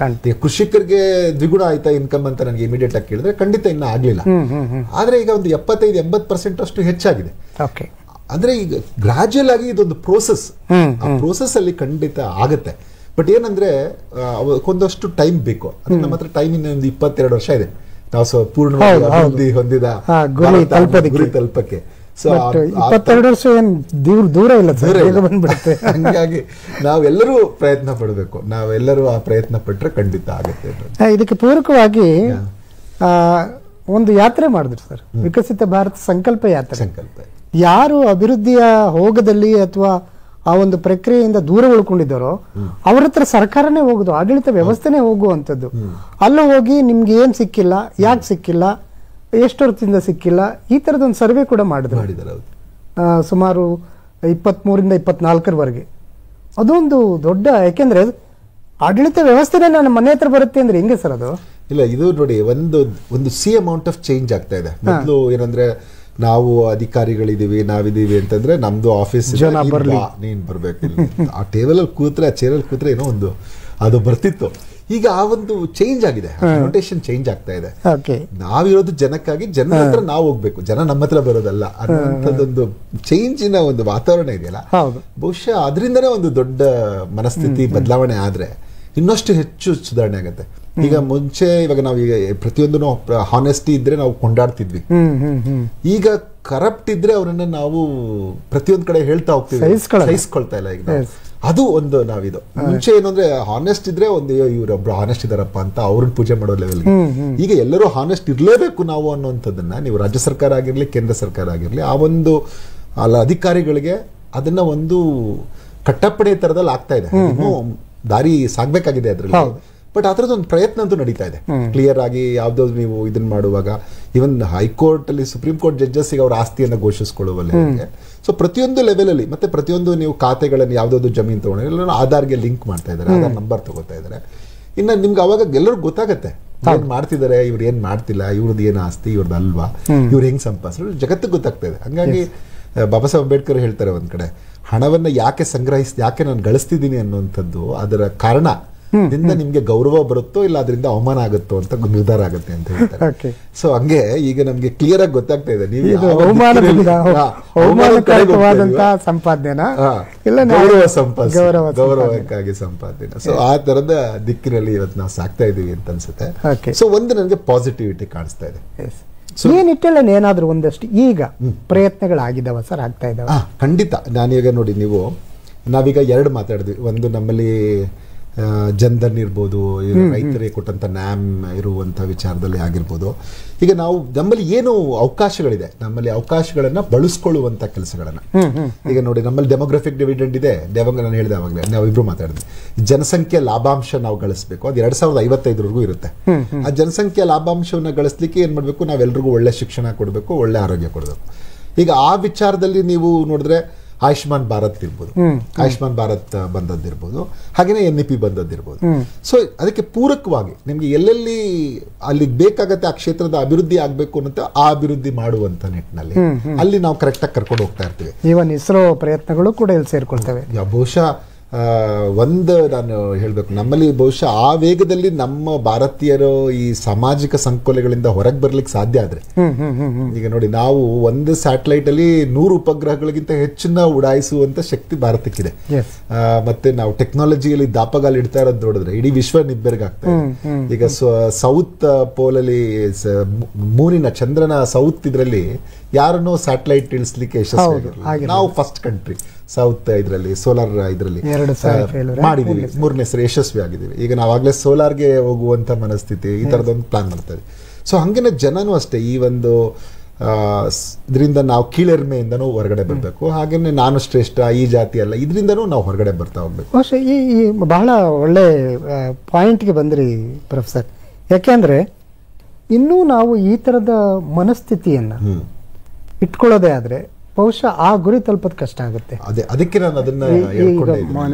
ಕೃಷಿಕರಿಗೆ ದ್ವಿಗುಣ ಆಯ್ತಾ ಇನ್ಕಮ್ ಅಂತ ನನಗೆ ಇಮಿಡಿಯೇಟ್ ಆಗಿ ಕೇಳಿದ್ರೆ ಖಂಡಿತ ಇನ್ನ ಆಗ್ಲಿಲ್ಲ, ಆದ್ರೆ ಈಗ ಒಂದು 75-80% ಅಷ್ಟು ಹೆಚ್ಚಾಗಿದೆ. ಅಂದ್ರೆ ಈಗ ಗ್ರಾಜುಯಲ್ ಆಗಿ ಇದೊಂದು ಪ್ರೋಸೆಸ್, ಆ ಪ್ರೋಸೆಸ್ ಅಲ್ಲಿ ಖಂಡಿತ ಆಗತ್ತೆ. ಬಟ್ ಏನಂದ್ರೆ ಒಂದಷ್ಟು ಟೈಮ್ ಬೇಕು. ನಮ್ಮ ಹತ್ರ ಟೈಮ್ ಇನ್ನೊಂದು 22 ವರ್ಷ ಇದೆ, ನಾವು ಪೂರ್ಣವಾಗಿ ಅಭಿವೃದ್ಧಿ ಹೊಂದಿದ ಗುರಿ ತಲುಪಕ್ಕೆ. 22 ವರ್ಷ ಏನು ದೂರ ಇಲ್ಲ, ಬಂದ್ಬಿಡುತ್ತೆ. ಹಂಗಾಗಿ ನಾವೆಲ್ಲರೂ ಪ್ರಯತ್ನ ಪಡಬೇಕು, ನಾವೆಲ್ಲರೂ ಆ ಪ್ರಯತ್ನ ಪಟ್ರೆ ಖಂಡಿತ ಆಗುತ್ತೆ. ಇದಕ್ಕೆ ಪೂರಕವಾಗಿ ಒಂದು ಯಾತ್ರೆ ಮಾಡಿದ್ರು ಸರ್, ವಿಕಸಿತ ಭಾರತ ಸಂಕಲ್ಪ ಯಾತ್ರೆ. ಯಾರು ಅಭಿವೃದ್ಧಿಯ ಹೋಗದಲ್ಲಿ ಅಥವಾ ಆ ಒಂದು ಪ್ರಕ್ರಿಯೆಯಿಂದ ದೂರ ಉಳ್ಕೊಂಡಿದ್ದಾರೋ ಅವ್ರ ಹತ್ರ ಸರ್ಕಾರನೇ ಹೋಗುದು, ಆಡಳಿತ ವ್ಯವಸ್ಥೆನೇ ಹೋಗುವಂಥದ್ದು. ಅಲ್ಲೂ ಹೋಗಿ ನಿಮ್ಗೆ ಏನ್ ಸಿಕ್ಕಿಲ್ಲ, ಯಾಕೆ ಸಿಕ್ಕಿಲ್ಲ, ಎಷ್ಟು ವರ್ಷದಿಂದ ಸಿಕ್ಕಿಲ್ಲ, ಈ ತರದೊಂದು ಸರ್ವೆ ಕೂಡ ಮಾಡಿದ್ರು. ಸುಮಾರು 23ರಿಂದ 24ರವರೆಗೆ. ಅದೊಂದು ದೊಡ್ಡ, ಯಾಕೆಂದ್ರೆ ಆಡಳಿತ ವ್ಯವಸ್ಥೆನೇ ನನ್ನ ಮನೆ ಹತ್ರ ಬರುತ್ತೆ ಅಂದ್ರೆ ಹೆಂಗೆ ಸರ್ ಅದು? ಇಲ್ಲ, ಇದು ನೋಡಿ ಒಂದು ಸಿ ಅಮೌಂಟ್ ಆಫ್ ಚೇಂಜ್ ಆಗ್ತಾ ಇದೆ. ಮೊದಲು ಏನಂದ್ರೆ, ನಾವು ಅಧಿಕಾರಿಗಳಿದೀವಿ, ನಾವಿದೀವಿ ಅಂತಂದ್ರೆ ನಮ್ದು ಆಫೀಸ್ ನೀನ್ ಬರ್ಬೇಕು, ಆ ಟೇಬಲ್ ಅಲ್ಲಿ ಕೂತ್ರೆ, ಆ ಚೇರ್ ಅಲ್ಲಿ ಕೂತ್ರೆ ಏನೋ ಒಂದು ಅದು ಬರ್ತಿತ್ತು. ಈಗ ಆ ಒಂದು ಚೇಂಜ್ ಆಗಿದೆ, ಕನ್ವರ್ಟೇಷನ್ ಚೇಂಜ್ ಆಗ್ತಾ ಇದೆ. ನಾವಿರೋದು ಜನಕ್ಕಾಗಿ, ಜನ ಹತ್ರ ನಾವು ಹೋಗ್ಬೇಕು, ಜನ ನಮ್ಮ ಹತ್ರ ಬರೋದಲ್ಲ ಅನ್ನೋಂಥದ್ದೊಂದು ಚೇಂಜಿನ ಒಂದು ವಾತಾವರಣ ಇದೆಯಲ್ಲ, ಬಹುಶಃ ಅದರಿಂದನೇ ಒಂದು ದೊಡ್ಡ ಮನಸ್ಥಿತಿ ಬದಲಾವಣೆ ಆದ್ರೆ ಇನ್ನಷ್ಟು ಹೆಚ್ಚು ಸುಧಾರಣೆ ಆಗುತ್ತೆ. ಈಗ ಮುಂಚೆ ಇವಾಗ ನಾವು ಈಗ ಪ್ರತಿಯೊಂದು ಹಾನೆಸ್ಟಿ ಇದ್ರೆ ನಾವು ಕೊಂಡಾಡ್ತಿದ್ವಿ, ಈಗ ಕರಪ್ಟ್ ಇದ್ರೆ ಅವರನ್ನ ನಾವು ಪ್ರತಿಯೊಂದ್ ಕಡೆ ಹೇಳ್ತಾ ಹೋಗ್ತೀವಿ, ಸಹಿಸ್ಕೊಳ್ತಾ ಇಲ್ಲ. ಈಗ ಅದು ಒಂದು ನಾವಿದು ಮುಂಚೆ ಏನಂದ್ರೆ ಹಾನೆಸ್ಟ್ ಇದ್ರೆ ಒಂದು ಇವರೊಬ್ರು ಹಾನೆಸ್ಟ್ ಇದಾರಪ್ಪ ಅಂತ ಅವ್ರನ್ನ ಪೂಜೆ ಮಾಡೋ ಲೆವೆಲ್ಗೆ ಈಗ ಎಲ್ಲರೂ ಹಾನೆಸ್ಟ್ ಇರ್ಲೇಬೇಕು ನಾವು ಅನ್ನುವಂಥದ್ದನ್ನ ನೀವು ರಾಜ್ಯ ಸರ್ಕಾರ ಆಗಿರ್ಲಿ ಕೇಂದ್ರ ಸರ್ಕಾರ ಆಗಿರ್ಲಿ ಆ ಒಂದು ಅಧಿಕಾರಿಗಳಿಗೆ ಅದನ್ನ ಒಂದು ಕಟ್ಟಪ್ಪಣೆ ತರದಲ್ಲಿ ಆಗ್ತಾ ಇದೆ ಇನ್ನೂ ದಾರಿ ಸಾಗ್ಬೇಕಾಗಿದೆ ಅದ್ರಲ್ಲಿ ಬಟ್ ಅದರದ್ದು ಒಂದು ಪ್ರಯತ್ನ ಅಂತೂ ನಡೀತಾ ಇದೆ ಕ್ಲಿಯರ್ ಆಗಿ ಯಾವ್ದಾದ್ರು ನೀವು ಇದನ್ನ ಮಾಡುವಾಗ ಇವನ್ ಹೈಕೋರ್ಟ್ ಅಲ್ಲಿ ಸುಪ್ರೀಂ ಕೋರ್ಟ್ ಜಡ್ಜಸ್ ಅವ್ರ ಆಸ್ತಿಯನ್ನ ಘೋಷಿಸಿಕೊಳ್ಳುವಲ್ಲಿ ಸೊ ಪ್ರತಿಯೊಂದು ಲೆವೆಲ್ ಅಲ್ಲಿ ಮತ್ತೆ ಪ್ರತಿಯೊಂದು ನೀವು ಖಾತೆಗಳನ್ನು ಯಾವ್ದಾದ್ರು ಜಮೀನು ತಗೊಂಡ್ರೆ ಎಲ್ಲ ಆಧಾರ್ಗೆ ಲಿಂಕ್ ಮಾಡ್ತಾ ಇದ್ದಾರೆ ಆಧಾರ್ ನಂಬರ್ ತಗೋತಾ ಇದ್ದಾರೆ ಇನ್ನ ನಿಮ್ಗೆ ಅವಾಗ ಎಲ್ಲರಿಗೂ ಗೊತ್ತಾಗತ್ತೆ ಏನ್ ಮಾಡ್ತಿದ್ದಾರೆ ಇವ್ರು ಏನ್ ಮಾಡ್ತಿಲ್ಲ ಇವ್ರದ್ದು ಏನ್ ಆಸ್ತಿ ಇವ್ರದ್ದು ಅಲ್ವಾ ಇವ್ರು ಹೆಂಗ್ ಸಂಪಾದಿಸಿದ್ರು ಜಗತ್ತಿಗೆ ಗೊತ್ತಾಗ್ತಾ ಇದೆ ಹಂಗಾಗಿ ಬಾಬಾ ಸಾಹೇಬ್ ಅಂಬೇಡ್ಕರ್ ಹೇಳ್ತಾರೆ ಒಂದ್ ಕಡೆ ಹಣವನ್ನ ಯಾಕೆ ನಾನು ಗಳಿಸ್ತಿದ್ದೀನಿ ಅನ್ನುವಂಥದ್ದು ಅದರ ಕಾರಣ ದಿಂದ ನಿಮ್ಗೆ ಗೌರವ ಬರುತ್ತೋ ಇಲ್ಲ ಅದರಿಂದ ಅವಮಾನ ಆಗುತ್ತೋ ಅಂತ ನಿರ್ಧಾರ ಆಗುತ್ತೆ ಅಂತ ಹೇಳ್ತಾರೆ ಸೊ ಹಂಗೆ ಈಗ ನಮ್ಗೆ ಕ್ಲಿಯರ್ ಆಗಿ ಗೊತ್ತಾಗ್ತಾ ಇದೆ ನೀವು ಸಂಪಾದನೆ ಗೌರವಕ್ಕಾಗಿ ಸಂಪಾದನೆ ಸೊ ಆ ತರದ ದಿಕ್ಕಿನಲ್ಲಿ ಇವತ್ತು ನಾವು ಸಾಕ್ತಾ ಇದೀವಿ ಅಂತ ಅನ್ಸುತ್ತೆ ಸೊ ಒಂದು ನನಗೆ ಪಾಸಿಟಿವಿಟಿ ಕಾಣಿಸ್ತಾ ಇದೆ ಈ ನಿಟ್ಟಿನಲ್ಲಿ ಏನಾದ್ರೂ ಒಂದಷ್ಟು ಈಗ ಪ್ರಯತ್ನಗಳಾಗಿದ್ದಾವ ಸರ್ ಆಗ್ತಾ ಇದ್ದಾವ ಖಂಡಿತ ನಾನೀಗ ನೋಡಿ ನೀವು ನಾವೀಗ ಎರಡು ಮಾತಾಡಿದ್ವಿ ಒಂದು ನಮ್ಮಲ್ಲಿ ಜನ್ಧನ್ ಇರ್ಬೋದು ರೈತರಿಗೆ ಕೊಟ್ಟಂತ ನ್ಯಾಮ್ ಇರುವಂತ ವಿಚಾರದಲ್ಲಿ ಆಗಿರ್ಬೋದು ಈಗ ನಾವು ನಮ್ಮಲ್ಲಿ ಏನು ಅವಕಾಶಗಳಿದೆ ನಮ್ಮಲ್ಲಿ ಅವಕಾಶಗಳನ್ನ ಬಳಸ್ಕೊಳ್ಳುವಂತ ಕೆಲಸಗಳನ್ನ ಈಗ ನೋಡಿ ನಮ್ಮಲ್ಲಿ ಡೆಮೋಗ್ರಫಿಕ್ ಡಿವಿಡೆಂಡ್ ಇದೆ ನಾನು ಹೇಳಿದೆ ಅವಾಗಲೇ ನಾವು ಇಬ್ರು ಮಾತಾಡಿದ್ವಿ ಜನಸಂಖ್ಯೆ ಲಾಭಾಂಶ ನಾವು ಗಳಿಸಬೇಕು ಅದು 2055 ಇರುತ್ತೆ ಆ ಜನಸಂಖ್ಯೆ ಲಾಭಾಂಶವನ್ನ ಗಳಿಸ್ಲಿಕ್ಕೆ ಏನ್ ಮಾಡ್ಬೇಕು ನಾವೆಲ್ರಿಗೂ ಒಳ್ಳೆ ಶಿಕ್ಷಣ ಕೊಡಬೇಕು ಒಳ್ಳೆ ಆರೋಗ್ಯ ಕೊಡಬೇಕು ಈಗ ಆ ವಿಚಾರದಲ್ಲಿ ನೀವು ನೋಡಿದ್ರೆ ಆಯುಷ್ಮಾನ್ ಭಾರತ್ ಇರ್ಬೋದು ಆಯುಷ್ಮಾನ್ ಭಾರತ್ ಬಂದದ್ದಿರ್ಬೋದು ಹಾಗೇನೆ NEP ಬಂದದ್ದಿರ್ಬೋದು ಸೊ ಅದಕ್ಕೆ ಪೂರಕವಾಗಿ ನಿಮ್ಗೆ ಎಲ್ಲೆಲ್ಲಿ ಅಲ್ಲಿ ಬೇಕಾಗತ್ತೆ ಆ ಕ್ಷೇತ್ರದ ಅಭಿವೃದ್ಧಿ ಆಗ್ಬೇಕು ಅನ್ನೋ ಆ ಅಭಿವೃದ್ಧಿ ಮಾಡುವಂತ ನಿಟ್ಟಿನಲ್ಲಿ ಅಲ್ಲಿ ನಾವು ಕರೆಕ್ಟ್ ಆಗಿ ಕರ್ಕೊಂಡು ಹೋಗ್ತಾ ಇರ್ತೀವಿ ಈವನ್ ಇಸ್ರೋ ಪ್ರಯತ್ನಗಳು ಕೂಡ ಇಲ್ಲಿ ಸೇರ್ಕೊಳ್ತವೆ ಬಹುಶಃ ಒಂದು ನಾನು ಹೇಳ್ಬೇಕು ನಮ್ಮಲ್ಲಿ ಬಹುಶಃ ಆ ವೇಗದಲ್ಲಿ ನಮ್ಮ ಭಾರತೀಯರು ಈ ಸಾಮಾಜಿಕ ಸಂಕೋಲೆಗಳಿಂದ ಹೊರಗೆ ಬರ್ಲಿಕ್ಕೆ ಸಾಧ್ಯ ಆದ್ರೆ ಈಗ ನೋಡಿ ನಾವು ಒಂದು ಸ್ಯಾಟಲೈಟ್ ಅಲ್ಲಿ 100 ಉಪಗ್ರಹಗಳಿಗಿಂತ ಹೆಚ್ಚಿನ ಉಡಾಯಿಸುವಂತ ಶಕ್ತಿ ಭಾರತಕ್ಕಿದೆ ಮತ್ತೆ ನಾವು ಟೆಕ್ನಾಲಜಿಯಲ್ಲಿ ದಾಪಗಾಲು ಇಡ್ತಾ ಇರೋದು ನೋಡಿದ್ರೆ ಇಡೀ ವಿಶ್ವ ನಿಬ್ಬೆರಗಾಗ್ತಾ ಇದೆ ಈಗ ಸೌತ್ ಪೋಲ್ ಅಲ್ಲಿ ಮೂನಿನ ಚಂದ್ರನ ಸೌತ್ ಇದ್ರಲ್ಲಿ ಯಾರನ್ನೋ ಸ್ಯಾಟಲೈಟ್ ಇಳಿಸ್ಲಿಕ್ಕೆ ಯಶಸ್ವಿ ನಾವು ಫಸ್ಟ್ ಕಂಟ್ರಿ ಸೌತ್ ಇದರಲ್ಲಿ ಸೋಲಾರ್ ಇದರಲ್ಲಿ ಮಾಡಿದೀವಿ 3ನೇ ಸರಿ ಯಶಸ್ವಿ ಆಗಿದ್ದೀವಿ ಈಗ ನಾವಾಗ್ಲೇ ಸೋಲಾರ್ಗೆ ಹೋಗುವಂತ ಮನಸ್ಥಿತಿ ಈ ತರದೊಂದು ಪ್ಲಾನ್ ಮಾಡ್ತಾ ಇದ್ದೀವಿ ಸೊ ಹಂಗೇನೆ ಜನನೂ ಅಷ್ಟೇ ಈ ಒಂದು ಇದರಿಂದ ನಾವು ಕೀಳೆರ್ಮೆಯಿಂದನೂ ಹೊರಗಡೆ ಬರಬೇಕು ಹಾಗೇನೆ ನಾನು ಶ್ರೇಷ್ಠ ಈ ಜಾತಿ ಅಲ್ಲ ಇದರಿಂದನೂ ನಾವು ಹೊರಗಡೆ ಬರ್ತಾ ಹೋಗ್ಬೇಕು ಈ ಬಹಳ ಒಳ್ಳೆ ಪಾಯಿಂಟ್ಗೆ ಬಂದ್ರಿ ಪ್ರೊಫೆಸರ್ ಯಾಕೆಂದ್ರೆ ಇನ್ನೂ ನಾವು ಈ ತರದ ಮನಸ್ಥಿತಿಯನ್ನ ಇಟ್ಕೊಳ್ಳೋದೇ ಆದ್ರೆ ಬಹುಶಃ ಆ ಗುರಿ ತಲುಪೋದು ಕಷ್ಟ ಆಗುತ್ತೆ ಅದಕ್ಕೆ ನಾನು ಅದನ್ನ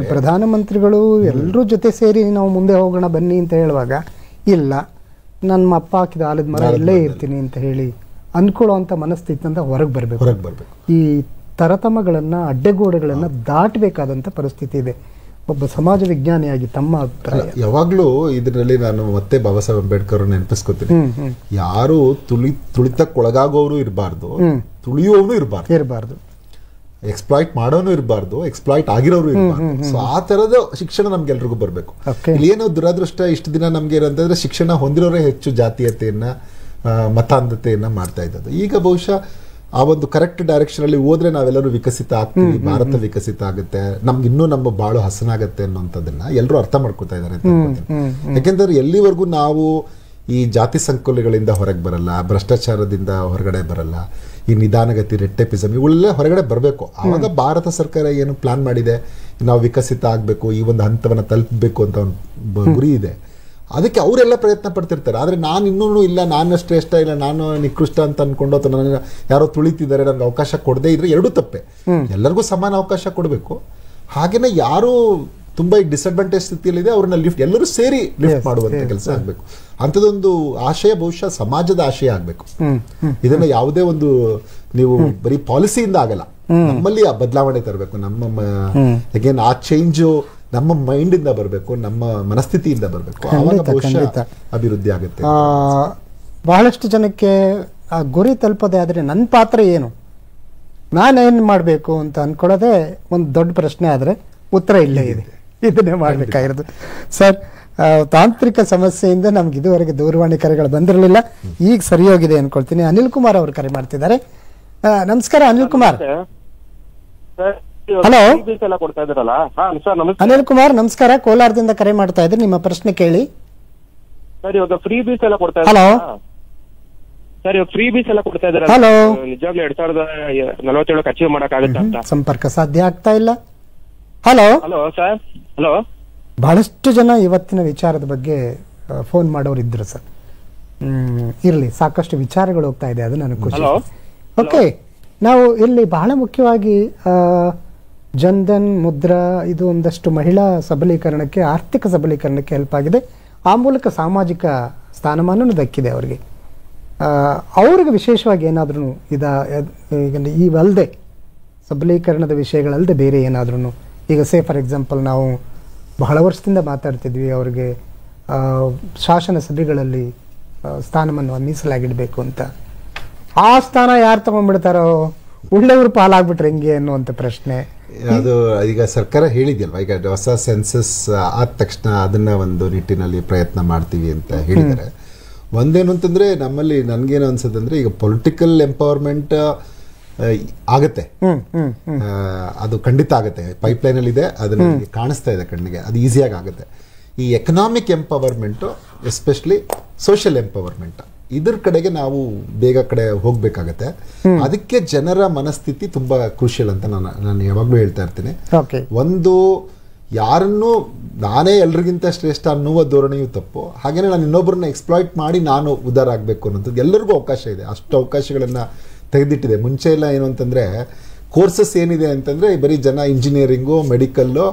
ಪ್ರಧಾನಮಂತ್ರಿಗಳು ಎಲ್ಲರೂ ಜೊತೆ ಸೇರಿ ನಾವು ಮುಂದೆ ಹೋಗೋಣ ಬನ್ನಿ ಅಂತ ಹೇಳುವಾಗ ಇಲ್ಲ ನನ್ನ ಅಪ್ಪ ಹಾಕಿದ ಆಲದ ಮರ ಇಲ್ಲೇ ಇರ್ತೀನಿ ಅಂತ ಹೇಳಿ ಅನ್ಕೊಳ್ಳುವಂತ ಮನಸ್ಥಿತಿಯಿಂದ ಹೊರಗೆ ಬರ್ಬೇಕು ಈ ತರತಮಗಳನ್ನ ಅಡ್ಡಗೋಡೆಗಳನ್ನ ದಾಟಬೇಕಾದಂತ ಪರಿಸ್ಥಿತಿ ಇದೆ ಒಬ್ಬ ಸಮಾಜ ವಿಜ್ಞಾನಿಯಾಗಿ ತಮ್ಮ ಅಭಿಪ್ರಾಯ ಯಾವಾಗ್ಲೂ ಇದರಲ್ಲಿ ನಾನು ಮತ್ತೆ ಬಾಬಾ ಸಾಹೇಬ್ ಅಂಬೇಡ್ಕರ್ ನೆನಪಿಸ್ಕೊತೀನಿ ಯಾರು ತುಳಿತಕ್ಕೊಳಗಾಗೋರು ಇರಬಾರ್ದು ತುಳಿಯೋನು ಇರಬಾರ್ದು ಎಕ್ಸ್ಪ್ಲಾಯ್ಟ್ ಮಾಡೋನು ಇರಬಾರ್ದು ಎಕ್ಸ್ಪ್ಲಾಯ್ಟ್ ಆಗಿರೋರು ಇರಬಾರ್ದು ಸೊ ಆ ತರದ ಶಿಕ್ಷಣ ನಮ್ಗೆಲ್ರಿಗೂ ಬರ್ಬೇಕು ಇಲ್ಲಿ ಏನೋ ದುರದೃಷ್ಟ ಇಷ್ಟು ದಿನ ನಮ್ಗೆ ಏನಂತಂದ್ರೆ ಶಿಕ್ಷಣ ಹೊಂದಿರೋರೇ ಹೆಚ್ಚು ಜಾತೀಯತೆಯನ್ನ ಮತಾಂಧತೆಯನ್ನ ಮಾಡ್ತಾ ಇದ್ದದ್ದು ಈಗ ಬಹುಶಃ ಆ ಒಂದು ಕರೆಕ್ಟ್ ಡೈರೆಕ್ಷನ್ ಅಲ್ಲಿ ಹೋದ್ರೆ ನಾವೆಲ್ಲರೂ ವಿಕಸಿತ ಆಗ್ತೀವಿ ಭಾರತ ವಿಕಸಿತ ಆಗುತ್ತೆ ನಮ್ಗೆ ಇನ್ನೂ ನಮ್ಮ ಬಾಳು ಹಸನಾಗತ್ತೆ ಅನ್ನೋಂಥದ್ದನ್ನ ಎಲ್ಲರೂ ಅರ್ಥ ಮಾಡ್ಕೊತಾ ಇದಾರೆ ಯಾಕೆಂದ್ರೆ ಎಲ್ಲಿವರೆಗೂ ನಾವು ಈ ಜಾತಿ ಸಂಕೋಲೆಗಳಿಂದ ಹೊರಗೆ ಬರಲ್ಲ ಭ್ರಷ್ಟಾಚಾರದಿಂದ ಹೊರಗಡೆ ಬರಲ್ಲ ಈ ನಿಧಾನಗತಿ ರೆಟ್ಟೆಪಿಸಮ್ ಇವುಗಳೆಲ್ಲ ಹೊರಗಡೆ ಬರಬೇಕು ಆವಾಗ ಭಾರತ ಸರ್ಕಾರ ಏನು ಪ್ಲಾನ್ ಮಾಡಿದೆ ನಾವು ವಿಕಸಿತ ಆಗ್ಬೇಕು ಈ ಒಂದು ಹಂತವನ್ನ ತಲುಪಬೇಕು ಅಂತ ಒಂದು ಗುರಿ ಇದೆ ಅದಕ್ಕೆ ಅವರೆಲ್ಲ ಪ್ರಯತ್ನ ಪಡ್ತಿರ್ತಾರೆ ಆದ್ರೆ ನಾನು ಇನ್ನೂ ಇಲ್ಲ ನಾನು ಶ್ರೇಷ್ಠ ಇಲ್ಲ ನಾನು ನಿಕೃಷ್ಟ ಅಂತ ಅನ್ಕೊಂಡು ಅಥವಾ ನನಗೆ ಯಾರೋ ತುಳಿತಿದ್ದಾರೆ ನನ್ಗೆ ಅವಕಾಶ ಕೊಡದೇ ಇದ್ರೆ ಎರಡೂ ತಪ್ಪೆ ಎಲ್ಲರಿಗೂ ಸಮಾನ ಅವಕಾಶ ಕೊಡಬೇಕು ಹಾಗೇನೆ ಯಾರು ತುಂಬಾ ಡಿಸ್ಅಡ್ವಾಂಟೇಜ್ ಸ್ಥಿತಿಯಲ್ಲಿದೆ ಅವ್ರನ್ನ ಎಲ್ಲರೂ ಸೇರಿ ಲಿಫ್ಟ್ ಮಾಡುವಂತ ಕೆಲಸ ಆಗ್ಬೇಕು ಅಂತದೊಂದು ಆಶಯ ಬಹುಶಃ ಸಮಾಜದ ಆಶಯ ಆಗ್ಬೇಕು ಇದನ್ನ ಯಾವುದೇ ಒಂದು ನೀವು ಬರೀ ಪಾಲಿಸಿಯಿಂದ ಆಗಲ್ಲ ನಮ್ಮಲ್ಲಿ ಆ ಬದಲಾವಣೆ ತರಬೇಕು ನಮ್ಮ ಆ ಚೇಂಜ್ ನಮ್ಮ ಮೈಂಡ್ ಇಂದ ಬರಬೇಕು ನಮ್ಮ ಮನಸ್ಥಿತಿಯಿಂದ ಬರಬೇಕು ಆವಾಗ ಬಹುಶಃ ಅಭಿವೃದ್ಧಿ ಆಗುತ್ತೆ ಬಹಳಷ್ಟು ಜನಕ್ಕೆ ಆ ಗುರಿ ತಲುಪೋದೇ ಆದ್ರೆ ನನ್ನ ಪಾತ್ರ ಏನು ನಾನೇನ್ ಮಾಡ್ಬೇಕು ಅಂತ ಅನ್ಕೊಳ್ಳೋದೇ ಒಂದು ದೊಡ್ಡ ಪ್ರಶ್ನೆ ಆದ್ರೆ ಉತ್ತರ ಇಲ್ಲೇ ಇದೆ ಇದನ್ನೇ ಮಾಡ್ಬೇಕಾಗಿರೋದು ಸರ್ ತಾಂತ್ರಿಕ ಸಮಸ್ಯೆಯಿಂದ ನಮ್ಗೆ ಇದುವರೆಗೆ ದೂರವಾಣಿ ಕರೆಗಳು ಬಂದಿರಲಿಲ್ಲ ಈಗ ಸರಿ ಹೋಗಿದೆ ಅನ್ಕೊಳ್ತೀನಿ ಅನಿಲ್ ಕುಮಾರ್ ಅವರು ಕರೆ ಮಾಡ್ತಿದ್ದಾರೆ ನಮಸ್ಕಾರ ಅನಿಲ್ ಕುಮಾರ್ ಹಲೋ ಬೀಸ್ ಎಲ್ಲ ಕೊಡ್ತಾ ಇದ್ರಲ್ಲ. ಹಾ ಸರ್ ನಮಸ್ತೆ ಅನಿಲ್ ಕುಮಾರ್ ನಮಸ್ಕಾರ, ಕೋಲಾರದಿಂದ ಕರೆ ಮಾಡ್ತಾ ಇದ್ರೆ ನಿಮ್ಮ ಪ್ರಶ್ನೆ ಕೇಳಿ. ಸರ್ ಇವಾಗ ಫ್ರೀ ಬೀಸ್ ಎಲ್ಲ ಕೊಡ್ತಾ ಹಲೋ ಸರ್ ಇವಾಗ ಫ್ರೀ ಬೀಸ್ ಎಲ್ಲ ಕೊಡ್ತಾ ಇದಾರೆ. ಹಲೋ ನಿಜವಾಗ್ಲೂ 2047 ಅಚೀವ್ ಮಾಡಕ್ ಆಗುತ್ತೆ ಅಂತ. ಸಂಪರ್ಕ ಸಾಧ್ಯ ಆಗ್ತಾ ಇಲ್ಲ. Hello hello sir. ಹಲೋ ಬಹಳಷ್ಟು ಜನ ಇವತ್ತಿನ ವಿಚಾರದ ಬಗ್ಗೆ ಫೋನ್ ಮಾಡೋರು ಇದ್ರು ಸರ್. ಇರ್ಲಿ, ಸಾಕಷ್ಟು ವಿಚಾರಗಳು ಹೋಗ್ತಾ ಇದೆ, ಅದು ನನಗೆ ಖುಷಿ. ಹಲೋ ಓಕೆ, ನಾವು ಇಲ್ಲಿ ಬಹಳ ಮುಖ್ಯವಾಗಿ ಜನ್ಧನ್ ಮುದ್ರಾ ಇದು ಒಂದಷ್ಟು ಮಹಿಳಾ ಸಬಲೀಕರಣಕ್ಕೆ, ಆರ್ಥಿಕ ಸಬಲೀಕರಣಕ್ಕೆ ಹೆಲ್ಪ್ ಆಗಿದೆ. ಆ ಮೂಲಕ ಸಾಮಾಜಿಕ ಸ್ಥಾನಮಾನನೂ ದಕ್ಕಿದೆ ಅವರಿಗೆ. ಅವ್ರಿಗೆ ವಿಶೇಷವಾಗಿ ಏನಾದ್ರೂ ಈಗ ಇವಲ್ಲದೆ ಸಬಲೀಕರಣದ ವಿಷಯಗಳಲ್ಲದೆ ಬೇರೆ ಏನಾದ್ರೂ, ಈಗ ಸೇ ಫಾರ್ ಎಕ್ಸಾಂಪಲ್ ನಾವು ಬಹಳ ವರ್ಷದಿಂದ ಮಾತಾಡ್ತಿದ್ವಿ ಅವ್ರಿಗೆ ಶಾಸನ ಸಭೆಗಳಲ್ಲಿ ಸ್ಥಾನಮಾನ ಮೀಸಲಾಗಿಡಬೇಕು ಅಂತ. ಆ ಸ್ಥಾನ ಯಾರು ತಗೊಂಡ್ಬಿಡ್ತಾರೋ, ಒಳ್ಳೆಯವರು ಪಾಲಾಗ್ಬಿಟ್ರೆ ಹೆಂಗೆ ಅನ್ನುವಂಥ ಪ್ರಶ್ನೆ. ಅದು ಈಗ ಸರ್ಕಾರ ಹೇಳಿದ್ಯಲ್ವಾ, ಈಗ ಹೊಸ ಸೆನ್ಸಸ್ ಆದ ತಕ್ಷಣ ಅದನ್ನ ಒಂದು ನಿಟ್ಟಿನಲ್ಲಿ ಪ್ರಯತ್ನ ಮಾಡ್ತೀವಿ ಅಂತ ಹೇಳಿದ್ದಾರೆ. ಒಂದೇನು ಅಂತಂದ್ರೆ ನಮ್ಮಲ್ಲಿ ನನ್ಗೇನು ಅನ್ಸುತ್ತೆ ಅಂದ್ರೆ, ಈಗ ಪೊಲಿಟಿಕಲ್ ಎಂಪವರ್ಮೆಂಟ್ ಆಗತ್ತೆ, ಅದು ಖಂಡಿತ ಆಗತ್ತೆ, ಪೈಪ್ಲೈನ್ ಅಲ್ಲಿ ಇದೆ, ಅದನ್ನ ಕಾಣಿಸ್ತಾ ಇದೆ ಕಣ್ಣಿಗೆ, ಅದು ಈಸಿಯಾಗಿ ಆಗುತ್ತೆ. ಈ economic empowerment, especially social empowerment, ಇದ್ರ ಕಡೆಗೆ ನಾವು ಬೇಗ ಕಡೆ ಹೋಗ್ಬೇಕಾಗತ್ತೆ. ಅದಕ್ಕೆ ಜನರ ಮನಸ್ಥಿತಿ ತುಂಬಾ ಕ್ರೂಷಿಯಲ್ ಅಂತ ನಾನು ಯಾವಾಗ್ಲೂ ಹೇಳ್ತಾ ಇರ್ತೀನಿ. ಒಂದು, ಯಾರನ್ನು ನಾನೇ ಎಲ್ರಿಗಿಂತ ಶ್ರೇಷ್ಠ ಅನ್ನುವ ಧೋರಣೆಯು ತಪ್ಪು. ಹಾಗೇನೆ ನಾನು ಇನ್ನೊಬ್ಬರನ್ನ ಎಕ್ಸ್ಪ್ಲಾಯ್ಟ್ ಮಾಡಿ ನಾನು ಉದ್ಧಾರ ಆಗಬೇಕು ಅನ್ನೋದು ಎಲ್ಲರಿಗೂ ಅವಕಾಶ ಇದೆ. ಅಷ್ಟು ಅವಕಾಶಗಳನ್ನ ತೆಗೆದಿಟ್ಟಿದೆ. ಮುಂಚೆ ಎಲ್ಲ ಏನು ಅಂತಂದ್ರೆ, ಕೋರ್ಸಸ್ ಏನಿದೆ ಅಂತಂದ್ರೆ ಬರೀ ಜನ ಇಂಜಿನಿಯರಿಂಗು, ಮೆಡಿಕಲ್ಲು,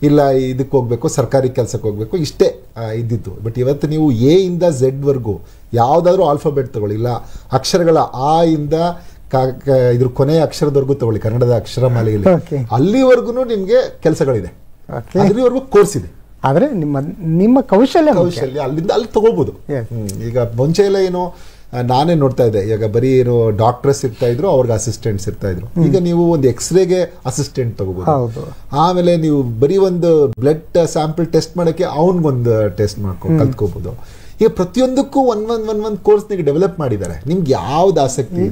ಇಲ್ಲ ಇದಕ್ಕೆ ಹೋಗ್ಬೇಕು, ಸರ್ಕಾರಿ ಕೆಲಸಕ್ಕೆ ಹೋಗ್ಬೇಕು, ಇಷ್ಟೇ ಇದ್ದಿತ್ತು. ಬಟ್ ಇವತ್ತು ನೀವು ಎ ಇಂದ ಝೆಡ್ ವರ್ಗೂ ಯಾವುದಾದ್ರೂ ಆಲ್ಫಾಬೆಟ್ ತಗೊಳ್ಳಿ, ಇಲ್ಲ ಅಕ್ಷರಗಳ ಆ ಇಂದ ಇದ್ರ ಕೊನೆಯ ಅಕ್ಷರದವರೆಗೂ ತಗೊಳ್ಳಿ, ಕನ್ನಡದ ಅಕ್ಷರ ಮಾಲೆಯಲ್ಲಿ, ಅಲ್ಲಿವರೆಗೂ ನಿಮ್ಗೆ ಕೆಲಸಗಳಿದೆ, ಅಲ್ಲಿವರೆಗೂ ಕೋರ್ಸ್ ಇದೆ. ಆದ್ರೆ ನಿಮ್ಮ ಕೌಶಲ್ಯ ಅಲ್ಲಿಂದ ಅಲ್ಲಿ ತಗೋಬಹುದು. ಈಗ ಮುಂಚೆ ಎಲ್ಲ ಏನು ನಾನೇ ನೋಡ್ತಾ ಇದ್ದೆ, ಈಗ ಬರೀ ಏನು ಡಾಕ್ಟರ್ಸ್ ಇರ್ತಾ ಇದ್ರು, ಅವ್ರಿಗೆ ಅಸಿಸ್ಟೆಂಟ್ಸ್ ಇರ್ತಾ ಇದ್ರು. ಈಗ ನೀವು ಒಂದು ಎಕ್ಸ್ರೇಗೆ ಅಸಿಸ್ಟೆಂಟ್ ತಗೋಬಹುದು. ಆಮೇಲೆ ನೀವು ಬರೀ ಒಂದು ಬ್ಲಡ್ ಸ್ಯಾಂಪಲ್ ಟೆಸ್ಟ್ ಮಾಡಕ್ಕೆ ಅವನ್ಗೊಂದು ಟೆಸ್ಟ್ ಕಲ್ತ್ಕೋಬಹುದು. ಈಗ ಪ್ರತಿಯೊಂದಕ್ಕೂ ಒಂದ್ ಕೋರ್ಸ್ ನೀವು ಡೆವಲಪ್ ಮಾಡಿದ್ದಾರೆ. ನಿಮ್ಗೆ ಯಾವ್ದು ಆಸಕ್ತಿ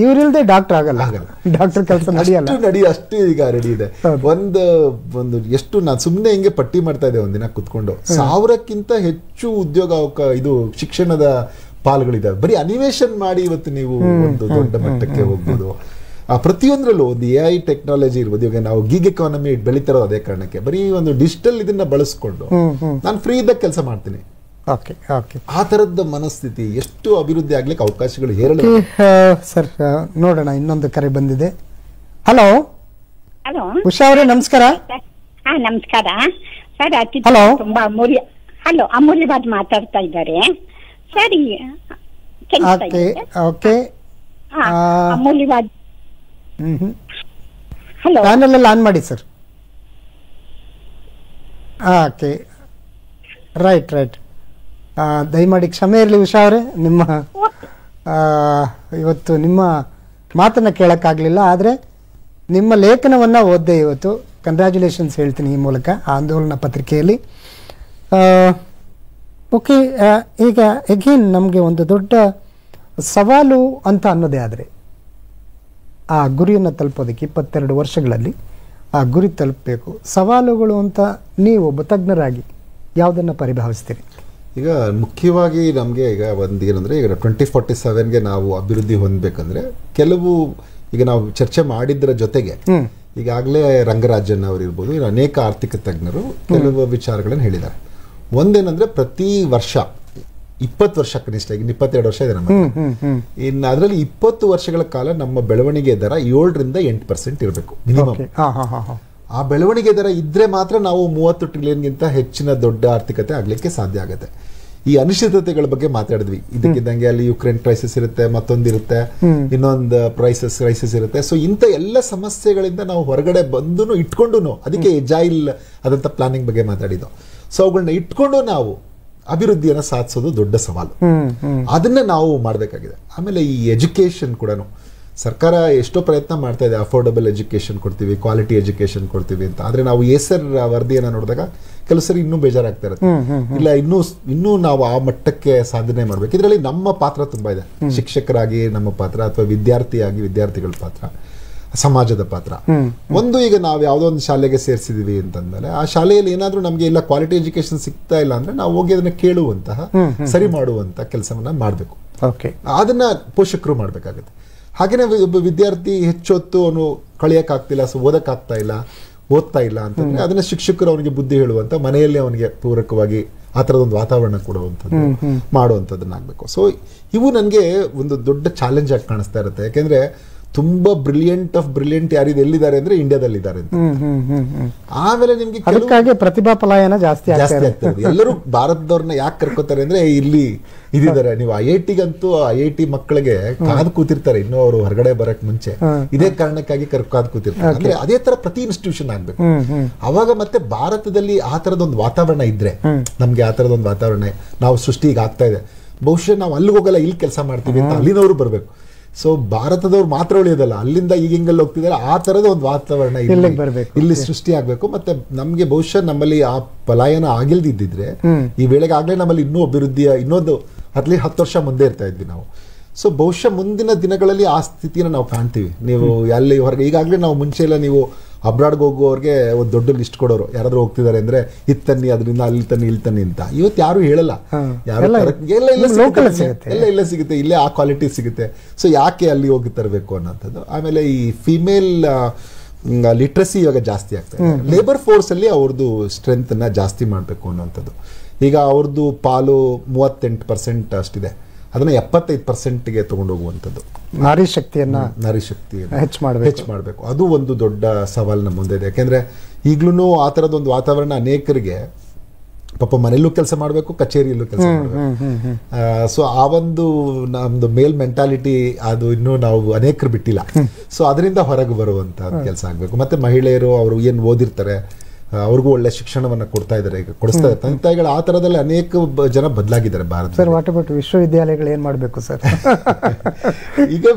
ಇವ್ರಿಲ್ದೆ ಡಾಕ್ಟರ್ ಆಗಲ್ಲ, ಡಾಕ್ಟರ್ ಕೆಲಸ ಅಷ್ಟು ಈಗ ರೆಡಿ ಇದೆ. ಒಂದು ಎಷ್ಟು ನಾನು ಸುಮ್ಮನೆ ಹಿಂಗೆ ಪಟ್ಟಿ ಮಾಡ್ತಾ ಇದ್ದೆ ಒಂದಿನ ಕುತ್ಕೊಂಡು, 1000ಕ್ಕಿಂತ ಹೆಚ್ಚು ಉದ್ಯೋಗ ಇದು ಶಿಕ್ಷಣದ ಪಾಲ್ಗಳಿದಾವೆ. ಬರೀ ಅನಿಮೇಷನ್ ಮಾಡಿ ಇವತ್ತು ನೀವು ಒಂದು ದೊಡ್ಡ ಮಟ್ಟಕ್ಕೆ ಹೋಗ್ಬೋದು. ಪ್ರತಿಯೊಂದರಲ್ಲೂ ಒಂದು AI ಟೆಕ್ನಾಲಜಿ ಇರ್ಬೋದು. ಇವಾಗ ನಾವು ಗೀಗ್ ಎಕಾನಮಿ ಬೆಳೀತಿರೋದು ಅದೇ ಕಾರಣಕ್ಕೆ. ಬರೀ ಒಂದು ಡಿಜಿಟಲ್ ಇದನ್ನ ಬಳಸ್ಕೊಂಡು ನಾನು ಫ್ರೀ ಇದ್ದಾಗ ಕೆಲಸ ಮಾಡ್ತೀನಿ. ಆ ತರದ ಮನಸ್ಥಿತಿ, ಎಷ್ಟು ಅಭಿವೃದ್ಧಿ ಆಗ್ಲಿಕ್ಕೆ ಅವಕಾಶಗಳು ಹೇರಲು. ಸರ್ ನೋಡೋಣ, ಇನ್ನೊಂದು ಕರೆ ಬಂದಿದೆ. ಹಲೋ ಹಲೋ ಉಷಾ ಅವರೇ ನಮಸ್ಕಾರ. ನಮಸ್ಕಾರ ಸರ್. ಹಲೋ ತುಂಬಾ ಅಮೂಲ್ಯವಾದ ಮಾತಾಡ್ತಾ ಇದ್ದಾರೆ ಸರಿ. ಅಮೂಲ್ಯವಾದ ಹಲೋ ಪ್ಯಾನೆಲ್ ಎಲ್ಲ ಆನ್ ಮಾಡಿ ಸರ್. Okay, right. ದಯಮಾಡಿ ಕ್ಷಮೆ ಇರಲಿ ಉಷಾ ಅವರೇ, ನಿಮ್ಮ ಇವತ್ತು ನಿಮ್ಮ ಮಾತನ್ನ ಕೇಳಕ್ಕಾಗ್ಲಿಲ್ಲ, ಆದರೆ ನಿಮ್ಮ ಲೇಖನವನ್ನ ಓದ್ದೆ ಇವತ್ತು. ಕಂಗ್ರ್ಯಾಚುಲೇಷನ್ಸ್ ಹೇಳ್ತೀನಿ ಈ ಮೂಲಕ ಆಂದೋಲನ ಪತ್ರಿಕೆಯಲ್ಲಿ. ಓಕೆ, ಈಗ ಎಗೇನ್ ನಮಗೆ ಒಂದು ದೊಡ್ಡ ಸವಾಲು ಅಂತ ಅನ್ನೋದೇ ಆದರೆ, ಆ ಗುರಿಯನ್ನು ತಲುಪೋದಕ್ಕೆ 22 ವರ್ಷಗಳಲ್ಲಿ ಆ ಗುರಿ ತಲುಪಬೇಕು. ಸವಾಲುಗಳು ಅಂತ ನೀವು ಒಬ್ಬ ತಜ್ಞರಾಗಿ ಯಾವುದನ್ನು ಪರಿಭಾವಿಸ್ತೀರಿ? ಈಗ ಮುಖ್ಯವಾಗಿ ನಮಗೆ ಈಗ ಒಂದು ಏನಂದ್ರೆ, ಈಗ 2047ಗೆ ನಾವು ಅಭಿವೃದ್ಧಿ ಹೊಂದಬೇಕಂದ್ರೆ ಕೆಲವು, ಈಗ ನಾವು ಚರ್ಚೆ ಮಾಡಿದ್ರ ಜೊತೆಗೆ ಈಗಾಗಲೇ ರಂಗರಾಜನ್ ಅವರು ಇರ್ಬೋದು, ಅನೇಕ ಆರ್ಥಿಕ ತಜ್ಞರು ಕೆಲವು ವಿಚಾರಗಳನ್ನು ಹೇಳಿದ್ದಾರೆ. ಒಂದೇನಂದ್ರೆ, ಪ್ರತಿ ವರ್ಷ 20 ವರ್ಷ ಕನಿಷ್ಠ, ಈಗ 22 ವರ್ಷ ಇದೆ ನಮ್ಮ, ಇನ್ನು ಅದರಲ್ಲಿ 20 ವರ್ಷಗಳ ಕಾಲ ನಮ್ಮ ಬೆಳವಣಿಗೆ ದರ 7ರಿಂದ 8% ಇರಬೇಕು ಮಿನಿಮಮ್. ಆ ಬೆಳವಣಿಗೆ ದರ ಇದ್ರೆ ಮಾತ್ರ ನಾವು 30 ಟ್ರಿಲಿಯನ್ಗಿಂತ ಹೆಚ್ಚಿನ ದೊಡ್ಡ ಆರ್ಥಿಕತೆ ಆಗ್ಲಿಕ್ಕೆ ಸಾಧ್ಯ ಆಗುತ್ತೆ. ಈ ಅನಿಶ್ಚಿತತೆಗಳ ಬಗ್ಗೆ ಮಾತಾಡಿದ್ವಿ. ಇದಕ್ಕಿದ್ದಂಗೆ ಅಲ್ಲಿ ಯುಕ್ರೇನ್ ಕ್ರೈಸಿಸ್ ಇರುತ್ತೆ, ಮತ್ತೊಂದಿರುತ್ತೆ, ಇನ್ನೊಂದು ಕ್ರೈಸಿಸ್ ಇರುತ್ತೆ. ಸೊ ಇಂಥ ಎಲ್ಲ ಸಮಸ್ಯೆಗಳಿಂದ ನಾವು ಹೊರಗಡೆ ಬಂದು ಇಟ್ಕೊಂಡು, ಅದಕ್ಕೆ ಎಜೈಲ್ ಆದಂತ ಪ್ಲಾನಿಂಗ್ ಬಗ್ಗೆ ಮಾತಾಡಿದ್ದು. ಸೊ ಅವುಗಳನ್ನ ಇಟ್ಕೊಂಡು ನಾವು ಅಭಿವೃದ್ಧಿಯನ್ನು ಸಾಧಿಸೋದು ದೊಡ್ಡ ಸವಾಲು. ಅದನ್ನ ನಾವು ಮಾಡಬೇಕಾಗಿದೆ. ಆಮೇಲೆ ಈ ಎಜುಕೇಶನ್ ಕೂಡ ಸರ್ಕಾರ ಎಷ್ಟೋ ಪ್ರಯತ್ನ ಮಾಡ್ತಾ ಇದೆ. ಅಫೋರ್ಡಬಲ್ ಎಜುಕೇಶನ್ ಕೊಡ್ತೀವಿ, ಕ್ವಾಲಿಟಿ ಎಜುಕೇಶನ್ ಕೊಡ್ತೀವಿ ಅಂತ. ಆದ್ರೆ ನಾವು ಏಸರ್ ವರದಿಯನ್ನು ನೋಡಿದಾಗ ಕೆಲವು ಸರಿ ಇನ್ನೂ ಬೇಜಾರಾಗ್ತಾ ಇರುತ್ತೆ. ಇಲ್ಲ, ಇನ್ನೂ ನಾವು ಆ ಮಟ್ಟಕ್ಕೆ ಸಾಧನೆ ಮಾಡ್ಬೇಕು. ಇದರಲ್ಲಿ ನಮ್ಮ ಪಾತ್ರ ತುಂಬಾ ಇದೆ. ಶಿಕ್ಷಕರಾಗಿ ನಮ್ಮ ಪಾತ್ರ, ಅಥವಾ ವಿದ್ಯಾರ್ಥಿಗಳ ಪಾತ್ರ. ಸಮಾಜದ ಪಾತ್ರ. ಒಂದು, ಈಗ ನಾವು ಯಾವುದೋ ಒಂದು ಶಾಲೆಗೆ ಸೇರಿಸಿದೀವಿ ಅಂತಂದ್ಮೇಲೆ ಆ ಶಾಲೆಯಲ್ಲಿ ಏನಾದ್ರೂ ನಮ್ಗೆ ಇಲ್ಲ ಕ್ವಾಲಿಟಿ ಎಜುಕೇಶನ್ ಸಿಗ್ತಾ ಇಲ್ಲ ಅಂದ್ರೆ ನಾವು ಹೋಗಿ ಅದನ್ನ ಕೇಳುವಂತಹ, ಸರಿ ಮಾಡುವಂತ ಕೆಲಸವನ್ನ ಮಾಡಬೇಕು. ಅದನ್ನ ಪೋಷಕರು ಮಾಡ್ಬೇಕಾಗುತ್ತೆ. ಹಾಗೇನೆ ಒಬ್ಬ ವಿದ್ಯಾರ್ಥಿ ಹೆಚ್ಚೊತ್ತು ಅವನು ಕಳಿಯಕ್ಕಾಗ್ತಿಲ್ಲ, ಓದಕ್ಕಾಗ್ತಾ ಇಲ್ಲ, ಓದ್ತಾ ಇಲ್ಲ ಅಂತಂದ್ರೆ ಅದನ್ನ ಶಿಕ್ಷಕರು ಅವನಿಗೆ ಬುದ್ಧಿ ಹೇಳುವಂತ, ಮನೆಯಲ್ಲಿ ಅವನಿಗೆ ಪೂರಕವಾಗಿ ಆ ತರದೊಂದು ವಾತಾವರಣ ಕೊಡುವಂಥದ್ದು ಮಾಡುವಂಥದ್ದನ್ನ ಆಗ್ಬೇಕು. ಸೊ ಇವು ನನಗೆ ಒಂದು ದೊಡ್ಡ ಚಾಲೆಂಜ್ ಆಗಿ ಕಾಣಿಸ್ತಾ ಇರುತ್ತೆ. ಯಾಕೆಂದ್ರೆ ತುಂಬಾ ಬ್ರಿಲಿಯಂಟ್ ಆಫ್ ಬ್ರಿಲಿಯಂಟ್ ಯಾರಿದೆ ಎಲ್ಲಿದ್ದಾರೆ ಅಂದ್ರೆ ಇಂಡಿಯಾದಲ್ಲಿ ಇದ್ದಾರೆ ಅಂತ. ಆಮೇಲೆ ನಿಮ್ಗೆ ಅದಕ್ಕಾಗಿ ಪ್ರತಿಭಾ ಪಲಾಯನ ಜಾಸ್ತಿ ಆಗ್ತದೆ. ಎಲ್ಲರೂ ಭಾರತದವ್ರನ್ನ ಯಾಕೆ ಕರ್ಕೋತಾರೆ ಅಂದ್ರೆ ಇಲ್ಲಿ ಇದಿದ್ದಾರೆ. ನೀವು IIT-ಗಂತೂ IIT ಮಕ್ಕಳಿಗೆ ಕಾದು ಕೂತಿರ್ತಾರೆ, ಇನ್ನೂ ಅವರು ಹೊರಗಡೆ ಬರಕ್ ಮುಂಚೆ ಇದೇ ಕಾರಣಕ್ಕಾಗಿ ಕಾದು ಕೂತಿರ್ತಾರೆ. ಅಂದ್ರೆ ಅದೇ ತರ ಪ್ರತಿ ಇನ್ಸ್ಟಿಟ್ಯೂಷನ್ ಆಗ್ಬೇಕು. ಅವಾಗ ಮತ್ತೆ ಭಾರತದಲ್ಲಿ ಆ ತರದೊಂದು ವಾತಾವರಣ ಇದ್ರೆ, ನಮ್ಗೆ ಆ ತರದೊಂದು ವಾತಾವರಣ ನಾವು ಸೃಷ್ಟಿಗೆ ಆಗ್ತಾ ಇದೆ, ಬಹುಶಃ ನಾವು ಅಲ್ಲಿಗೆ ಹೋಗಲ್ಲ, ಇಲ್ಲಿ ಕೆಲಸ ಮಾಡ್ತೀವಿ ಅಂತ ಅಲ್ಲಿನವರು ಬರ್ಬೇಕು. ಸೊ ಭಾರತದವ್ರು ಮಾತ್ರ ಉಳಿಯೋದಲ್ಲ, ಅಲ್ಲಿಂದ ಈಗಿಂಗಲ್ಲಿ ಹೋಗ್ತಿದ್ದಾರೆ, ಆ ತರದ ಒಂದು ವಾತಾವರಣ ಇಲ್ಲಿ ಸೃಷ್ಟಿ ಆಗ್ಬೇಕು. ಮತ್ತೆ ನಮ್ಗೆ ಬಹುಶಃ ನಮ್ಮಲ್ಲಿ ಆ ಪಲಾಯನ ಆಗಿಲ್ದಿದ್ರೆ ಈ ವೇಳೆಗೆ ಆಗ್ಲೇ ನಮ್ಮಲ್ಲಿ ಇನ್ನೂ ಅಭಿವೃದ್ಧಿಯ ಇನ್ನೊಂದು 10 ವರ್ಷ ಮುಂದೆ ಇರ್ತಾ ಇದ್ವಿ ನಾವು. ಸೊ ಬಹುಶಃ ಮುಂದಿನ ದಿನಗಳಲ್ಲಿ ಆ ಸ್ಥಿತಿನ ನಾವು ಕಾಣ್ತೀವಿ. ನೀವು ಅಲ್ಲಿ ಹೊರಗೆ ಈಗಾಗಲೇ ನಾವು ಮುಂಚೆ ಎಲ್ಲ ನೀವು ಅಬ್ರಾಡ್ಗೆ ಹೋಗುವವ್ರಿಗೆ ಒಂದು ದೊಡ್ಡ ಲಿಸ್ಟ್ ಕೊಡೋರು, ಯಾರಾದ್ರೂ ಹೋಗ್ತಿದ್ದಾರೆ ಅಂದ್ರೆ ಇದು ತನ್ನಿ, ಅದರಿಂದ ಅಲ್ಲಿ ತನ್ನಿ, ಇಲ್ಲಿ ತನ್ನಿ ಅಂತ. ಇವತ್ತು ಯಾರು ಹೇಳಲ್ಲ, ಎಲ್ಲ ಸಿಗುತ್ತೆ, ಇಲ್ಲೇ ಆ ಕ್ವಾಲಿಟಿ ಸಿಗುತ್ತೆ. ಸೊ ಯಾಕೆ ಅಲ್ಲಿ ಹೋಗಿ ತರಬೇಕು ಅನ್ನೋಂಥದ್ದು. ಆಮೇಲೆ ಈ ಫಿಮೇಲ್ ಲಿಟ್ರಸಿ ಇವಾಗ ಜಾಸ್ತಿ ಆಗ್ತದೆ. ಲೇಬರ್ ಫೋರ್ಸ್ ಅಲ್ಲಿ ಅವ್ರದ್ದು ಸ್ಟ್ರೆಂತ್ ನ ಜಾಸ್ತಿ ಮಾಡಬೇಕು ಅನ್ನೋಂಥದ್ದು. ಈಗ ಅವ್ರದ್ದು ಪಾಲು 38% ಅಷ್ಟಿದೆ, ಅದನ್ನ 75%ಗೆ ತಗೊಂಡು ಹೋಗುವಂಥದ್ದು. ನಾರಿ ಶಕ್ತಿಯನ್ನ ಹೆಚ್ಚು ಮಾಡಬೇಕು. ಅದು ಒಂದು ದೊಡ್ಡ ಸವಾಲು ನಮ್ಮ ಮುಂದೆ ಇದೆ. ಯಾಕೆಂದ್ರೆ ಈಗ್ಲೂ ಆ ತರದೊಂದು ವಾತಾವರಣ ಅನೇಕರಿಗೆ, ಪಾಪ ಮನೆಯಲ್ಲೂ ಕೆಲಸ ಮಾಡಬೇಕು, ಕಚೇರಿಯಲ್ಲೂ ಕೆಲಸ ಮಾಡಬೇಕು. ಸೊ ಆ ಒಂದು ನಮ್ದು ಮೇಲ್ ಮೆಂಟಾಲಿಟಿ ಅದು ಇನ್ನೂ ನಾವು ಅನೇಕರು ಬಿಟ್ಟಿಲ್ಲ. ಸೊ ಅದರಿಂದ ಹೊರಗೆ ಬರುವಂತ ಕೆಲಸ ಆಗ್ಬೇಕು. ಮತ್ತೆ ಮಹಿಳೆಯರು ಅವರು ಏನ್ ಓದಿರ್ತಾರೆ ಅವ್ರಿಗೂ ಒಳ್ಳೆ ಶಿಕ್ಷಣವನ್ನ ಕೊಡ್ತಾ ಇದ್ದಾರೆ, ಈಗ ಕೊಡಿಸ್ತಾ ಇದ್ದಾರೆ. ತಂದೆ ತಾಯಿಗಳು ಆ ತರದಲ್ಲಿ ಅನೇಕ ಜನ ಬದಲಾಗಿದ್ದಾರೆ ಭಾರತ. ಸರ್, ವಾಟ್ ಅಬೌಟ್ ವಿಶ್ವವಿದ್ಯಾಲಯಗಳು ಏನ್ ಮಾಡಬೇಕು ಸರ್? ಈಗ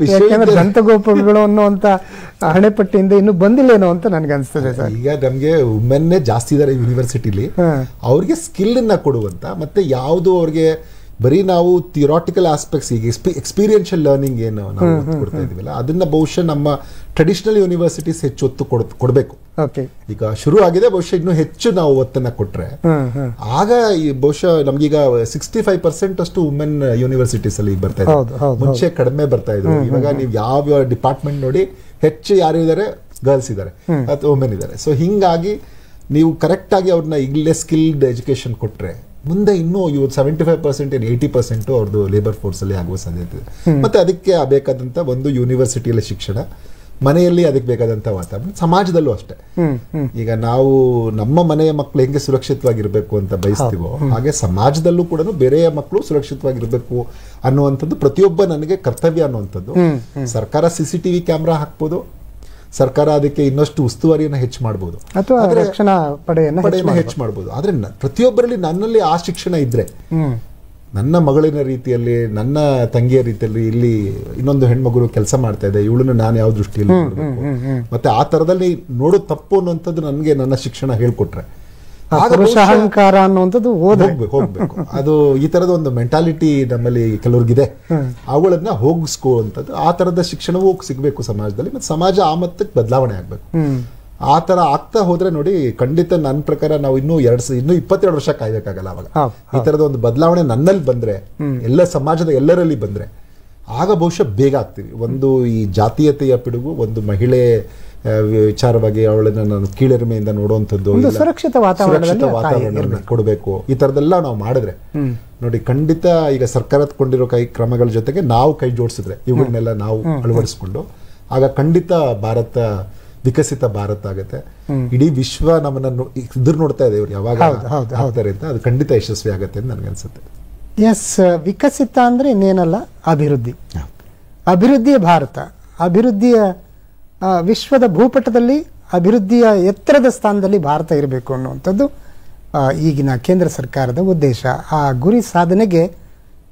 ದಂತಗೋಪಗಳು ಅನ್ನುವಂತ ಹಣೆಪಟ್ಟಿಯಿಂದ ಇನ್ನು ಬಂದಿಲ್ಲೇನೋ ಅಂತ ನನ್ಗೆ ಅನ್ಸ್ತದೆ ಸರ್. ಈಗ ನಮ್ಗೆ ವುಮೆನ್ನೇ ಜಾಸ್ತಿ ಇದ್ದಾರೆ ಯೂನಿವರ್ಸಿಟಿಲಿ, ಅವ್ರಿಗೆ ಸ್ಕಿಲ್ ಅನ್ನ ಕೊಡುವಂತ, ಮತ್ತೆ ಯಾವುದು ಅವ್ರಿಗೆ ಬರೀ ನಾವು ಥಿಯರಾಟಿಕಲ್ ಆಸ್ಪೆಕ್ಟ್ಸ್, ಈಗ ಎಕ್ಸ್ಪೀರಿಯನ್ಷಿಯಲ್ ಲರ್ನಿಂಗ್ ಏನು ನಾವು ಕೊಡ್ತಾ ಇದೀವಲ್ಲ, ಅದನ್ನ ಬಹುಶಃ ನಮ್ಮ ಟ್ರೆಡಿಷನಲ್ ಯೂನಿವರ್ಸಿಟೀಸ್ ಹೆಚ್ಚು ಒತ್ತು ಕೊಡಬೇಕು. ಈಗ ಶುರು ಆಗಿದೆ, ಬಹುಶಃ ಇನ್ನೂ ಹೆಚ್ಚು ನಾವು ಒತ್ತನ್ನ ಕೊಟ್ರೆ ಆಗ ಬಹುಶಃ ನಮ್ಗೀಗ 65% ಅಷ್ಟು ವುಮೆನ್ ಯೂನಿವರ್ಸಿಟೀಸ್ ಅಲ್ಲಿ ಬರ್ತಾ ಇದೆ. ಮುಂಚೆ ಕಡಿಮೆ ಬರ್ತಾ ಇದ್ರು. ಇವಾಗ ನೀವು ಯಾವ ಡಿಪಾರ್ಟ್ಮೆಂಟ್ ನೋಡಿ ಹೆಚ್ಚು ಯಾರು ಇದ್ದಾರೆ, ಗರ್ಲ್ಸ್ ಇದ್ದಾರೆ ಅಥವಾ ವುಮೆನ್ ಇದ್ದಾರೆ. ಸೊ ಹಿಂಗಾಗಿ ನೀವು ಕರೆಕ್ಟ್ ಆಗಿ ಅವ್ರನ್ನ ಇಲ್ಲೇ ಸ್ಕಿಲ್ಡ್ ಎಜುಕೇಶನ್ ಕೊಟ್ರೆ ಮುಂದೆ ಇನ್ನೂ 75% 80% ಅವ್ರದ್ದು ಲೇಬರ್ ಫೋರ್ಸ್ ಅಲ್ಲಿ ಆಗುವ ಸಾಧ್ಯತೆ ಇದೆ. ಮತ್ತೆ ಅದಕ್ಕೆ ಬೇಕಾದಂತ ಒಂದು ಯೂನಿವರ್ಸಿಟಿಯಲ್ಲಿ ಶಿಕ್ಷಣ, ಮನೆಯಲ್ಲಿ ಅದಕ್ಕೆ ಬೇಕಾದಂತ ವಾತಾವರಣ, ಸಮಾಜದಲ್ಲೂ ಅಷ್ಟೇ. ಈಗ ನಾವು ನಮ್ಮ ಮನೆಯ ಮಕ್ಕಳು ಹೆಂಗೆ ಸುರಕ್ಷಿತವಾಗಿರ್ಬೇಕು ಅಂತ ಬಯಸ್ತೀವೋ ಹಾಗೆ ಸಮಾಜದಲ್ಲೂ ಕೂಡ ಬೇರೆಯ ಮಕ್ಕಳು ಸುರಕ್ಷಿತವಾಗಿರ್ಬೇಕು ಅನ್ನುವಂಥದ್ದು ಪ್ರತಿಯೊಬ್ಬ ನನಗೆ ಕರ್ತವ್ಯ ಅನ್ನುವಂಥದ್ದು. ಸರ್ಕಾರ CCTV ಕ್ಯಾಮ್ರಾ ಹಾಕ್ಬೋದು, ಸರ್ಕಾರ ಅದಕ್ಕೆ ಇನ್ನಷ್ಟು ಉಸ್ತುವಾರಿಯನ್ನು ಹೆಚ್ಚು ಮಾಡಬಹುದು, ರಕ್ಷಣಾ ಪಡೆಯನ್ನು ಹೆಚ್ಚು ಮಾಡಬಹುದು. ಆದ್ರೆ ಪ್ರತಿಯೊಬ್ಬರಲ್ಲಿ ನನ್ನಲ್ಲಿ ಆ ಶಿಕ್ಷಣ ಇದ್ರೆ, ನನ್ನ ಮಗಳಿನ ರೀತಿಯಲ್ಲಿ, ನನ್ನ ತಂಗಿಯ ರೀತಿಯಲ್ಲಿ ಇಲ್ಲಿ ಇನ್ನೊಂದು ಹೆಣ್ಮಗುರು ಕೆಲಸ ಮಾಡ್ತಾ ಇದೆ, ಇವಳನ್ನು ನಾನು ಯಾವ ದೃಷ್ಟಿಯಲ್ಲಿ ನೋಡಬೇಕು, ಮತ್ತೆ ಆ ತರದಲ್ಲಿ ನೋಡೋದು ತಪ್ಪು ಅನ್ನುವಂಥದ್ದು ನನಗೆ ನನ್ನ ಶಿಕ್ಷಣ ಹೇಳ್ಕೊಟ್ರೆ ಅಹಂಕಾರ ಅನ್ನುವಂಥದ್ದು ಹೋಗ್ಬೇಕು. ಅದು ಈ ತರದ ಒಂದು ಮೆಂಟಾಲಿಟಿ ನಮ್ಮಲ್ಲಿ ಕೆಲವ್ರಿಗಿದೆ, ಅವುಗಳನ್ನ ಹೋಗಿಸ್ಕೋವಂಥದ್ದು. ಆ ತರದ ಶಿಕ್ಷಣವೂ ಸಿಗ್ಬೇಕು ಸಮಾಜದಲ್ಲಿ, ಮತ್ತೆ ಸಮಾಜ ಆ ಮಟ್ಟಕ್ಕೆ ಬದಲಾವಣೆ ಆಗ್ಬೇಕು. ಆ ತರ ಆಗ್ತಾ ಹೋದ್ರೆ ನೋಡಿ, ಖಂಡಿತ ನನ್ನ ಪ್ರಕಾರ ನಾವು ಇನ್ನೂ 22 ವರ್ಷ ಕಾಯ್ಬೇಕಾಗಲ್ಲ. ಅವಾಗ ಈ ತರದ ಒಂದು ಬದಲಾವಣೆ ನನ್ನಲ್ಲಿ ಬಂದ್ರೆ, ಎಲ್ಲ ಸಮಾಜದ ಎಲ್ಲರಲ್ಲಿ ಬಂದ್ರೆ ಆಗ ಬಹುಶಃ ಬೇಗ ಆಗ್ತೀವಿ. ಒಂದು ಈ ಜಾತೀಯತೆಯ ಪಿಡುಗು, ಒಂದು ಮಹಿಳೆ ವಿಚಾರವಾಗಿ ಅವಳನ್ನ ನಾನು ಕೀಳರಿಮೆಯಿಂದ ನೋಡುವಂಥದ್ದು, ಸುರಕ್ಷಿತ ವಾತಾವರಣ ಕೊಡಬೇಕು. ಈ ತರದೆಲ್ಲ ನಾವು ಮಾಡಿದ್ರೆ ನೋಡಿ, ಖಂಡಿತ ಈಗ ಸರ್ಕಾರ ಕೊಂಡಿರೋ ಕ್ರಮಗಳ ಜೊತೆಗೆ ನಾವು ಕೈ ಜೋಡಿಸಿದ್ರೆ, ಇವುಗಳನ್ನೆಲ್ಲ ನಾವು ಅಳವಡಿಸ್ಕೊಂಡು, ಆಗ ಖಂಡಿತ ಭಾರತ ವಿಕಸಿತ ಭಾರತ ಆಗುತ್ತೆ. ಇಡೀ ವಿಶ್ವ ನಮ್ಮನ್ನು ಎದುರು ನೋಡ್ತಾ ಇದೆ, ಇವ್ರು ಯಾವಾಗ ಆಗ್ತಾರೆ ಅಂತ. ಅದು ಖಂಡಿತ ಯಶಸ್ವಿ ಆಗುತ್ತೆ ಅಂತ ನನಗನ್ಸುತ್ತೆ. ಎಸ್, ವಿಕಸಿತ ಅಂದ್ರೆ ಇನ್ನೇನಲ್ಲ, ಅಭಿವೃದ್ಧಿಯ ಭಾರತ, ಅಭಿವೃದ್ಧಿಯ ವಿಶ್ವದ ಭೂಪಟದಲ್ಲಿ ಅಭಿವೃದ್ಧಿಯ ಎತ್ತರದ ಸ್ಥಾನದಲ್ಲಿ ಭಾರತ ಇರಬೇಕು ಅನ್ನುವಂಥದ್ದು ಈಗಿನ ಕೇಂದ್ರ ಸರ್ಕಾರದ ಉದ್ದೇಶ. ಆ ಗುರಿ ಸಾಧನೆಗೆ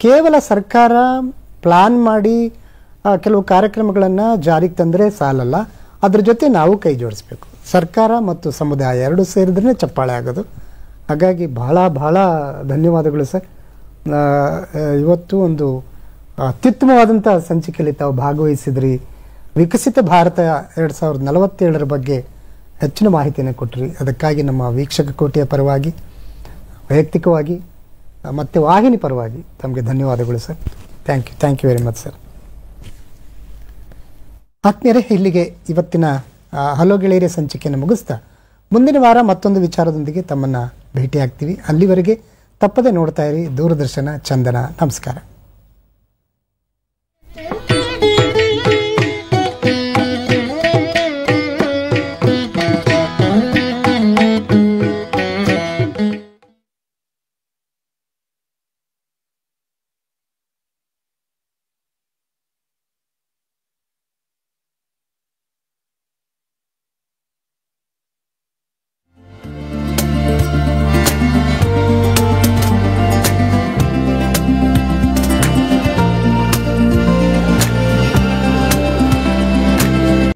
ಕೇವಲ ಸರ್ಕಾರ ಪ್ಲಾನ್ ಮಾಡಿ ಕೆಲವು ಕಾರ್ಯಕ್ರಮಗಳನ್ನು ಜಾರಿಗೆ ತಂದರೆ ಸಾಲಲ್ಲ, ಅದ್ರ ಜೊತೆ ನಾವು ಕೈ ಜೋಡಿಸ್ಬೇಕು. ಸರ್ಕಾರ ಮತ್ತು ಸಮುದಾಯ ಎರಡೂ ಸೇರಿದ್ರೆ ಚಪ್ಪಾಳೆ ಆಗೋದು. ಹಾಗಾಗಿ ಬಹಳ ಬಹಳ ಧನ್ಯವಾದಗಳು ಸರ್. ಇವತ್ತು ಒಂದು ಅತ್ಯುತ್ತಮವಾದಂಥ ಸಂಚಿಕೆಯಲ್ಲಿ ತಾವು ಭಾಗವಹಿಸಿದ್ರಿ. ವಿಕಸಿತ ಭಾರತ 2047 ಬಗ್ಗೆ ಹೆಚ್ಚಿನ ಮಾಹಿತಿಯನ್ನು ಕೊಟ್ಟರಿ. ಅದಕ್ಕಾಗಿ ನಮ್ಮ ವೀಕ್ಷಕ ಕೋಟೆಯ ಪರವಾಗಿ, ವೈಯಕ್ತಿಕವಾಗಿ ಮತ್ತು ವಾಹಿನಿ ಪರವಾಗಿ ತಮಗೆ ಧನ್ಯವಾದಗಳು sir. Thank you very much sir. ಆತ್ಮೀಯರೇ, ಇಲ್ಲಿಗೆ ಇವತ್ತಿನ ಹಲೋ ಗೆಳೆಯರ ಸಂಚಿಕೆಯನ್ನು ಮುಗಿಸ್ತಾ ಮುಂದಿನ ವಾರ ಮತ್ತೊಂದು ವಿಚಾರದೊಂದಿಗೆ ತಮ್ಮನ್ನು ಭೇಟಿಯಾಗ್ತೀವಿ. ಅಲ್ಲಿವರೆಗೆ ತಪ್ಪದೆ ನೋಡ್ತಾ ಇರಿ ದೂರದರ್ಶನ ಚಂದನ. ನಮಸ್ಕಾರ.